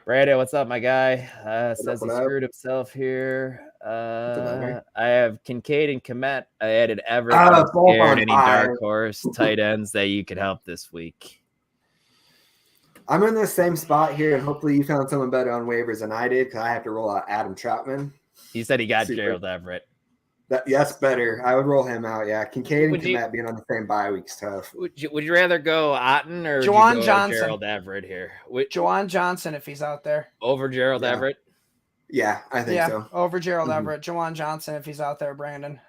C: Brandon, what's up, my guy? Says he screwed himself here. I have Kincaid and Komet. I added Everett. Any dark horse tight ends that you could help this week?
D: I'm in the same spot here, and hopefully you found someone better on waivers than I did because I have to roll out Adam Troutman.
C: He said he got Gerald Everett.
D: That's better. I would roll him out. Yeah, Kincaid and Komet being on the same bye week's tough.
C: Would you rather go Otten or
A: Juwan Johnson?
C: Gerald Everett here.
A: Juwan Johnson if he's out there
C: over Gerald Everett.
D: Yeah, I think so.
A: Over Gerald Everett, Juwan Johnson if he's out there, Brandon.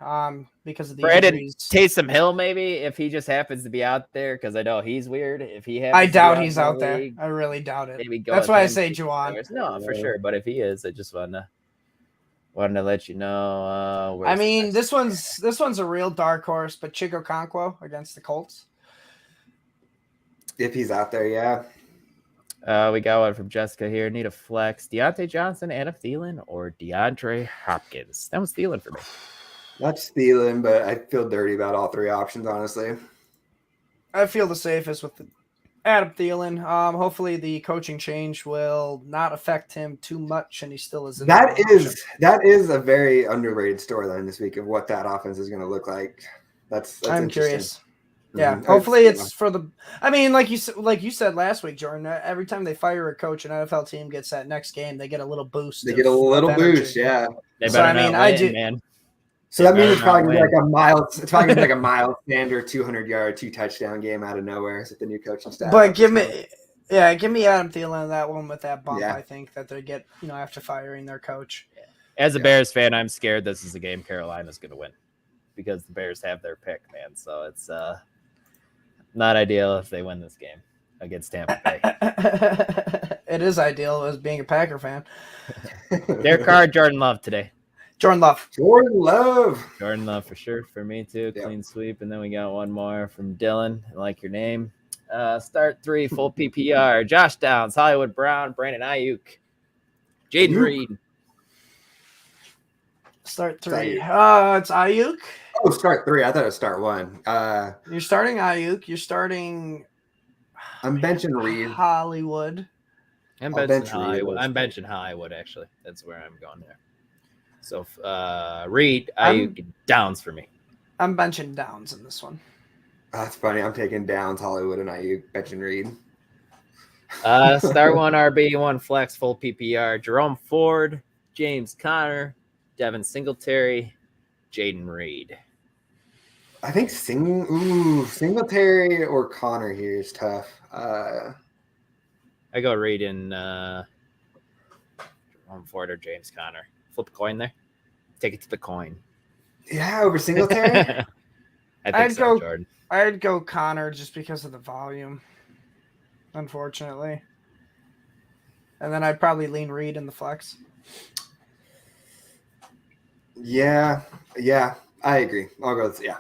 A: Because of the
C: injuries. Taysom Hill maybe if he just happens to be out there because I know he's weird. If he
A: I doubt he's out there. I really doubt it.
C: Maybe
A: that's why I say Juwan.
C: No, for sure. But if he is, I just wanted to let you know.
A: I mean, this one's a real dark horse, but Chico Conquo against the Colts.
D: If he's out there, yeah.
C: We got one from Jessica here. Need a flex. Deontay Johnson, Adam Thielen, or DeAndre Hopkins? That was Thielen for me.
D: That's Thielen, but I feel dirty about all 3 options, honestly.
A: I feel the safest with Adam Thielen. Hopefully the coaching change will not affect him too much, and he still is.
D: That is a very underrated storyline this week of what that offense is going to look like. That's
A: I'm curious. Yeah, hopefully it's for the. I mean, like you said last week, Jordan. Every time they fire a coach, an NFL team gets that next game, they get a little boost.
D: They get a little boost, yeah.
C: So I mean, I do. Man.
D: So that means it's probably gonna be like a Miles. It's probably gonna be like a Miles Sanders 200-yard 2-touchdown game out of nowhere with the new coaching staff.
A: But give me Adam Thielen that one with that bump. Yeah. I think that they get after firing their coach.
C: As a Bears fan, I'm scared this is a game Carolina's gonna win because the Bears have their pick, man. So it's not ideal if they win this game against Tampa Bay.
A: It is ideal as being a Packer fan.
C: Derek Carr, Jordan Love today.
A: Jordan Love
C: for sure. For me too. Yep. Clean sweep. And then we got one more from Dylan. I like your name. Start 3, full PPR. Josh Downs, Hollywood Brown, Brandon Ayuk, Jaden Reed.
A: Start 3. It's Ayuk.
D: Oh, start 3. I thought it was start 1.
A: You're starting Ayuk. You're starting.
D: I'm benching Reed.
A: Hollywood.
C: I'm benching Hollywood, actually. That's where I'm going there. So, Reed, Ayuk, Downs for me.
A: I'm benching Downs in this one.
D: That's funny. I'm taking Downs, Hollywood, and Ayuk, benching Reed.
C: Start 1 RB, 1 flex, full PPR. Jerome Ford, James Conner, Devin Singletary, Jaden Reed.
D: I think Singletary or Connor here is tough.
C: I go Reed and Jerome Ford or James Conner. Flip a coin there. Take it to the coin.
D: Yeah, over Singletary.
A: I'd go Connor just because of the volume, unfortunately. And then I'd probably lean Reed in the flex.
D: Yeah, I agree. I'll go. Yeah,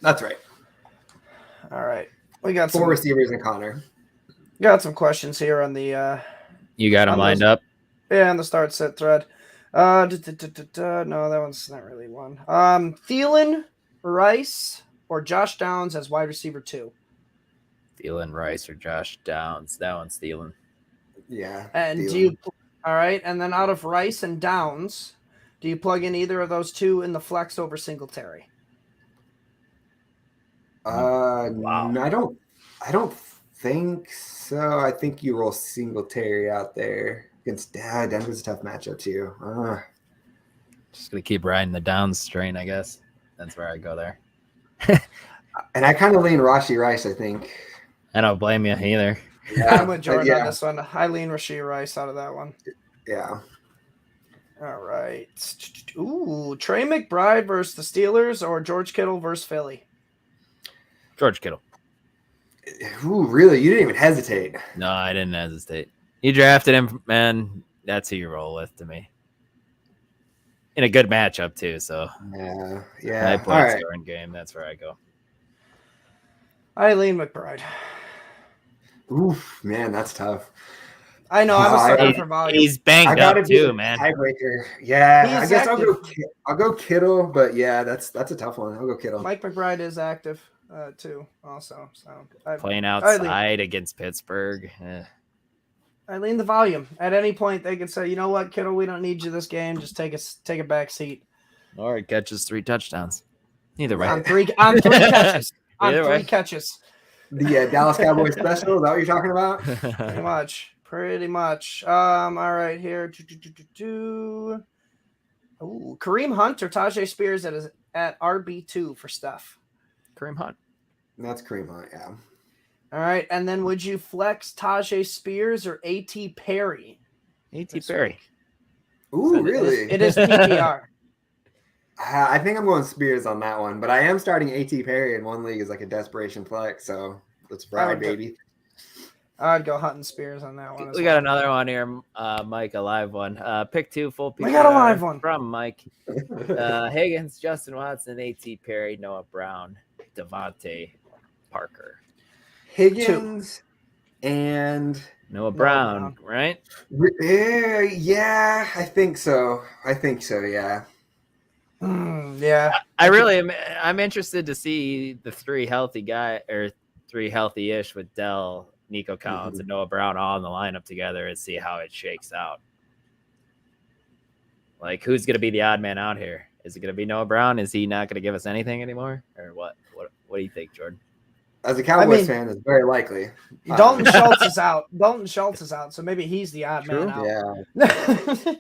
D: that's right.
A: All right, we got
D: 4 receivers and Connor.
A: Got some questions here on the.
C: You got them lined up.
A: Yeah, on the start set thread. No, that one's not really one. Thielen, Rice, or Josh Downs as wide receiver 2.
C: Thielen, Rice, or Josh Downs. That one's Thielen.
D: Yeah.
A: And
D: Thielen.
A: All right, and then out of Rice and Downs, do you plug in either of those 2 in the flex over Singletary?
D: Wow. No, I don't think so. I think you roll Singletary out there against Denver's a tough matchup too.
C: Just gonna keep riding the Downs strain, I guess. That's where I go there.
D: And I kind of lean Rashee Rice, I think.
C: I don't blame you either.
A: Yeah, I'm with Jordan on this one. I lean Rashee Rice out of that one.
D: Yeah.
A: All right. Ooh, Trey McBride versus the Steelers or George Kittle versus Philly?
C: George Kittle.
D: Ooh, really? You didn't even hesitate.
C: No, I didn't hesitate. You drafted him, man. That's who you roll with to me. In a good matchup too, so
D: Yeah.
C: high
D: All
C: point
D: right.
C: scoring game. That's where I go.
A: Eileen McBride.
D: Oof, man, that's tough.
A: I know. I'm a sucker for volume.
C: He's banged up too, man.
D: Tiebreaker. Yeah,
A: He
D: I
A: is
D: guess
A: active.
D: I'll go Kittle, but yeah, that's a tough one. I'll go Kittle.
A: Mike McBride is active too, also. So
C: Playing outside against Pittsburgh.
A: I lean the volume. At any point, they could say, you know what, Kittle, we don't need you this game. Just take a back seat.
C: Or it catches 3 touchdowns. Either way.
A: On three catches. On
C: Either
A: 3
C: way.
A: catches.
D: The Dallas Cowboys special. Is that what you're talking about?
A: Pretty much. All right, here. Ooh, Kareem Hunt or Tajay Spears at RB2 for Steph.
C: Kareem Hunt.
D: That's Kareem Hunt, yeah.
A: All right, and then would you flex Tajay Spears or A.T. Perry?
C: A.T. Perry.
D: Ooh, really?
A: It is PPR.
D: I think I'm going Spears on that one, but I am starting A.T. Perry in one league as like a desperation flex, so let's ride, baby.
A: I'd go Hunt and Spears on that one.
C: We got another one here, Mike, a live one. Pick 2 full PPR.
A: We got a live one
C: from Mike. Higgins, Justin Watson, A.T. Perry, Noah Brown, Devontae Parker.
D: Higgins and
C: Noah Brown, right?
D: Yeah, I think so. Yeah.
A: Yeah.
C: I really am. I'm interested to see the 3 healthy-ish with Dell, Nico Collins, and Noah Brown all in the lineup together and see how it shakes out. Like, who's going to be the odd man out here? Is it going to be Noah Brown? Is he not going to give us anything anymore? Or what? What do you think, Jordan?
D: As a Cowboys fan, it's very likely.
A: Dalton Schultz is out. So maybe he's the odd man out.
D: Yeah.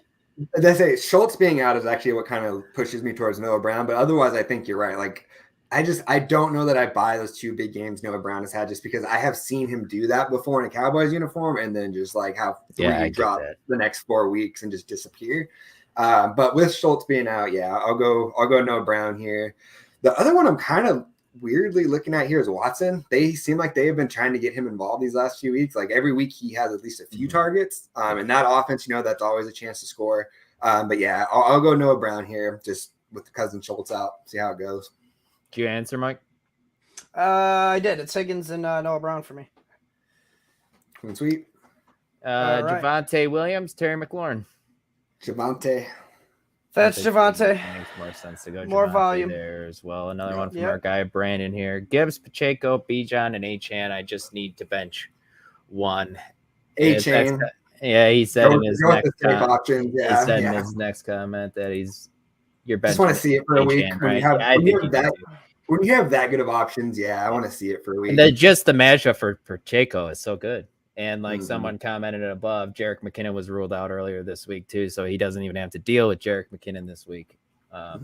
D: They say Schultz being out is actually what kind of pushes me towards Noah Brown, but otherwise I think you're right. Like, I don't know that I buy those 2 big games Noah Brown has had, just because I have seen him do that before in a Cowboys uniform and then just like have 3 drop the next 4 weeks and just disappear. But with Schultz being out, I'll go Noah Brown here. The other one I'm kind of weirdly looking at here is Watson. They seem like they have been trying to get him involved these last few weeks. Like every week he has at least a few targets. And that offense, that's always a chance to score. But yeah, I'll go Noah Brown here, just with the cousin Schultz out. See how it goes.
C: Did you answer, Mike?
A: I did. It's Higgins and Noah Brown for me.
D: Sweet.
A: Right.
C: Javonte Williams, Terry McLaurin.
D: Javonte.
A: That's Javonte.
C: Makes more sense to go
A: more
C: Javonte
A: volume
C: there as well. Another one from our guy Brandon here. Gibbs, Pacheco, Bijan, and Achane. I just need to bench one.
D: Achane.
C: Yeah, he said in his next
D: options. Yeah,
C: he said in his next comment that you're benching.
D: Just want to see it for a week.
C: Right?
D: When you have that good of options, I want to see it for a week.
C: And just the matchup for Pacheco is so good. And like someone commented above, Jerick McKinnon was ruled out earlier this week too, so he doesn't even have to deal with Jerick McKinnon this week.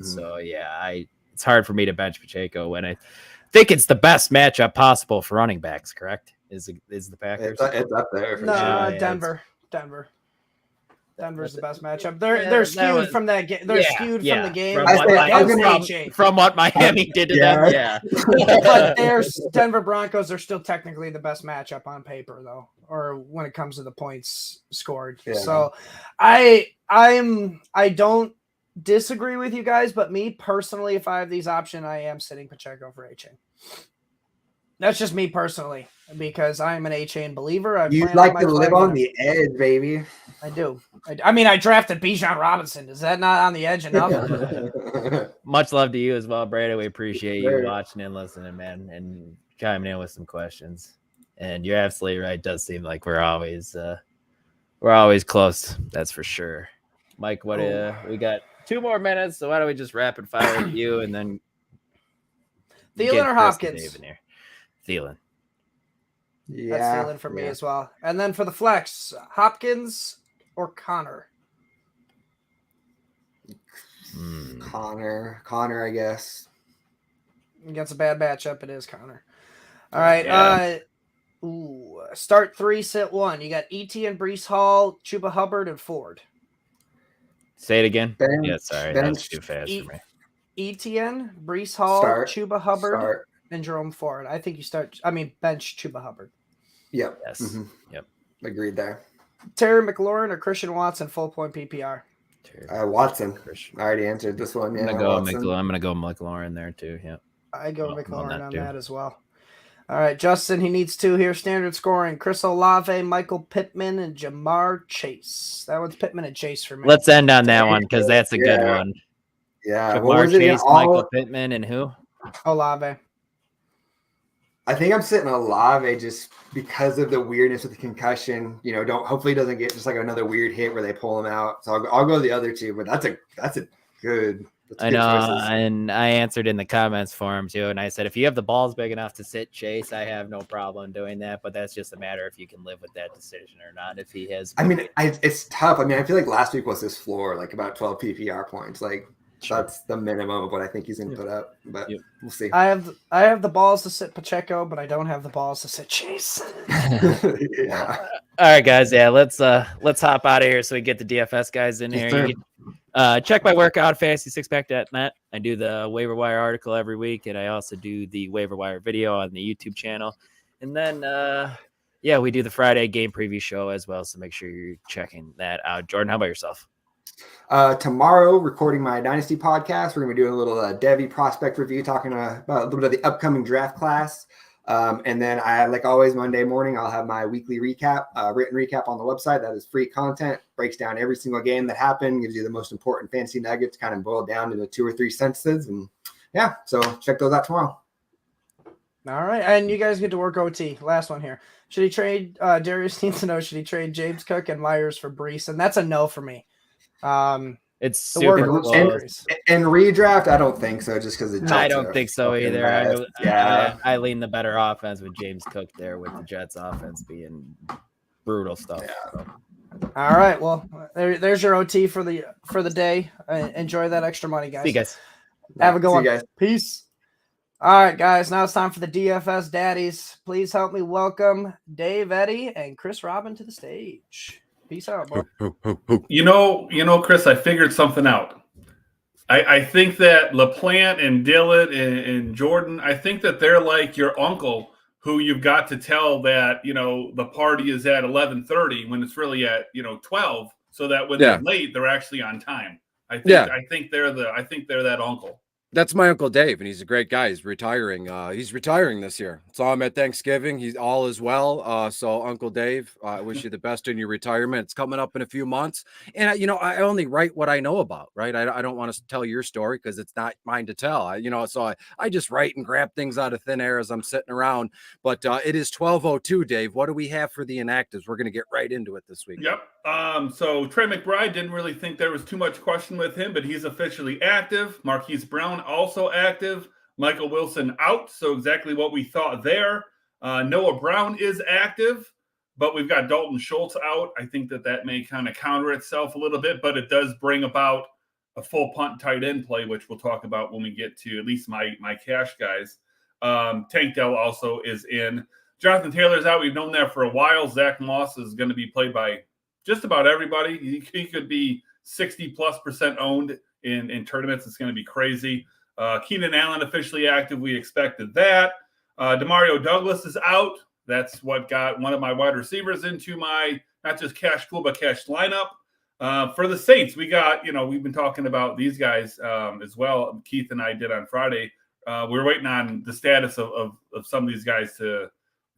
C: So it's hard for me to bench Pacheco when I think it's the best matchup possible for running backs. Correct? Is the Packers?
D: It's up there for sure.
A: Denver's the best matchup. They're skewed from that game. They're skewed from the game.
C: From what Miami did to them. Yeah.
A: But Denver Broncos are still technically the best matchup on paper, though, or when it comes to the points scored. Yeah. So I don't disagree with you guys, but me personally, if I have these options, I am sitting Pacheco for A-Chain. That's just me personally, because I'm an A-Chain believer.
D: You like to live on the edge, baby.
A: I do. I mean, I drafted Bijan Robinson. Is that not on the edge enough?
C: Much love to you as well, Brandon. We appreciate you watching and listening, man, and chiming in with some questions. And you're absolutely right. It does seem like we're always close. That's for sure. Mike, we got 2 more minutes, so why don't we just rapid fire with you and then
A: Thielen or Hopkins?
C: Thielen.
A: Yeah, that's Thielen for me as well. And then for the flex, Hopkins or Connor?
D: Connor, I guess.
A: Against a bad matchup, it is Connor. All right. Start 3, sit 1. You got Etienne, Breece Hall, Chuba Hubbard, and Ford.
C: Say it again. Sorry, that's too fast for me.
A: Etienne, Breece Hall, Chuba Hubbard, and Jerome Ford. I think you bench Chuba Hubbard.
D: Yep.
C: Yes.
D: Mm-hmm.
C: Yep.
D: Agreed there.
A: Terry McLaurin or Christian Watson, full point PPR.
D: Watson. I already answered this one. Yeah,
C: I'm gonna go McLaurin there too. Yeah.
A: I go McLaurin on that as well. All right, Justin, he needs 2 here. Standard scoring: Chris Olave, Michael Pittman, and Jamar Chase. That one's Pittman and Chase for me.
C: Let's end on that one because that's a good one.
D: Yeah.
C: Jamar Chase, Michael Pittman, and who?
A: Olave.
D: I think I'm sitting Olave just because of the weirdness with the concussion. Hopefully he doesn't get just like another weird hit where they pull him out. So I'll go the other 2, but that's a good.
C: I know, and I answered in the comments for him too, and I said if you have the balls big enough to sit Chase, I have no problem doing that. But that's just a matter if you can live with that decision or not. If he has,
D: it's tough. I feel like last week was his floor, like about 12 PPR points. Like that's the minimum of what I think he's going to put up. But we'll see.
A: I have the balls to sit Pacheco, but I don't have the balls to sit Chase.
D: Yeah.
C: All right, guys. Yeah, let's hop out of here so we get the DFS guys in here. Check my workout, fantasy6pack.net. I do the waiver wire article every week, and I also do the waiver wire video on the YouTube channel. And then, we do the Friday game preview show as well, so make sure you're checking that out. Jordan, how about yourself?
D: Tomorrow, recording my Dynasty podcast. We're going to be doing a little Devy prospect review, talking about a little bit of the upcoming draft class. And then like always, Monday morning, I'll have my weekly recap, written recap on the website. That is free content, breaks down every single game that happened, gives you the most important fantasy nuggets, kind of boiled down into 2 or 3 sentences. And so check those out tomorrow.
A: All right. And you guys get to work OT. Last one here. Should he trade, Darius needs to know, should he trade James Cook and Myers for Brees? And that's a no for me.
C: It's super close.
D: And redraft, I don't think so, just because
C: I don't think so either. I lean the better offense with James Cook there, with the Jets offense being brutal stuff. Yeah. So.
A: All right, well, there's your OT for the day. Enjoy that extra money, guys.
C: See you guys.
A: Have a good one.
D: Guys.
A: Peace. All right, guys. Now it's time for the DFS daddies. Please help me welcome Dave, Eddy, and Chris Robbin to the stage. Peace out, bro.
E: Chris, I figured something out. I think that LaPlant and Dillon and Jordan, I think that they're like your uncle who you've got to tell that, the party is at 11:30 when it's really at, 12, so that when they're late, they're actually on time. I think they're that uncle.
F: That's my Uncle Dave, and he's a great guy. He's retiring. He's retiring this year. Saw him at Thanksgiving. He's all is well. So Uncle Dave, I wish you the best in your retirement. It's coming up in a few months. And, I only write what I know about, right? I don't want to tell your story because it's not mine to tell. So I just write and grab things out of thin air as I'm sitting around. But it is 12:02, Dave. What do we have for the inactives? We're going to get right into it this week.
E: Yep. So Trey McBride, didn't really think there was too much question with him, but he's officially active. Marquise Brown also active. Michael Wilson out, so exactly what we thought there. Noah Brown is active, but we've got Dalton Schultz out. I think that may kind of counter itself a little bit, but it does bring about a full punt tight end play, which we'll talk about when we get to at least my cash guys. Tank Dell also is in. Jonathan Taylor's out. We've known that for a while. Zach Moss is going to be played by just about everybody. He could be 60+% owned in tournaments. It's going to be crazy. Keenan Allen officially active. We expected that. Demario Douglas is out. That's what got one of my wide receivers into my not just cash pool, but cash lineup. For the Saints, we got, we've been talking about these guys as well. Keith and I did on Friday. We're waiting on the status of some of these guys to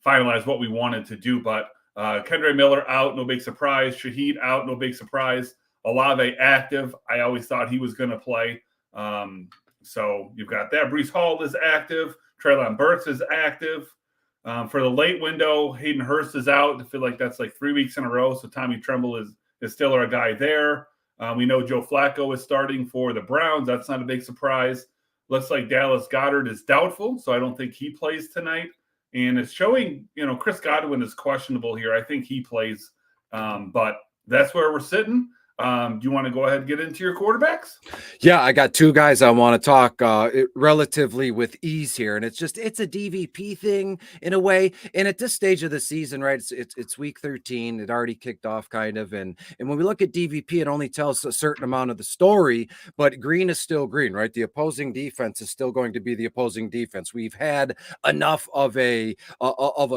E: finalize what we wanted to do. But Kendre Miller out, no big surprise. Shaheed out, no big surprise. Olave active. I always thought he was going to play. So you've got that. Breece Hall is active. Treylon Burks is active. For the late window, Hayden Hurst is out. I feel like that's like 3 weeks in a row. So Tommy Tremble is still our guy there. We know Joe Flacco is starting for the Browns. That's not a big surprise. Looks like Dallas Goedert is doubtful, so I don't think he plays tonight. And it's showing, Chris Godwin is questionable here. I think he plays, but that's where we're sitting. Do you want to go ahead and get into your quarterbacks?
F: Yeah, I got two guys I want to talk relatively with ease here, and it's a DVP thing in a way. And at this stage of the season, right, it's week 13. It already kicked off kind of, and when we look at DVP, it only tells a certain amount of the story, but green is still green, right? The opposing defense is still going to be the opposing defense. We've had enough of a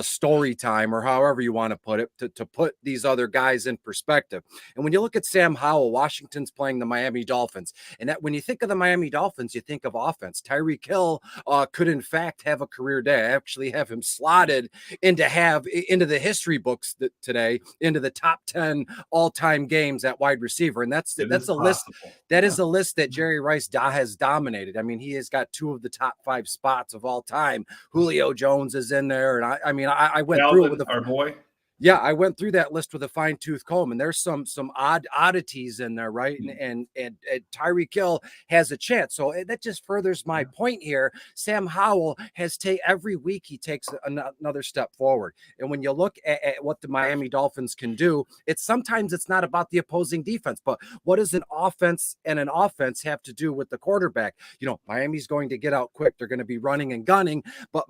F: story time, or however you want to put it, to put these other guys in perspective. And when you look at Sam Howell, Washington's playing the Miami Dolphins. And that when you think of the Miami Dolphins, you think of offense. Tyreek Hill could, in fact, have a career day. I actually have him slotted into the history books today, into the top 10 all-time games at wide receiver. And that's a list. That is a list that Jerry Rice has dominated. I mean, he has got 2 of the top 5 spots of all time. Julio Jones is in there. And I went through it with
E: our boy.
F: Yeah, I went through that list with a fine-tooth comb, and there's some oddities in there, right? And Tyreek Hill has a chance. So that just furthers my point here. Sam Howell has every week he takes another step forward. And when you look at what the Miami Dolphins can do, sometimes it's not about the opposing defense, but what does an offense have to do with the quarterback? Miami's going to get out quick. They're going to be running and gunning, but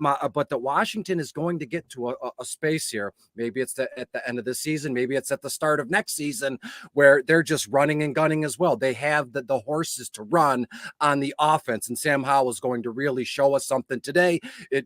F: the Washington is going to get to a space here. Maybe it's at the end of the season, maybe it's at the start of next season, where they're just running and gunning as well. They have the horses to run on the offense, and Sam Howell is going to really show us something today.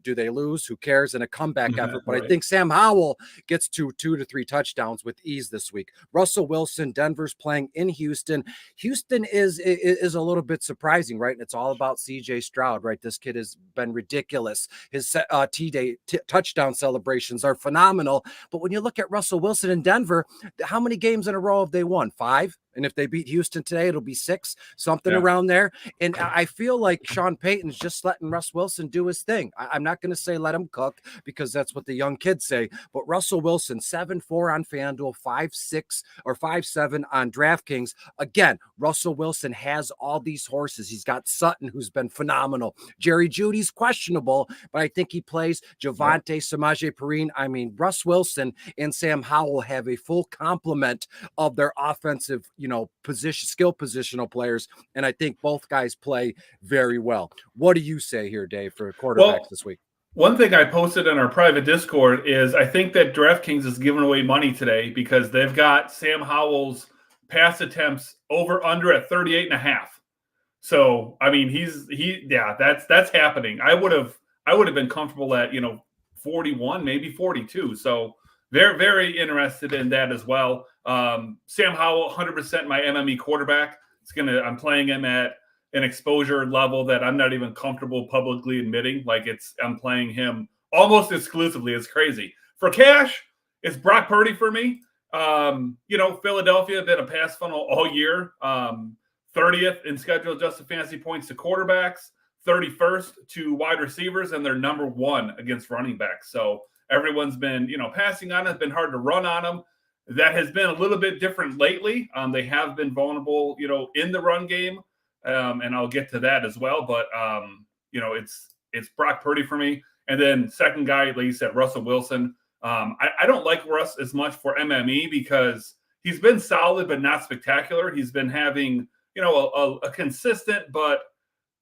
F: Do they lose? Who cares? In a comeback effort, but right. I think Sam Howell gets to 2 to 3 touchdowns with ease this week. Russell Wilson, Denver's playing in Houston. Houston is a little bit surprising, right? And it's all about CJ Stroud, right? This kid has been ridiculous. His T-Day touchdown celebrations are phenomenal, but when you look at Russell Wilson in Denver, how many games in a row have they won? 5? And if they beat Houston today, it'll be 6, something around there. And I feel like Sean Payton's just letting Russ Wilson do his thing. I'm not going to say let him cook, because that's what the young kids say. But Russell Wilson, 7-4 on FanDuel, 5-6 or 5-7 on DraftKings. Again, Russell Wilson has all these horses. He's got Sutton, who's been phenomenal. Jerry Jeudy's questionable, but I think he plays. Javonte, Samaje Perine. I mean, Russ Wilson and Sam Howell have a full complement of their offensive, positional players. And I think both guys play very well. What do you say here, Dave, for quarterbacks this week?
E: One thing I posted in our private Discord is I think that DraftKings is giving away money today because they've got Sam Howell's pass attempts under at 38.5. So, I mean, that's happening. I would have been comfortable at, 41, maybe 42. So they're very interested in that as well. Sam Howell, 100% my MME quarterback. I'm playing him at an exposure level that I'm not even comfortable publicly admitting. I'm playing him almost exclusively. It's crazy. For cash, it's Brock Purdy for me. Philadelphia have been a pass funnel all year. 30th in schedule adjusted fantasy points to quarterbacks, 31st to wide receivers, and they're number 1 against running backs. So everyone's been, passing on it. It's been hard to run on them. That has been a little bit different lately. They have been vulnerable, in the run game, and I'll get to that as well. But it's Brock Purdy for me, and then second guy, like you said, Russell Wilson. I don't like Russ as much for MME because he's been solid but not spectacular. He's been having a consistent but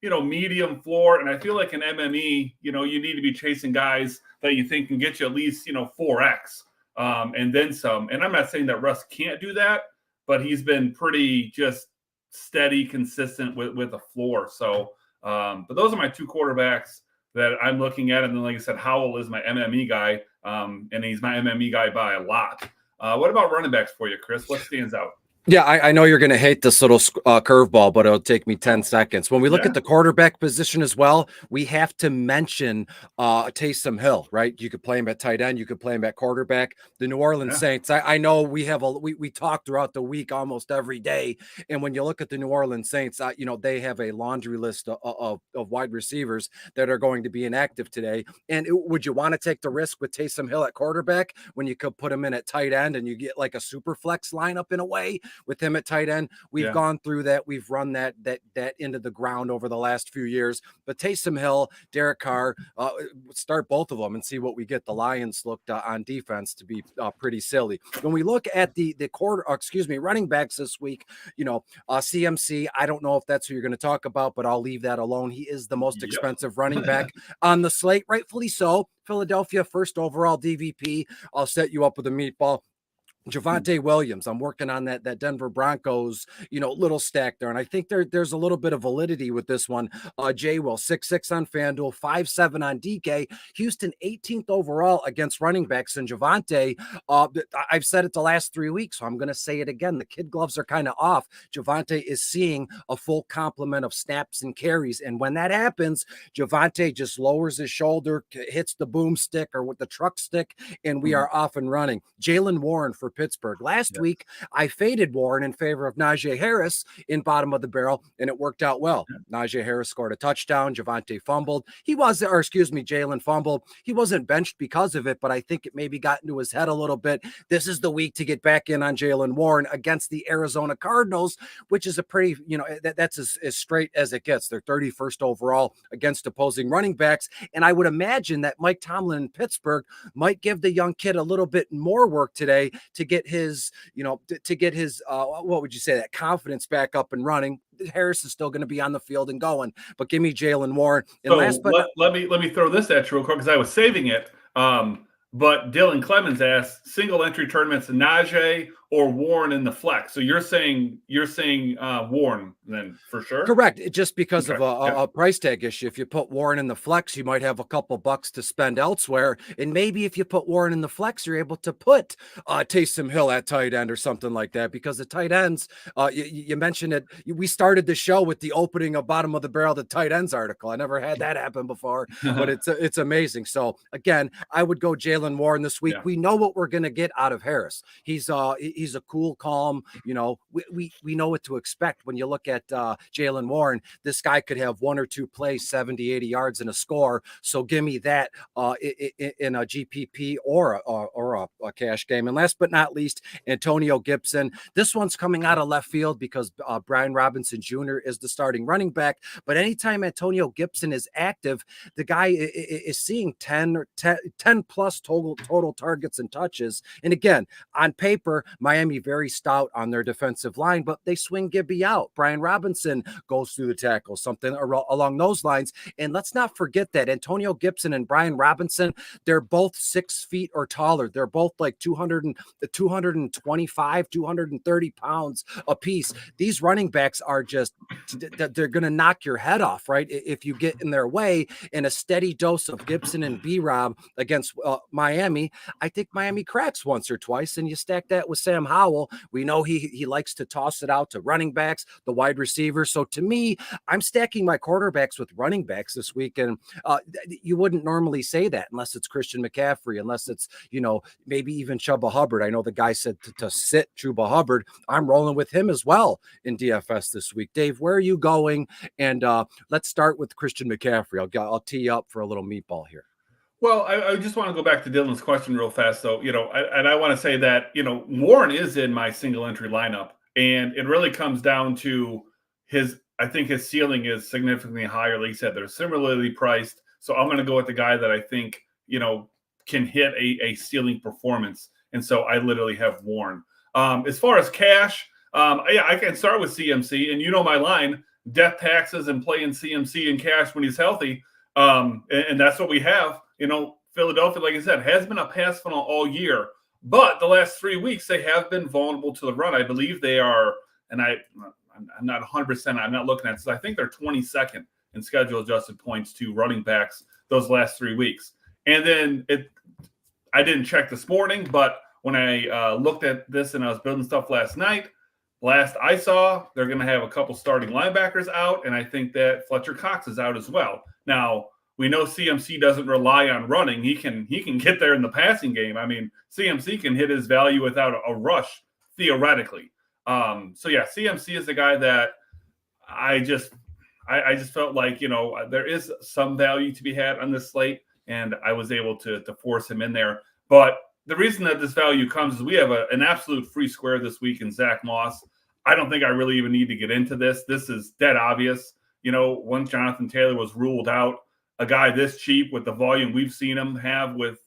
E: medium floor, and I feel like in MME, you need to be chasing guys that you think can get you at least 4x. And then some. And I'm not saying that Russ can't do that, but he's been pretty just steady, consistent with a floor. So, but those are my 2 quarterbacks that I'm looking at. And then, like I said, Howell is my MME guy, and he's my MME guy by a lot. What about running backs for you, Chris? What stands out?
F: Yeah, I know you're going to hate this little curveball, but it'll take me 10 seconds. When we look at the quarterback position as well, we have to mention Taysom Hill, right? You could play him at tight end. You could play him at quarterback. The New Orleans Saints, I know we talk throughout the week almost every day. And when you look at the New Orleans Saints, they have a laundry list of wide receivers that are going to be inactive today. And would you want to take the risk with Taysom Hill at quarterback when you could put him in at tight end and you get like a super flex lineup in a way? with him at tight end. We've gone through that. We've run that into the ground over the last few years. But Taysom Hill, Derek Carr, start both of them and see what we get. The Lions looked on defense to be pretty silly. When we look at the running backs this week, CMC, I don't know if that's who you're going to talk about, but I'll leave that alone. He is the most expensive running back on the slate, rightfully so. Philadelphia, first overall DVP. I'll set you up with a meatball. Javonte Williams, I'm working on that Denver Broncos, little stack there. And I think there's a little bit of validity with this one. Jay Will, 6'6" on FanDuel, 5'7" on DK. Houston, 18th overall against running backs. And Javonte, I've said it the last 3 weeks, so I'm going to say it again. The kid gloves are kind of off. Javonte is seeing a full complement of snaps and carries. And when that happens, Javonte just lowers his shoulder, hits the boomstick or with the truck stick, and we are off and running. Jaylen Warren for Pittsburgh. Last week, I faded Warren in favor of Najee Harris in bottom of the barrel, and it worked out well. Najee Harris scored a touchdown. Javonte fumbled. Jaylen fumbled. He wasn't benched because of it, but I think it maybe got into his head a little bit. This is the week to get back in on Jaylen Warren against the Arizona Cardinals, which is a pretty, that's as straight as it gets. They're 31st overall against opposing running backs, and I would imagine that Mike Tomlin in Pittsburgh might give the young kid a little bit more work today to get his, what would you say, that confidence back up and running. Harris is still going to be on the field and going, but give me Jaylen Warren. And
E: let me throw this at you real quick because I was saving it. But Dylan Clemons asked single entry tournaments, Najee or Warren in the flex. So you're saying Warren then for sure?
F: Correct. Just because of a price tag issue. If you put Warren in the flex, you might have a couple bucks to spend elsewhere. And maybe if you put Warren in the flex, you're able to put Taysom Hill at tight end or something like that. Because the tight ends, you mentioned it. We started the show with the opening of bottom of the barrel, the tight ends article. I never had that happen before, but it's amazing. So again, I would go Jaylen Warren this week. We know what we're going to get out of Harris. He's a cool, calm, we know what to expect when you look at Jaylen Warren. This guy could have one or two plays, 70, 80 yards and a score. So give me that in a GPP or a cash game. And last but not least, Antonio Gibson. This one's coming out of left field because Brian Robinson Jr. is the starting running back. But anytime Antonio Gibson is active, the guy is seeing 10 plus total targets and touches. And again, on paper, Miami very stout on their defensive line, but they swing Gibby out. Brian Robinson goes through the tackle, something along those lines. And let's not forget that Antonio Gibson and Brian Robinson, they're both 6 feet or taller. They're both like 225, 230 pounds a piece. These running backs are just, they're going to knock your head off, right? If you get in their way. And a steady dose of Gibson and B-Rob against Miami, I think Miami cracks once or twice, and you stack that with Sam Howell. We know he likes to toss it out to running backs, the wide receivers. So to me, I'm stacking my quarterbacks with running backs this week, and you wouldn't normally say that unless it's Christian McCaffrey, unless it's, maybe even Chuba Hubbard. I know the guy said to sit Chuba Hubbard. I'm rolling with him as well in DFS this week. Dave, where are you going? And let's start with Christian McCaffrey. I'll tee you up for a little meatball here.
E: Well, I just want to go back to Dylan's question real fast, though. I want to say that, Warren is in my single entry lineup, and it really comes down to I think his ceiling is significantly higher. Like you said, they're similarly priced. So I'm going to go with the guy that I think, can hit a ceiling performance. And so I literally have Warren. As far as cash, I can start with CMC, and my line, death taxes and playing CMC in cash when he's healthy. And that's what we have. Philadelphia, like I said, has been a pass funnel all year, but the last 3 weeks they have been vulnerable to the run. I believe they are, and I'm not 100%. I'm not looking at this. I think they're 22nd in schedule adjusted points to running backs those last 3 weeks. And then I didn't check this morning, but when I looked at this and I was building stuff last night, last I saw, they're going to have a couple starting linebackers out, and I think that Fletcher Cox is out as well. Now, we know CMC doesn't rely on running. He can get there in the passing game. I mean, CMC can hit his value without a rush, theoretically. So yeah, CMC is the guy that I just felt like, there is some value to be had on this slate, and I was able to force him in there. But the reason that this value comes is we have an absolute free square this week in Zach Moss. I don't think I really even need to get into this. This is dead obvious. Once Jonathan Taylor was ruled out, a guy this cheap with the volume we've seen him have with,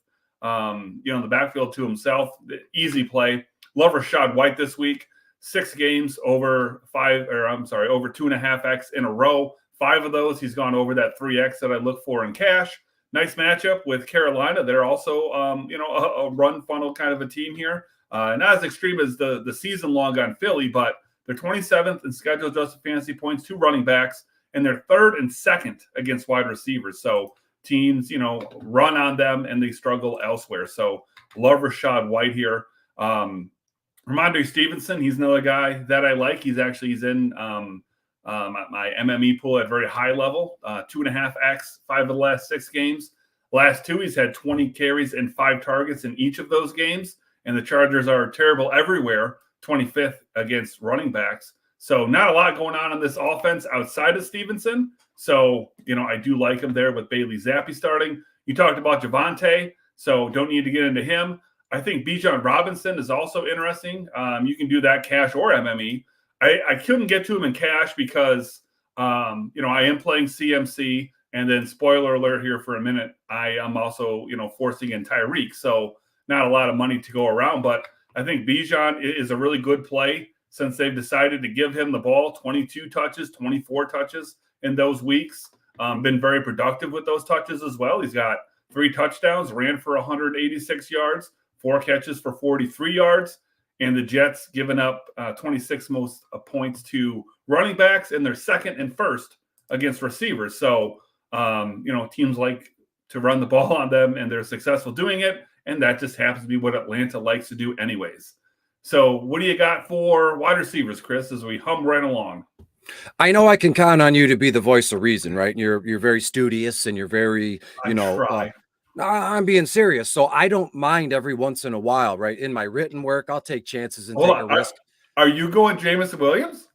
E: the backfield to himself, easy play. Love Rachaad White this week. 6 games over 2.5x in a row. 5 of those, he's gone over that 3x that I look for in cash. Nice matchup with Carolina. They're also, a run funnel kind of a team here. Not as extreme as the season long on Philly, but they're 27th in scheduled adjusted fantasy points, 2 running backs, and they're 3rd and 2nd against wide receivers. So teams, run on them and they struggle elsewhere. So love Rachaad White here. Ramondre Stevenson, he's another guy that I like. He's in my MME pool at very high level, 2.5x, 5 of the last 6 games. Last 2, he's had 20 carries and 5 targets in each of those games. And the Chargers are terrible everywhere, 25th against running backs. So not a lot going on in this offense outside of Stevenson. So, I do like him there with Bailey Zappi starting. You talked about Javonte, so don't need to get into him. I think Bijan Robinson is also interesting. You can do that cash or MME. I couldn't get to him in cash because, I am playing CMC. And then spoiler alert here for a minute, I am also, forcing in Tyreek. So not a lot of money to go around. But I think Bijan is a really good play since they've decided to give him the ball, 22 touches, 24 touches in those weeks. Been very productive with those touches as well. He's got 3 touchdowns, ran for 186 yards, 4 catches for 43 yards. And the Jets given up 26 most points to running backs, and they're 2nd and 1st against receivers. So, teams like to run the ball on them, and they're successful doing it. And that just happens to be what Atlanta likes to do anyways. So what do you got for wide receivers, Chris, as we hum right along?
F: I know I can count on you to be the voice of reason, right? You're very studious and you're very, I'm being serious. So I don't mind every once in a while, right? In my written work, I'll take chances and take a risk.
E: Are you going Jameson Williams?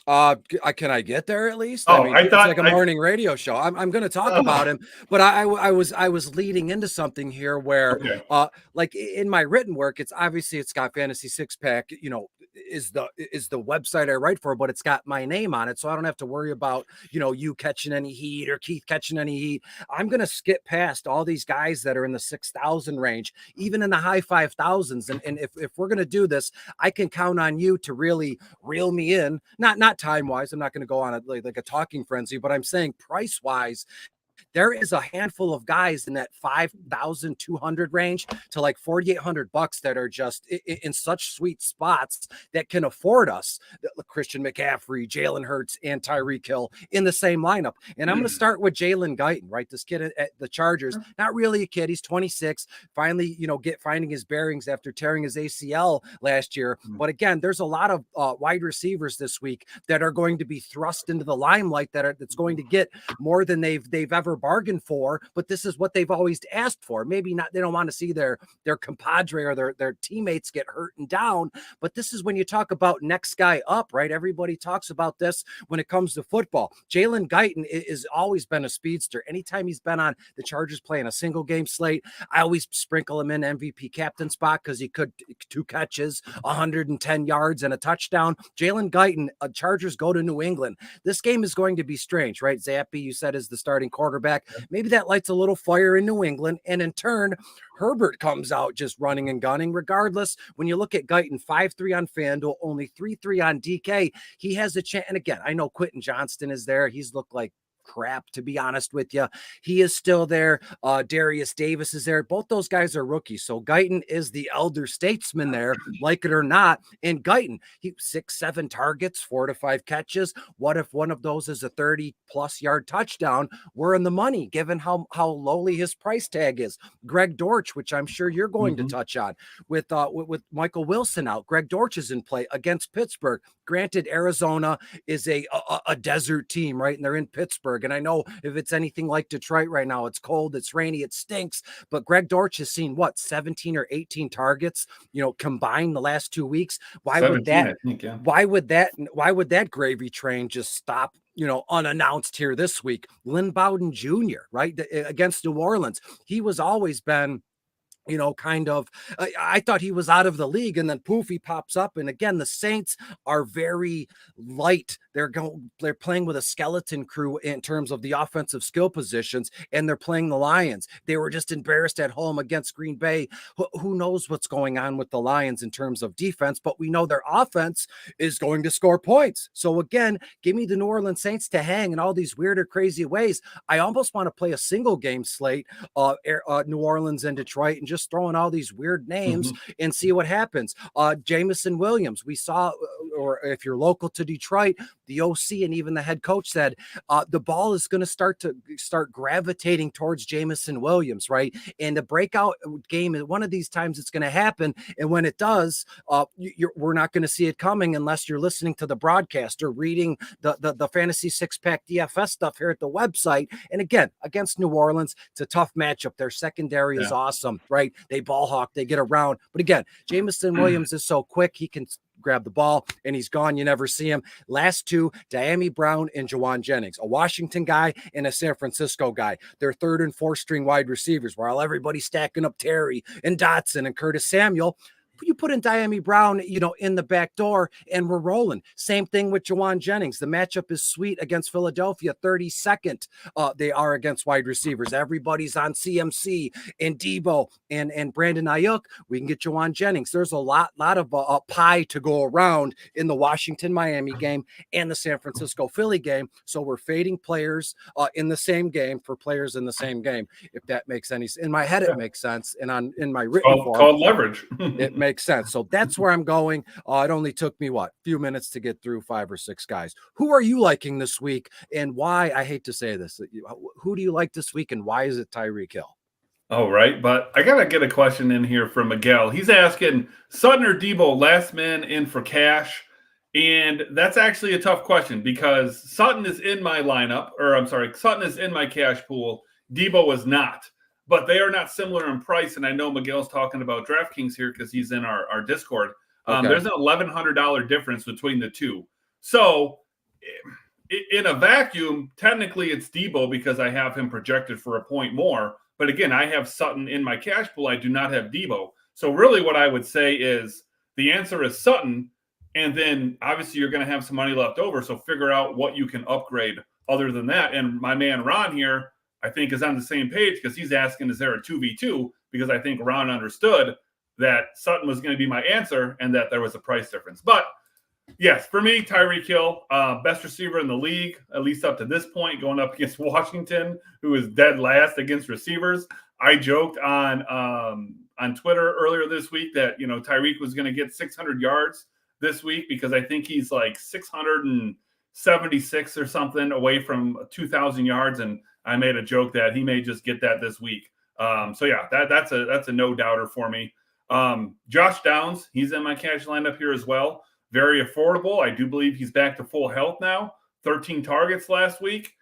F: Can I get there at least?
E: Oh,
F: it's like a morning radio show. I'm going to talk about him, but I was leading into something here where, like in my written work, it's got Fantasy Six Pack, is the website I write for, but it's got my name on it, so I don't have to worry about you catching any heat or Keith catching any heat. I'm going to skip past all these guys that are in the 6,000 range, even in the high 5,000s, and if we're going to do this, I can count on you to really reel me in. Not time wise, I'm not going to go on like a talking frenzy, but I'm saying price wise, there is a handful of guys in that 5,200 range to like $4,800 that are just in such sweet spots that can afford us Christian McCaffrey, Jalen Hurts, and Tyreek Hill in the same lineup. And I'm going to start with Jalen Guyton, right? This kid at the Chargers, not really a kid. He's 26, finally, finding his bearings after tearing his ACL last year. But again, there's a lot of wide receivers this week that are going to be thrust into the limelight that's going to get more than they've ever bargained for, but this is what they've always asked for. Maybe not, they don't want to see their compadre or their teammates get hurt and down, but this is when you talk about next guy up, right? Everybody talks about this when it comes to football. Jalen Guyton is always been a speedster. Anytime he's been on the Chargers playing a single game slate, I always sprinkle him in MVP captain spot because he could 2 catches, 110 yards and a touchdown. Jalen Guyton, Chargers go to New England. This game is going to be strange, right? Zappi, you said, is the starting quarterback. Maybe that lights a little fire in New England, and in turn, Herbert comes out just running and gunning. Regardless, when you look at Guyton, 5.3 on FanDuel, only 3.3 on DK, he has a chance. And again, I know Quentin Johnston is there. He's looked like crap, to be honest with you. He is still there. Darius Davis is there. Both those guys are rookies. So Guyton is the elder statesman there, like it or not. And Guyton, he 6-7 targets, 4 to 5 catches. What if one of those is a 30+ yard touchdown? We're in the money, given how lowly his price tag is. Greg Dortch, which I'm sure you're going to touch on, with Michael Wilson out. Greg Dortch is in play against Pittsburgh. Granted, Arizona is a desert team, right? And they're in Pittsburgh. And I know if it's anything like Detroit right now, it's cold, it's rainy, it stinks. But Greg Dortch has seen 17 or 18 targets, combined the last 2 weeks. Why would that gravy train just stop, unannounced here this week? Lynn Bowden Jr., right? Against New Orleans. He was always been kind of, I thought he was out of the league, and then poof, he pops up. And again, the Saints are very light. They're playing with a skeleton crew in terms of the offensive skill positions, and they're playing the Lions. They were just embarrassed at home against Green Bay. Who knows what's going on with the Lions in terms of defense, but we know their offense is going to score points. So again, give me the New Orleans Saints to hang in all these weird or crazy ways. I almost want to play a single game slate, New Orleans and Detroit, and just throwing all these weird names and see what happens. Jameson Williams, we saw, or if you're local to Detroit, the OC and even the head coach said the ball is going to start gravitating towards Jameson Williams, right? And the breakout game, one of these times it's going to happen. And when it does, we're not going to see it coming unless you're listening to the broadcast or reading the Fantasy Six-Pack DFS stuff here at the website. And again, against New Orleans, it's a tough matchup. Their secondary is awesome, right? They ball hawk, they get around. But again, Jameson Williams is so quick, he can grab the ball and he's gone. You never see him. Last two, Diami Brown and Jawan Jennings, a Washington guy and a San Francisco guy. They're third and fourth string wide receivers, while everybody's stacking up Terry and Dotson and Curtis Samuel. You put in Diami Brown, in the back door, and we're rolling. Same thing with Jawan Jennings. The matchup is sweet against Philadelphia. 32nd they are against wide receivers. Everybody's on CMC and Debo and Brandon Ayuk. We can get Jawan Jennings. There's a lot of pie to go around in the Washington-Miami game and the San Francisco-Philly game. So we're fading players in the same game for players in the same game. If that makes any sense. In my head, it makes sense. And in my written form,
E: called leverage.
F: it makes sense. So that's where I'm going. It only took me a few minutes to get through 5 or 6 guys. Who are you liking this week, and why? I hate to say this. Who do you like this week, and why is it Tyreek Hill?
E: Oh, right. But I got to get a question in here from Miguel. He's asking Sutton or Debo, last man in for cash. And that's actually a tough question because Sutton is in my lineup, Sutton is in my cash pool. Debo is not. But they are not similar in price. And I know Miguel's talking about DraftKings here because he's in our Discord.
F: Okay.
E: There's an $1,100 difference between the two. So in a vacuum, technically it's Debo because I have him projected for a point more. But again, I have Sutton in my cash pool. I do not have Debo. So really what I would say is the answer is Sutton. And then obviously you're going to have some money left over. So figure out what you can upgrade other than that. And my man Ron here, I think, is on the same page because he's asking, is there a 2v2? Because I think Ron understood that Sutton was going to be my answer and that there was a price difference. But yes, for me, Tyreek Hill, best receiver in the league, at least up to this point, going up against Washington, who is dead last against receivers. I joked on Twitter earlier this week that, Tyreek was going to get 600 yards this week because I think he's like 676 or something away from 2,000 yards. And I made a joke that he may just get that this week. So yeah, that's a no doubter for me. Josh Downs, he's in my cash lineup here as well. Very affordable. I do believe he's back to full health now. 13 targets last week.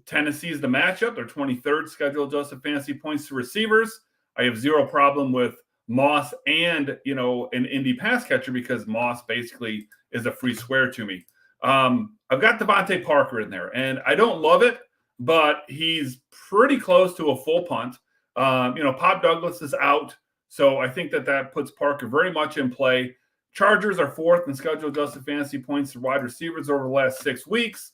E: Tennessee's the matchup. They're 23rd scheduled adjusted fantasy points to receivers. I have zero problem with Moss and an Indy pass catcher because Moss basically is a free square to me. I've got Devontae Parker in there, and I don't love it, but he's pretty close to a full punt. Pop Douglas is out, so I think that puts Parker very much in play. Chargers are 4th in scheduled adjusted fantasy points to wide receivers over the last 6 weeks.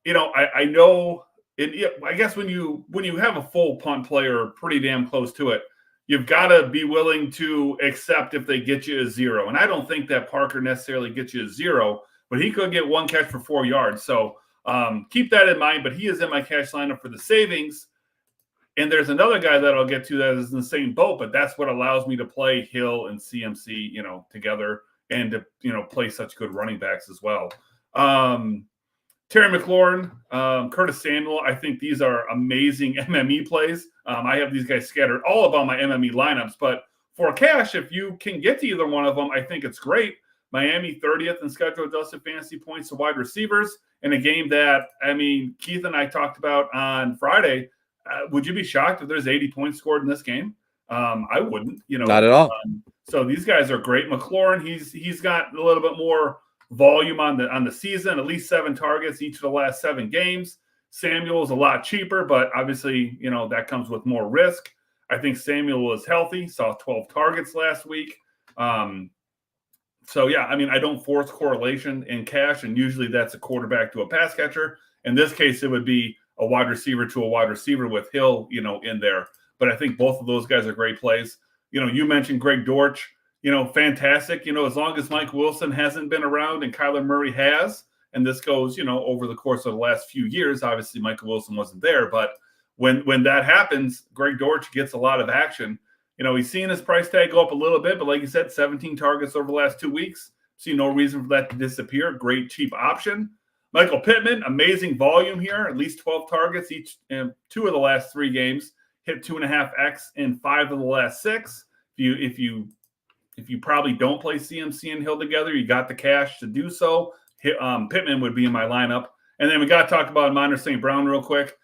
E: I know. I guess when you have a full punt player pretty damn close to it, you've got to be willing to accept if they get you a 0. And I don't think that Parker necessarily gets you a 0, but he could get 1 catch for 4 yards. So keep that in mind. But he is in my cash lineup for the savings. And there's another guy that I'll get to that is in the same boat, but that's what allows me to play Hill and CMC, together and to, play such good running backs as well. Terry McLaurin, Curtis Samuel, I think these are amazing MME plays. I have these guys scattered all about my MME lineups, but for cash, if you can get to either one of them, I think it's great. Miami 30th in scheduled adjusted fantasy points to wide receivers in a game that, Keith and I talked about on Friday. Would you be shocked if there's 80 points scored in this game? I wouldn't,
F: Not at all.
E: So these guys are great. McLaurin, he's got a little bit more volume on the season, at least 7 targets each of the last 7 games. Samuel is a lot cheaper, but obviously, that comes with more risk. I think Samuel was healthy, saw 12 targets last week. So, yeah, I mean, I don't force correlation in cash, and usually that's a quarterback to a pass catcher. In this case, it would be a wide receiver to a wide receiver with Hill, in there. But I think both of those guys are great plays. You mentioned Greg Dortch, fantastic. As long as Mike Wilson hasn't been around and Kyler Murray has, and this goes, over the course of the last few years, obviously Michael Wilson wasn't there. But when that happens, Greg Dortch gets a lot of action. He's seen his price tag go up a little bit, but like you said, 17 targets over the last 2 weeks. See no reason for that to disappear. Great cheap option. Michael Pittman, amazing volume here, at least 12 targets each in 2 of the last 3 games, hit 2.5x in 5 of the last 6. If you probably don't play CMC and Hill together, you got the cash to do so. Pittman would be in my lineup. And then we got to talk about Monter St. Brown real quick.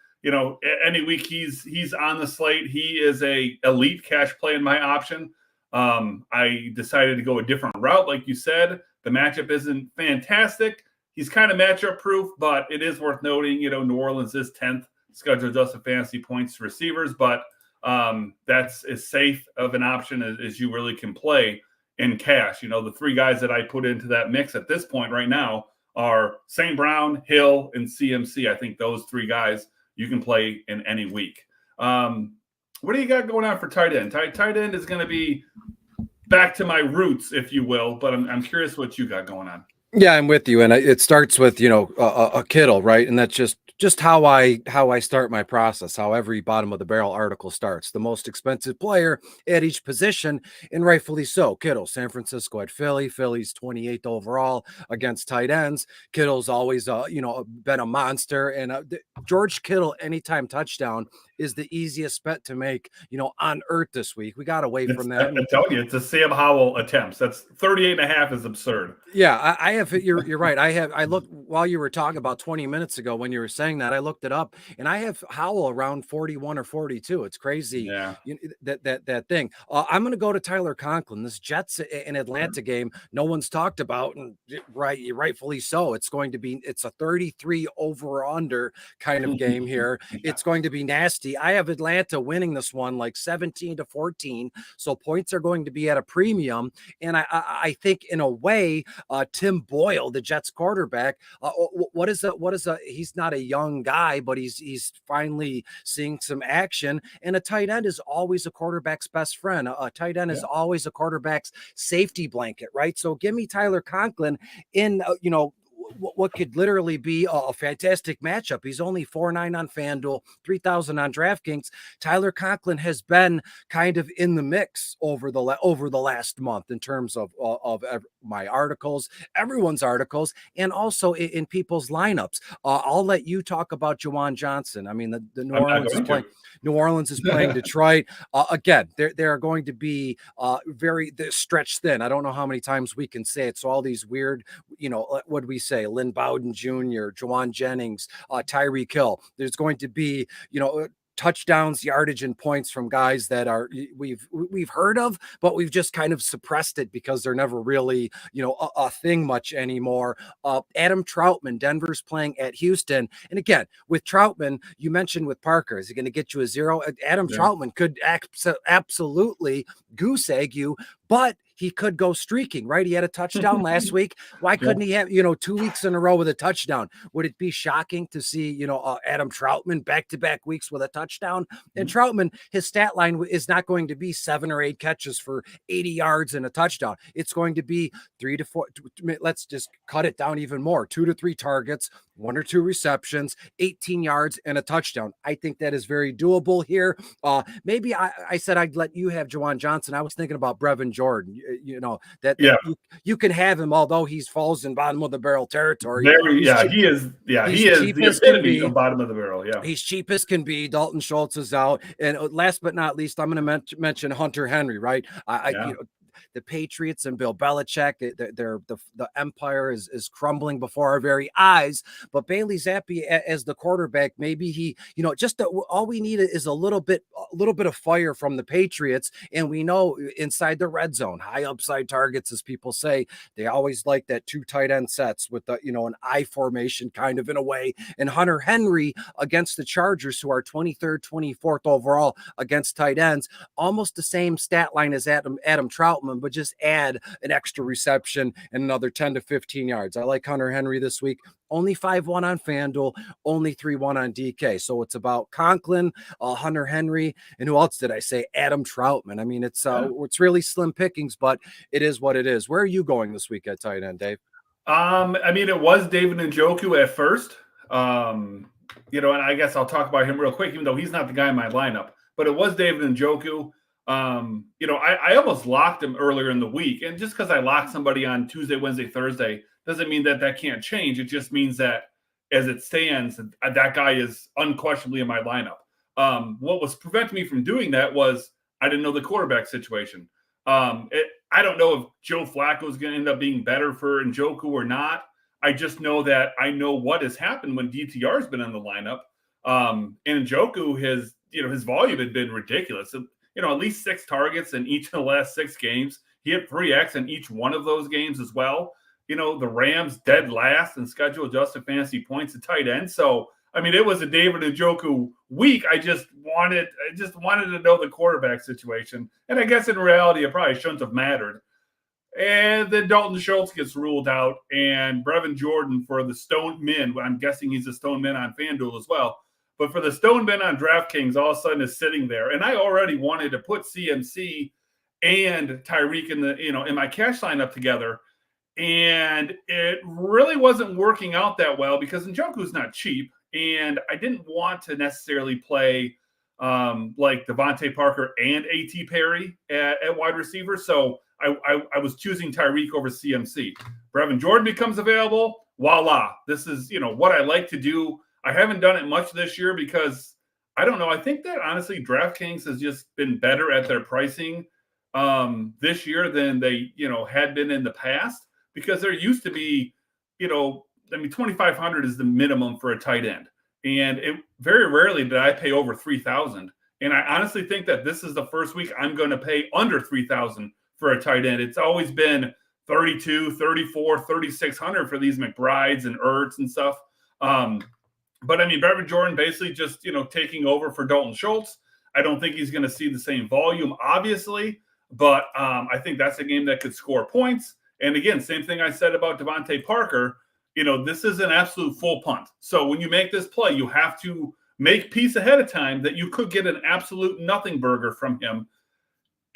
E: Any week he's on the slate. He is a elite cash play in my option. I decided to go a different route, like you said. The matchup isn't fantastic. He's kind of matchup proof, but it is worth noting, New Orleans is 10th scheduled adjusted fantasy points to receivers, but that's as safe of an option as you really can play in cash. The 3 guys that I put into that mix at this point right now are St. Brown, Hill, and CMC. I think those 3 guys you can play in any week. What do you got going on for tight end? Tight end is going to be back to my roots, if you will, but I'm curious what you got going on.
F: Yeah, I'm with you, and it starts with a Kittle, right? And that's just how I start my process. How every bottom of the barrel article starts. The most expensive player at each position, and rightfully so. Kittle, San Francisco at Philly. Philly's 28th overall against tight ends. Kittle's always been a monster, and George Kittle anytime touchdown is the easiest bet to make on earth this week. We got away from that.
E: I'm telling you, it's a Sam Howell attempts. That's 38.5 is absurd.
F: Yeah, I have. You're right. I looked while you were talking about 20 minutes ago when you were saying that. I looked it up, and I have Howell around 41 or 42. It's crazy.
E: Yeah.
F: That thing. I'm going to go to Tyler Conklin. This Jets in Atlanta game, no one's talked about, and rightfully so. It's a 33 over under kind of game here. It's going to be nasty. I have Atlanta winning this one like 17-14. So points are going to be at a premium, and I think in a way, Tim Boyle, the Jets quarterback, he's not a young guy, but he's finally seeing some action. And a tight end is always a quarterback's best friend. A tight end is always a quarterback's safety blanket, right? So give me Tyler Conklin in, what could literally be a fantastic matchup. He's only 4.9 on FanDuel, 3,000 on DraftKings. Tyler Conklin has been kind of in the mix over the last month in terms of my articles, everyone's articles, and also in people's lineups. I'll let you talk about Juwan Johnson. I mean, the New Orleans is playing. New Orleans is playing Detroit. Again, they are going to be very stretched thin. I don't know how many times we can say it. So all these weird, what do we say? Lynn Bowden Jr., Juwan Jennings, Tyreek Hill. There's going to be, touchdowns, yardage, and points from guys that are we've heard of, but we've just kind of suppressed it because they're never really a thing much anymore. Adam Troutman, Denver's playing at Houston, and again with Troutman, you mentioned with Parker, is he going to get you a 0? Adam Troutman could absolutely goose egg you, but he could go streaking, right? He had a touchdown last week. Why couldn't he have, 2 weeks in a row with a touchdown? Would it be shocking to see, Adam Troutman back-to-back weeks with a touchdown? And Troutman, his stat line is not going to be 7 or 8 catches for 80 yards and a touchdown. It's going to be 3 to 4. Let's just cut it down even more. 2 to 3 targets, 1 or 2 receptions, 18 yards and a touchdown. I think that is very doable here. Maybe I said I'd let you have Juwan Johnson. I was thinking about Brevin Jordan. You can have him, although he falls in bottom of the barrel territory.
E: He is the epitome of bottom of the barrel. Yeah,
F: he's cheap as can be. Dalton Schultz is out, and last but not least, I'm going to mention Hunter Henry. Right, the Patriots and Bill Belichick. The empire is crumbling before our very eyes. But Bailey Zappi as the quarterback, maybe he, all we need is a little bit of fire from the Patriots. And we know inside the red zone, high upside targets, as people say, they always like that 2 tight end sets with the, an I formation kind of in a way. And Hunter Henry against the Chargers, who are 23rd, 24th overall against tight ends, almost the same stat line as Adam Troutman, but just add an extra reception and another 10 to 15 yards. I like Hunter Henry this week. Only 5-1 on FanDuel, only 3-1 on DK. So it's about Conklin, Hunter Henry, and who else did I say? Adam Troutman. I mean, it's really slim pickings, but it is what it is. Where are you going this week at tight end, Dave?
E: I mean, it was David Njoku at first. And I guess I'll talk about him real quick, even though he's not the guy in my lineup. But it was David Njoku. I almost locked him earlier in the week. And just because I locked somebody on Tuesday, Wednesday, Thursday doesn't mean that can't change. It just means that as it stands, that guy is unquestionably in my lineup. What was preventing me from doing that was I didn't know the quarterback situation. I don't know if Joe Flacco is going to end up being better for Njoku or not. I just know that I know what has happened when DTR has been in the lineup. And Njoku, his volume had been ridiculous. At least 6 targets in each of the last 6 games. He had 3X in each one of those games as well. The Rams dead last in schedule adjusted fantasy points at tight end. So, I mean, it was a David Njoku week. I just wanted to know the quarterback situation. And I guess in reality, it probably shouldn't have mattered. And then Dalton Schultz gets ruled out, and Brevin Jordan for the Stone Min. I'm guessing he's a Stone Min on FanDuel as well. But for the Stone Min on DraftKings, all of a sudden is sitting there. And I already wanted to put CMC and Tyreek in my cash lineup together. And it really wasn't working out that well because Njoku's not cheap. And I didn't want to necessarily play like Devontae Parker and A.T. Perry at wide receiver. So I was choosing Tyreek over CMC. Brevin Jordan becomes available. Voila. This is, what I like to do. I haven't done it much this year because I don't know. I think that honestly, DraftKings has just been better at their pricing this year than they, had been in the past because there used to be, 2,500 is the minimum for a tight end. And very rarely did I pay over 3,000. And I honestly think that this is the first week I'm going to pay under 3,000 for a tight end. It's always been 32, 34, 3,600 for these McBrides and Ertz and stuff. But I mean, Brevin Jordan basically just, taking over for Dalton Schultz. I don't think he's going to see the same volume, obviously, but I think that's a game that could score points. And again, same thing I said about Devontae Parker. This is an absolute full punt. So when you make this play, you have to make peace ahead of time that you could get an absolute nothing burger from him.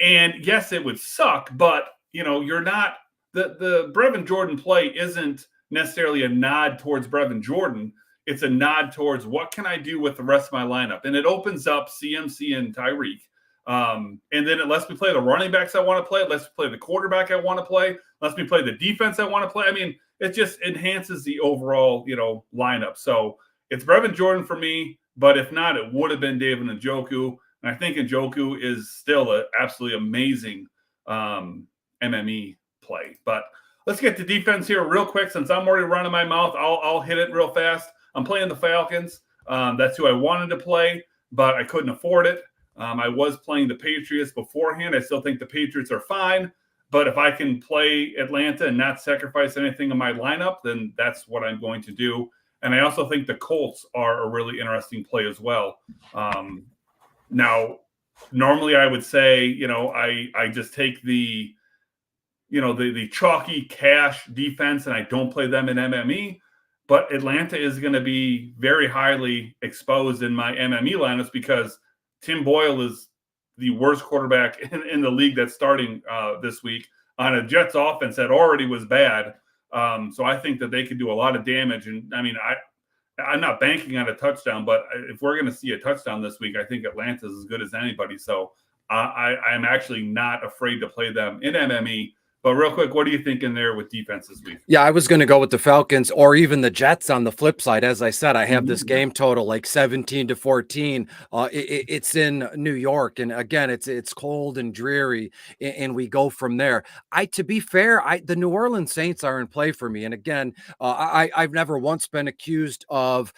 E: And yes, it would suck, but you're not the Brevin Jordan play isn't necessarily a nod towards Brevin Jordan. It's a nod towards what can I do with the rest of my lineup. And it opens up CMC and Tyreek. And then it lets me play the running backs I want to play. It lets me play the quarterback I want to play. It lets me play the defense I want to play. I mean, it just enhances the overall, lineup. So it's Brevin Jordan for me, but if not, it would have been David Njoku. And I think Njoku is still an absolutely amazing MME play. But let's get to defense here real quick. Since I'm already running my mouth, I'll hit it real fast. I'm playing the Falcons. That's who I wanted to play, but I couldn't afford it. I was playing the Patriots beforehand. I still think the Patriots are fine. But if I can play Atlanta and not sacrifice anything in my lineup, then that's what I'm going to do. And I also think the Colts are a really interesting play as well. Now, normally I would say, I just take the chalky cash defense and I don't play them in MME. But Atlanta is going to be very highly exposed in my MME lineups because Tim Boyle is the worst quarterback in the league that's starting this week on a Jets offense that already was bad. So I think that they could do a lot of damage. And I mean, I'm not banking on a touchdown, but if we're going to see a touchdown this week, I think Atlanta's as good as anybody. So I'm actually not afraid to play them in MME. But real quick, what are you thinking there with defense this week?
F: Yeah, I was going to go with the Falcons or even the Jets on the flip side. As I said, I have this game total like 17-14. It's in New York, and again, it's cold and dreary, and we go from there. To be fair, the New Orleans Saints are in play for me, and again, I've never once been accused of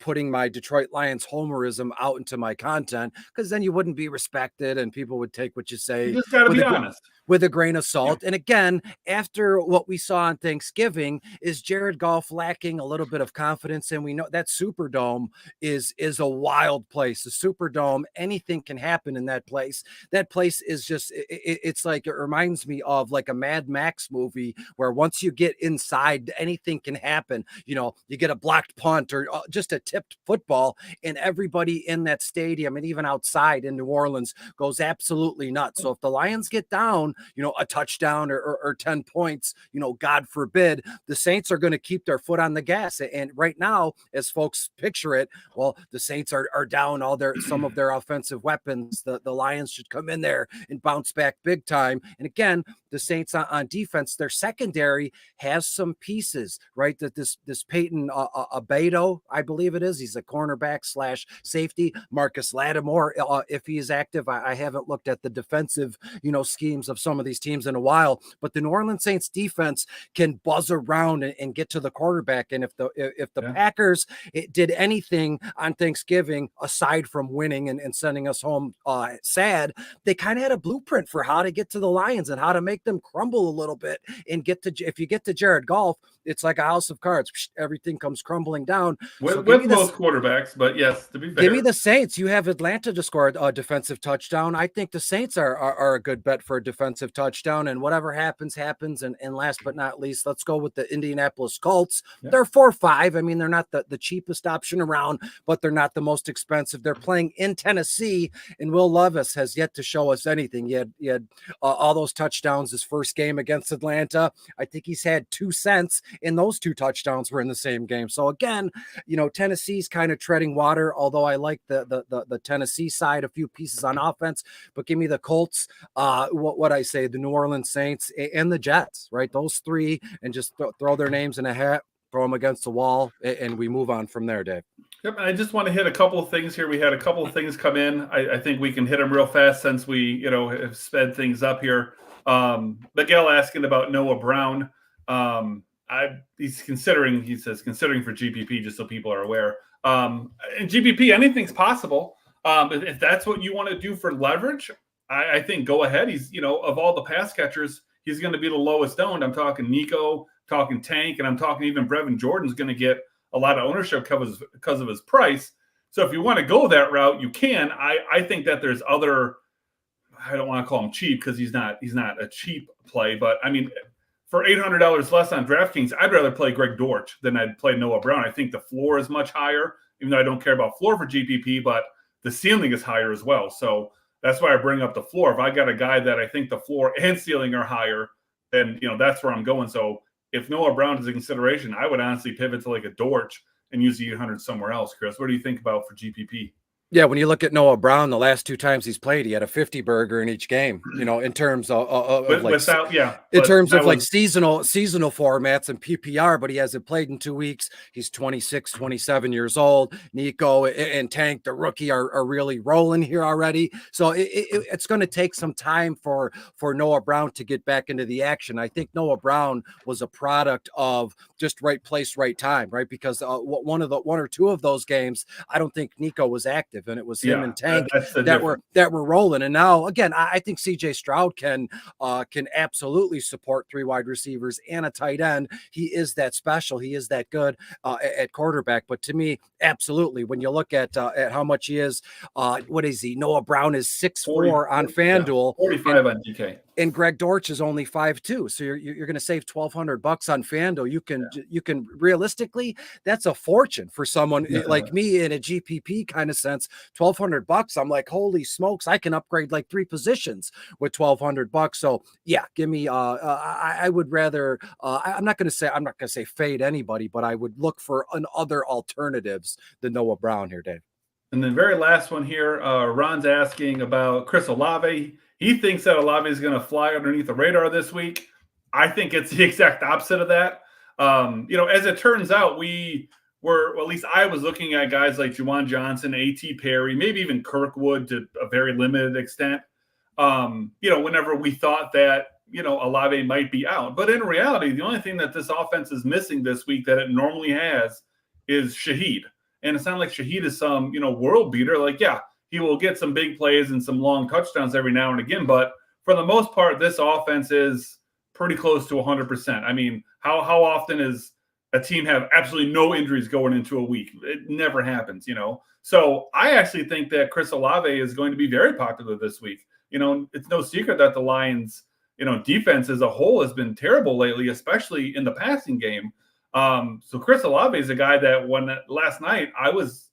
F: putting my Detroit Lions homerism out into my content, because then you wouldn't be respected, and people would take what you say.
E: You just got to be honest.
F: With a grain of salt. And again, after what we saw on Thanksgiving, is Jared Goff lacking a little bit of confidence? And we know that Superdome is a wild place. The Superdome, anything can happen in that place. That place is just, it's like, it reminds me of like a Mad Max movie where once you get inside, anything can happen. You get a blocked punt or just a tipped football, and everybody in that stadium and even outside in New Orleans goes absolutely nuts. So if the Lions get down, a touchdown or 10 points, God forbid, the Saints are going to keep their foot on the gas. And right now, as folks picture it, well, the Saints are down some of their offensive weapons. The Lions should come in there and bounce back big time. And again, the Saints on defense, their secondary has some pieces, right? That this Peyton Abedo, I believe it is. He's a cornerback / safety. Marcus Lattimore, if he is active, I haven't looked at the defensive, schemes of some of these teams in a while, but the New Orleans Saints defense can buzz around and get to the quarterback. And if the Packers did anything on Thanksgiving aside from winning and sending us home sad, they kind of had a blueprint for how to get to the Lions and how to make them crumble a little bit and if you get to Jared Goff, it's like a house of cards. Everything comes crumbling down.
E: With most quarterbacks, but yes, to be fair.
F: Give me the Saints. You have Atlanta to score a defensive touchdown. I think the Saints are a good bet for a defensive touchdown, and whatever happens. And last but not least, let's go with the Indianapolis Colts. Yeah. They're 4-5. I mean, they're not the cheapest option around, but they're not the most expensive. They're playing in Tennessee, and Will Levis has yet to show us anything. He had all those touchdowns his first game against Atlanta. I think he's had 2 cents, and those 2 touchdowns were in the same game. So again, Tennessee's kind of treading water, although I like the Tennessee side, a few pieces on offense, but give me the Colts, what I say, the New Orleans Saints and the Jets, right? Those 3, and just throw their names in a hat, throw them against the wall, and we move on from there, Dave.
E: Yep, I just want to hit a couple of things here. We had a couple of things come in. I think we can hit them real fast since we, have sped things up here. Miguel asking about Noah Brown. He's considering for GPP, just so people are aware. In GPP, anything's possible. If that's what you want to do for leverage, I think go ahead. He's, of all the pass catchers, he's going to be the lowest owned. I'm talking Nico, talking Tank, and I'm talking even Brevin Jordan's going to get a lot of ownership because of his price. So if you want to go that route, you can. I think that there's other, I don't want to call him cheap because he's not a cheap play, but I mean, for $800 less on DraftKings, I'd rather play Greg Dortch than I'd play Noah Brown. I think the floor is much higher, even though I don't care about floor for GPP, but the ceiling is higher as well. So that's why I bring up the floor. If I got a guy that I think the floor and ceiling are higher, then, that's where I'm going. So if Noah Brown is a consideration, I would honestly pivot to like a Dortch and use the 800 somewhere else. Chris, what do you think about for GPP?
F: Yeah, when you look at Noah Brown, the last 2 times he's played, he had a 50 burger in each game. In terms of seasonal formats and PPR, but he hasn't played in 2 weeks. He's 26, 27 years old. Nico and Tank, the rookie, are really rolling here already. So it's going to take some time for Noah Brown to get back into the action. I think Noah Brown was a product of just right place, right time, right? Because one or two of those games, I don't think Nico was active. And it was him and Tank that were rolling. And now, again, I think CJ Stroud can absolutely support 3 wide receivers and a tight end. He is that special. He is that good at quarterback. But to me, absolutely, when you look at how much he is, what is he? Noah Brown is 6'4" on FanDuel,
E: 45 on DK.
F: And Greg Dortch is only 5'2", so you're going to save $1,200 on FanDuel. You can realistically, that's a fortune for someone like me in a GPP kind of sense. $1,200. I'm like, holy smokes! I can upgrade like 3 positions with $1,200. So yeah, give me. I would rather. I'm not going to say fade anybody, but I would look for other alternatives than Noah Brown here, Dave.
E: And the very last one here, Ron's asking about Chris Olave. He thinks that Olave is going to fly underneath the radar this week. I think it's the exact opposite of that. As it turns out, at least I was looking at guys like Juwan Johnson, A.T. Perry, maybe even Kirkwood to a very limited extent. Whenever we thought that, Olave might be out. But in reality, the only thing that this offense is missing this week that it normally has is Shaheed. And it's not like Shaheed is some, world beater. Like, yeah, he will get some big plays and some long touchdowns every now and again. But for the most part, this offense is pretty close to 100%. I mean, how often is a team have absolutely no injuries going into a week? It never happens, So I actually think that Chris Olave is going to be very popular this week. It's no secret that the Lions, defense as a whole has been terrible lately, especially in the passing game. So Chris Olave is a guy that last night I was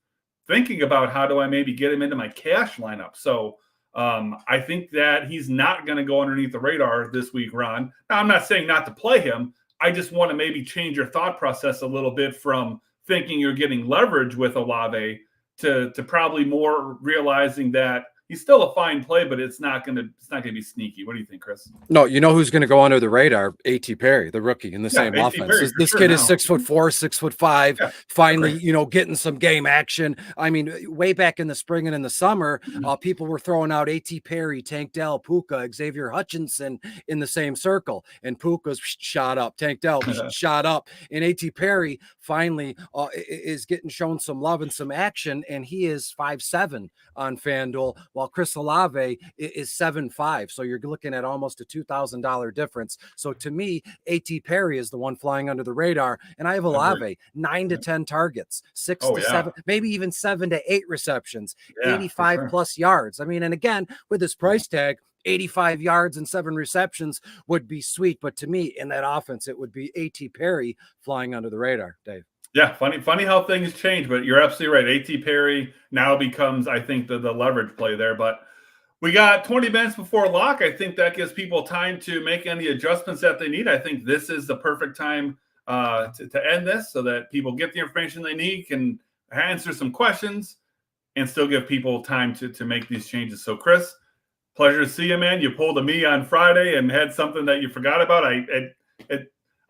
E: thinking about how do I maybe get him into my cash lineup. So I think that he's not going to go underneath the radar this week, Ron. Now, I'm not saying not to play him. I just want to maybe change your thought process a little bit from thinking you're getting leverage with Olave to probably more realizing that he's still a fine play, but it's not going to be sneaky. What do you think, Chris?
F: No, you know who's going to go under the radar? A.T. Perry, the rookie in the same offense. This kid is 6'4", 6'5". Yeah, finally, getting some game action. I mean, way back in the spring and in the summer, people were throwing out A.T. Perry, Tank Dell, Puka, Xavier Hutchinson in the same circle, and Puka's shot up, Tank Dell shot up, and A.T. Perry finally is getting shown some love and some action, and he is 5'7" on FanDuel, while Chris Olave is 7'5". So you're looking at almost a $2,000 difference. So to me, A.T. Perry is the one flying under the radar. And I have Olave, 9 to 10 targets, 6 to 7, maybe even 7 to 8 receptions, 85 plus yards. I mean, and again, with this price tag, 85 yards and 7 receptions would be sweet. But to me, in that offense, it would be A.T. Perry flying under the radar, Dave.
E: Yeah, funny how things change, but you're absolutely right. A.T. Perry now becomes, I think, the leverage play there. But we got 20 minutes before lock. I think that gives people time to make any adjustments that they need. I think this is the perfect time to end this so that people get the information they need, can answer some questions, and still give people time to make these changes. So, Chris, pleasure to see you, man. You pulled a me on Friday and had something that you forgot about.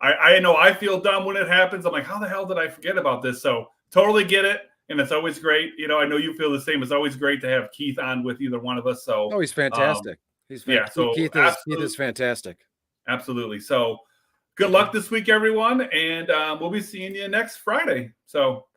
E: I know I feel dumb when it happens. I'm like, how the hell did I forget about this? So totally get it. And it's always great. I know you feel the same. It's always great to have Keith on with either one of us. So
F: he's fantastic. So Keith is fantastic.
E: Absolutely. So good luck this week, everyone. And we'll be seeing you next Friday. So